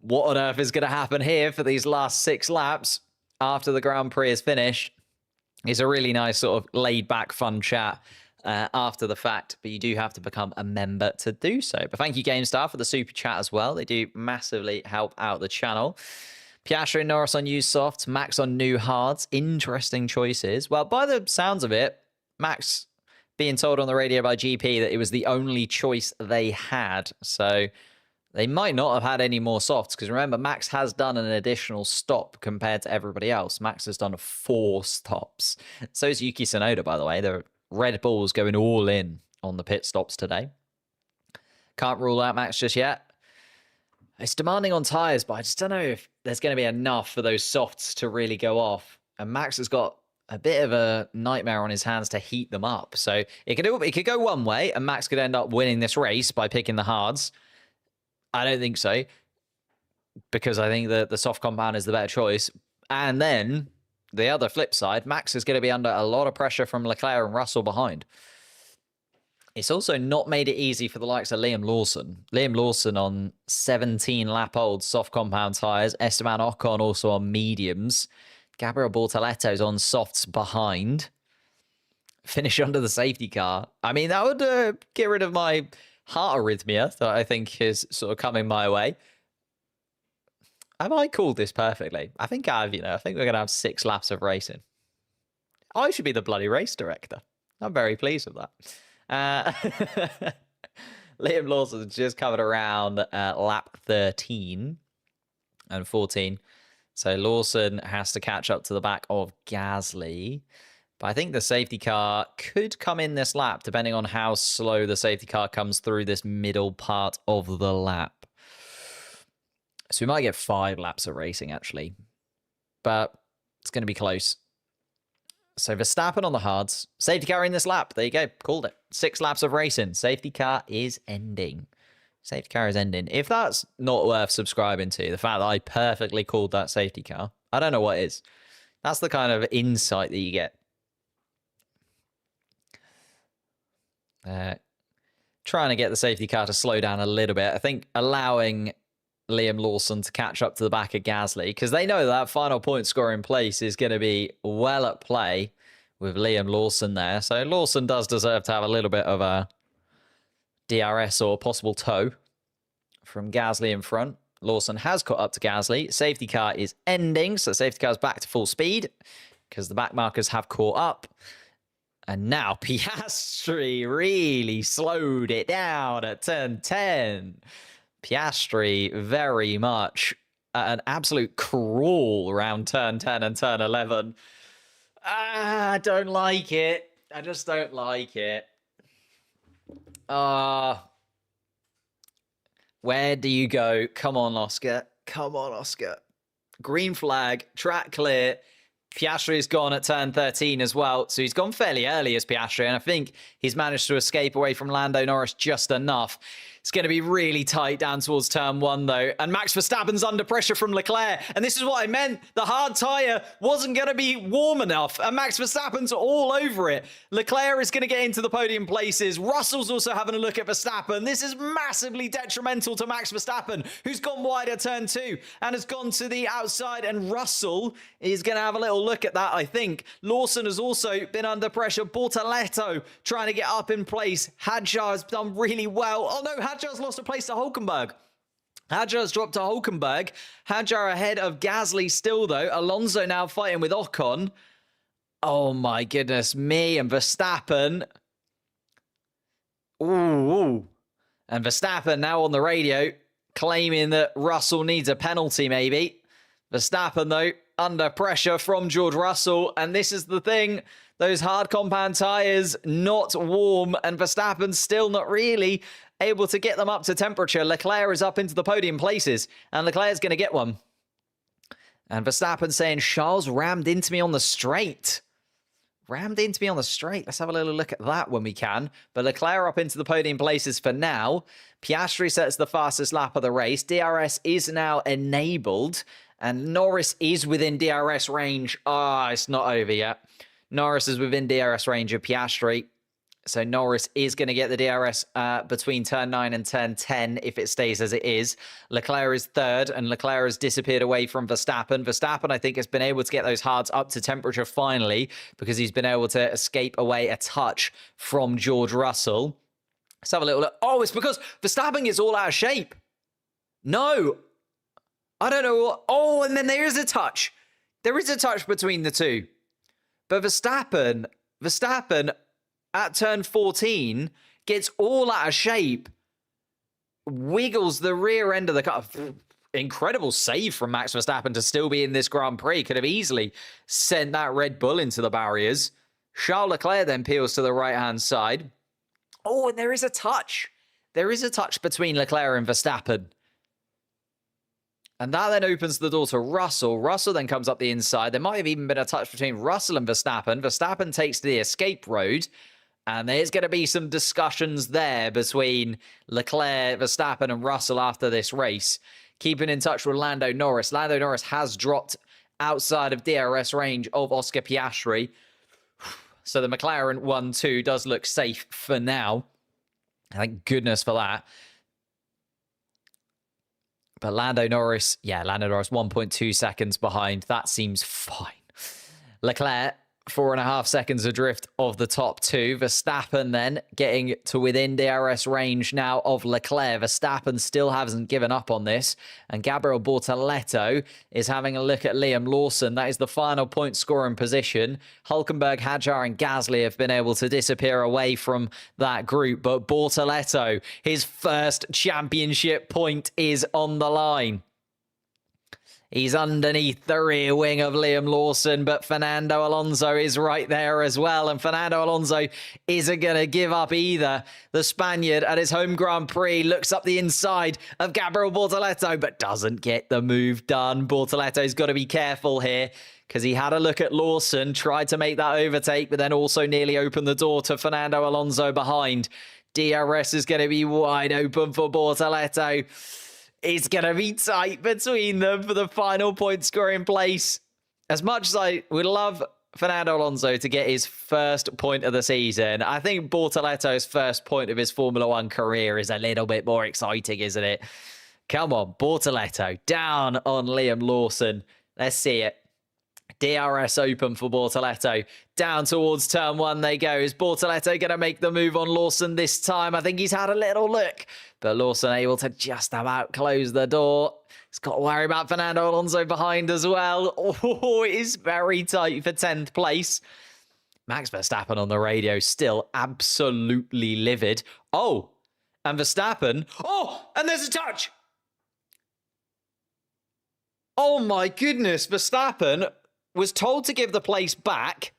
[SPEAKER 1] what on earth is going to happen here for these last 6 laps after the Grand Prix is finished. It's a really nice sort of laid-back, fun chat after the fact, but you do have to become a member to do so. But thank you, GameStar, for the super chat as well. They do massively help out the channel. Piastri and Norris on used softs, Max on new hards. Interesting choices. Well, by the sounds of it, Max being told on the radio by GP that it was the only choice they had. So they might not have had any more softs, because remember, Max has done an additional stop compared to everybody else. Max has done 4 stops. So is Yuki Tsunoda, by the way. The Red Bulls going all in on the pit stops today. Can't rule out Max just yet. It's demanding on tyres, but I just don't know if there's going to be enough for those softs to really go off. And Max has got a bit of a nightmare on his hands to heat them up. So it could go one way, and Max could end up winning this race by picking the hards. I don't think so, because I think that the soft compound is the better choice. And then the other flip side, Max is going to be under a lot of pressure from Leclerc and Russell behind. It's also not made it easy for the likes of Liam Lawson. Liam Lawson on 17-lap-old soft compound tyres. Esteban Ocon also on mediums. Gabriel Bortoletto's on softs behind. Finish under the safety car. I mean, that would get rid of my heart arrhythmia that I think is sort of coming my way. Have I called this perfectly? I think I've, I think we're going to have 6 laps of racing. I should be the bloody race director. I'm very pleased with that. Liam Lawson just covered around lap 13 and 14. So Lawson has to catch up to the back of Gasly. But I think the safety car could come in this lap, depending on how slow the safety car comes through this middle part of the lap. So we might get 5 laps of racing, actually. But it's going to be close. So Verstappen on the hards. Safety car in this lap. There you go. Called it. 6 laps of racing. Safety car is ending. Safety car is ending. If that's not worth subscribing to, the fact that I perfectly called that safety car, I don't know what is. That's the kind of insight that you get. Trying to get the safety car to slow down a little bit. I think allowing Liam Lawson to catch up to the back of Gasly, because they know that final point scoring place is going to be well at play with Liam Lawson there. So Lawson does deserve to have a little bit of a DRS or possible tow from Gasly in front. Lawson has caught up to Gasly. Safety car is ending, so safety car is back to full speed because the back markers have caught up. And now Piastri really slowed it down at turn 10. Piastri very much at an absolute crawl around turn 10 and turn 11. I don't like it. I just don't like it. Where do you go? Come on, Oscar. Come on, Oscar. Green flag, track clear. Piastri's gone at turn 13 as well. So he's gone fairly early as Piastri, and I think he's managed to escape away from Lando Norris just enough. It's going to be really tight down towards turn 1, though. And Max Verstappen's under pressure from Leclerc. And this is what I meant. The hard tyre wasn't going to be warm enough. And Max Verstappen's all over it. Leclerc is going to get into the podium places. Russell's also having a look at Verstappen. This is massively detrimental to Max Verstappen, who's gone wide at turn 2 and has gone to the outside. And Russell is going to have a little look at that, I think. Lawson has also been under pressure. Bortoletto trying to get up in place. Hadjar has done really well. Oh, no, Hadjar's lost a place to Hulkenberg. Hadjar's dropped to Hulkenberg. Hadjar ahead of Gasly still, though. Alonso now fighting with Ocon. Oh my goodness me. And Verstappen. Ooh. And Verstappen now on the radio claiming that Russell needs a penalty maybe. Verstappen though under pressure from George Russell. And this is the thing. Those hard compound tyres not warm. And Verstappen's still not really able to get them up to temperature. Leclerc is up into the podium places. And Leclerc's going to get one. And Verstappen saying, Charles rammed into me on the straight. Rammed into me on the straight. Let's have a little look at that when we can. But Leclerc up into the podium places for now. Piastri sets the fastest lap of the race. DRS is now enabled. And Norris is within DRS range. It's not over yet. Norris is within DRS range of Piastri. So Norris is going to get the DRS between turn 9 and turn 10 if it stays as it is. Leclerc is third, and Leclerc has disappeared away from Verstappen. Verstappen, I think, has been able to get those hards up to temperature finally because he's been able to escape away a touch from George Russell. Let's have a little look. Oh, it's because Verstappen is all out of shape. No. I don't know what. Oh, and then there is a touch. There is a touch between the two. But Verstappen at turn 14, gets all out of shape, wiggles the rear end of the car. Incredible save from Max Verstappen to still be in this Grand Prix. Could have easily sent that Red Bull into the barriers. Charles Leclerc then peels to the right-hand side. Oh, and there is a touch. There is a touch between Leclerc and Verstappen. And that then opens the door to Russell. Russell then comes up the inside. There might have even been a touch between Russell and Verstappen. Verstappen takes the escape road. And there's going to be some discussions there between Leclerc, Verstappen, and Russell after this race. Keeping in touch with Lando Norris. Lando Norris has dropped outside of DRS range of Oscar Piastri. So the McLaren 1-2 does look safe for now. Thank goodness for that. But Lando Norris 1.2 seconds behind. That seems fine. Leclerc 4.5 seconds adrift of the top two. Verstappen then getting to within DRS range now of Leclerc. Verstappen still hasn't given up on this. And Gabriel Bortoleto is having a look at Liam Lawson. That is the final point scoring position. Hülkenberg, Hadjar and Gasly have been able to disappear away from that group. But Bortoleto, his first championship point is on the line. He's underneath the rear wing of Liam Lawson, but Fernando Alonso is right there as well. And Fernando Alonso isn't going to give up either. The Spaniard at his home Grand Prix looks up the inside of Gabriel Bortoleto, but doesn't get the move done. Bortoleto's got to be careful here because he had a look at Lawson, tried to make that overtake, but then also nearly opened the door to Fernando Alonso behind. DRS is going to be wide open for Bortoleto. It's going to be tight between them for the final point scoring place. As much as I would love Fernando Alonso to get his first point of the season, I think Bortoleto's first point of his Formula One career is a little bit more exciting, isn't it? Come on, Bortoleto down on Liam Lawson. Let's see it. DRS open for Bortoleto. Down towards turn 1 they go. Is Bortoleto going to make the move on Lawson this time? I think he's had a little look. But Lawson able to just about close the door. He's got to worry about Fernando Alonso behind as well. Oh, it is very tight for 10th place. Max Verstappen on the radio still absolutely livid. Oh, and Verstappen. Oh, and there's a touch. Oh my goodness, Verstappen was told to give the place back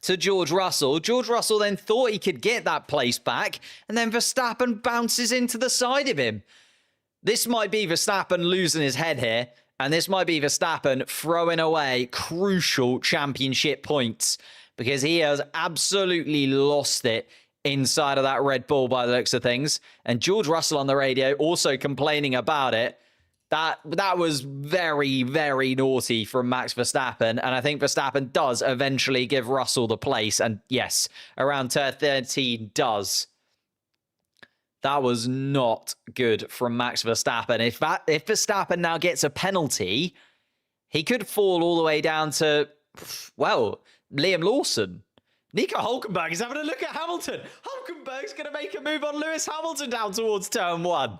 [SPEAKER 1] to George Russell. George Russell then thought he could get that place back, and then Verstappen bounces into the side of him. This might be Verstappen losing his head here, and this might be Verstappen throwing away crucial championship points because he has absolutely lost it inside of that Red Bull by the looks of things. And George Russell on the radio also complaining about it. That was very, very naughty from Max Verstappen. And I think Verstappen does eventually give Russell the place. And yes, around turn 13 does. That was not good from Max Verstappen. If Verstappen now gets a penalty, he could fall all the way down to, well, Liam Lawson. Nico Hülkenberg is having a look at Hamilton. Hülkenberg's going to make a move on Lewis Hamilton down towards turn 1.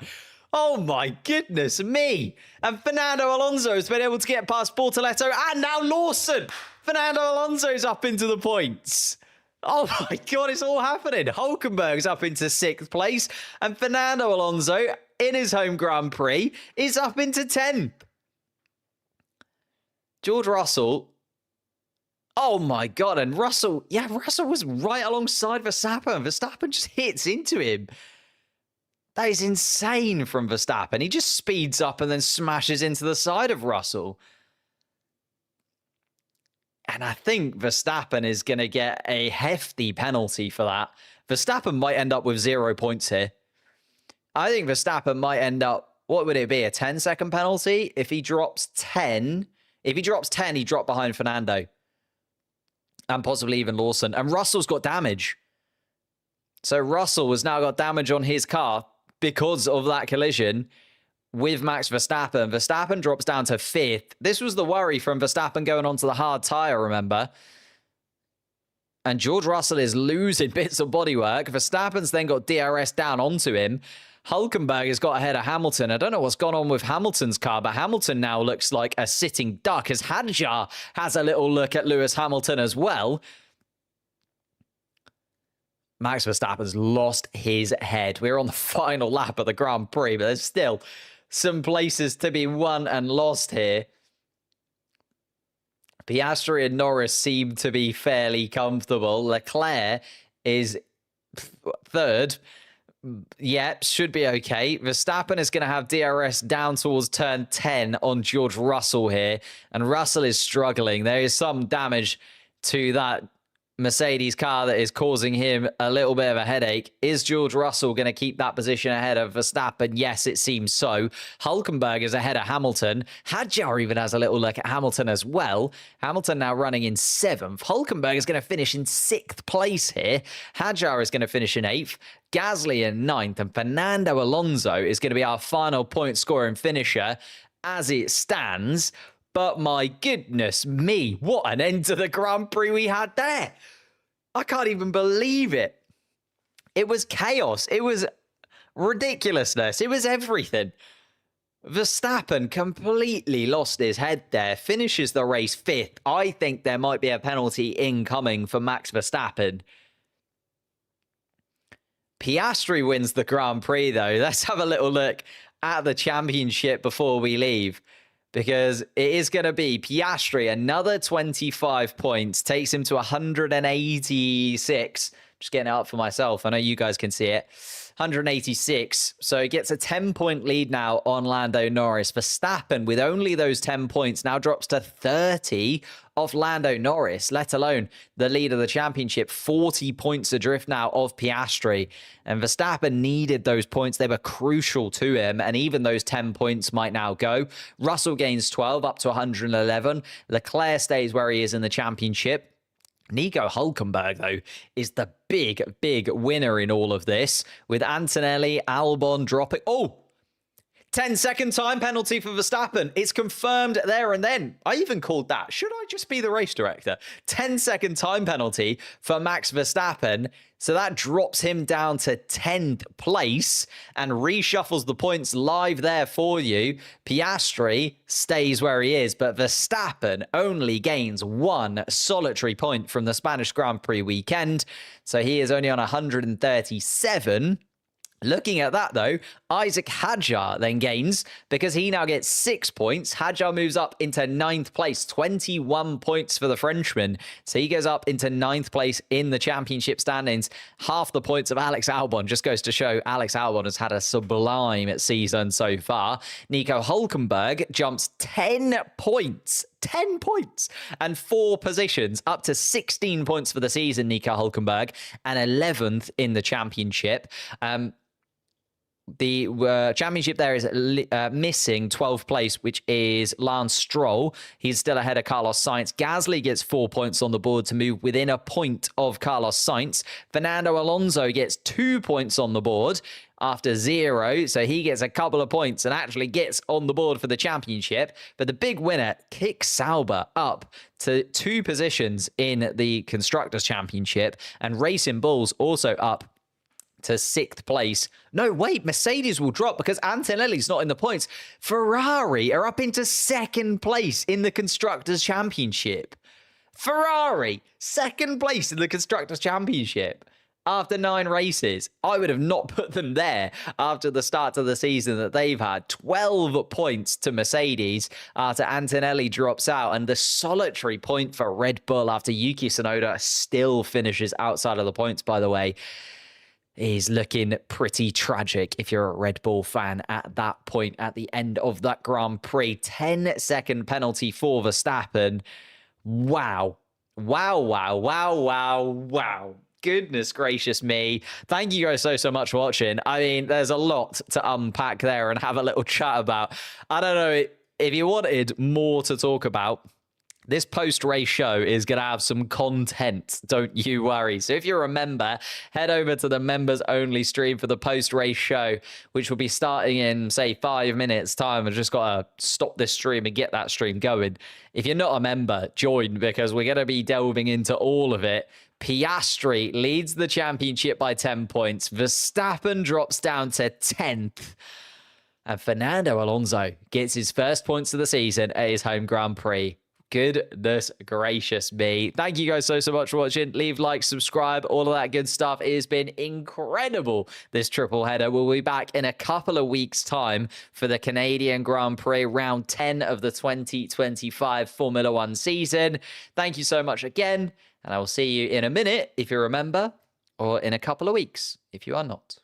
[SPEAKER 1] Oh my goodness me. And Fernando Alonso has been able to get past Bortoleto and now Lawson. Fernando Alonso's up into the points. Oh my God, it's all happening. Hulkenberg's up into 6th place, and Fernando Alonso, in his home Grand Prix, is up into 10th. George Russell. Oh my God, and Russell was right alongside Verstappen. Verstappen just hits into him. That is insane from Verstappen. He just speeds up and then smashes into the side of Russell. And I think Verstappen is going to get a hefty penalty for that. Verstappen might end up with 0 points here. I think Verstappen might end up, what would it be, a 10-second penalty? If he drops 10, he dropped behind Fernando. And possibly even Lawson. And Russell's got damage. So Russell has now got damage on his car because of that collision with Max Verstappen. Verstappen drops down to 5th. This was the worry from Verstappen going onto the hard tyre, remember? And George Russell is losing bits of bodywork. Verstappen's then got DRS down onto him. Hulkenberg has got ahead of Hamilton. I don't know what's gone on with Hamilton's car, but Hamilton now looks like a sitting duck as Hadjar has a little look at Lewis Hamilton as well. Max Verstappen's lost his head. We're on the final lap of the Grand Prix, but there's still some places to be won and lost here. Piastri and Norris seem to be fairly comfortable. Leclerc is 3rd. Yeah, should be okay. Verstappen is going to have DRS down towards turn 10 on George Russell here. And Russell is struggling. There is some damage to that Mercedes car that is causing him a little bit of a headache. Is George Russell going to keep that position ahead of Verstappen? Yes, it seems so. Hulkenberg is ahead of Hamilton. Hadjar even has a little look at Hamilton as well. Hamilton now running in 7th. Hulkenberg is going to finish in 6th place here. Hadjar is going to finish in 8th. Gasly in 9th. And Fernando Alonso is going to be our final point scoring finisher as it stands. But my goodness me, what an end to the Grand Prix we had there. I can't even believe it. It was chaos. It was ridiculousness. It was everything. Verstappen completely lost his head there, finishes the race 5th. I think there might be a penalty incoming for Max Verstappen. Piastri wins the Grand Prix, though. Let's have a little look at the championship before we leave. Because it is going to be Piastri, another 25 points, takes him to 186. Just getting it up for myself. I know you guys can see it. 186. So he gets a 10-point lead now on Lando Norris. Verstappen, with only those 10 points, now drops to 30 of Lando Norris, let alone the lead of the championship. 40 points adrift now of Piastri. And Verstappen needed those points. They were crucial to him. And even those 10 points might now go. Russell gains 12 up to 111. Leclerc stays where he is in the championship. Nico Hulkenberg, though, is the big winner in all of this, with Antonelli, Albon dropping. Oh, 10-second time penalty for Verstappen. It's confirmed there and then. I even called that. Should I just be the race director? 10-second time penalty for Max Verstappen. So that drops him down to 10th place and reshuffles the points live there for you. Piastri stays where he is, but Verstappen only gains 1 solitary point from the Spanish Grand Prix weekend. So he is only on 137. Looking at that, though, Isaac Hadjar then gains because he now gets 6 points. Hadjar moves up into 9th place, 21 points for the Frenchman. So he goes up into 9th place in the championship standings. Half the points of Alex Albon. Just goes to show Alex Albon has had a sublime season so far. Nico Hulkenberg jumps 10 points. 10 points and 4 positions up to 16 points for the season, Nico Hulkenberg, and 11th in the championship. The championship there is missing 12th place, which is Lance Stroll. He's still ahead of Carlos Sainz. Gasly gets 4 points on the board to move within a point of Carlos Sainz. Fernando Alonso gets 2 points on the board after 0, so he gets a couple of points and actually gets on the board for the championship. But the big winner, Kick Sauber, up to 2 positions in the Constructors' Championship, and Racing Bulls also up to 6th place. No, wait, Mercedes will drop because Antonelli's not in the points. Ferrari are up into 2nd place in the Constructors' Championship. Ferrari, second place in the Constructors' Championship after 9 races. I would have not put them there after the start of the season that they've had. 12 points to Mercedes after Antonelli drops out, and the solitary point for Red Bull after Yuki Tsunoda still finishes outside of the points, by the way, is looking pretty tragic if you're a Red Bull fan at that point at the end of that Grand Prix. 10-second penalty for Verstappen. Wow. Wow. Goodness gracious me. Thank you guys so much for watching. I mean, there's a lot to unpack there and have a little chat about. I don't know if you wanted more to talk about. This post-race show is going to have some content, don't you worry. So if you remember, head over to the members-only stream for the post-race show, which will be starting in, say, 5 minutes' time. I've just got to stop this stream and get that stream going. If you're not a member, join, because we're going to be delving into all of it. Piastri leads the championship by 10 points. Verstappen drops down to 10th. And Fernando Alonso gets his first points of the season at his home Grand Prix. Goodness gracious me. Thank you guys so much for watching. Leave, like, subscribe, all of that good stuff. It has been incredible, this triple header. We'll be back in a couple of weeks' time for the Canadian Grand Prix, round 10 of the 2025 Formula One season. Thank you so much again, and I will see you in a minute if you remember, or in a couple of weeks if you are not.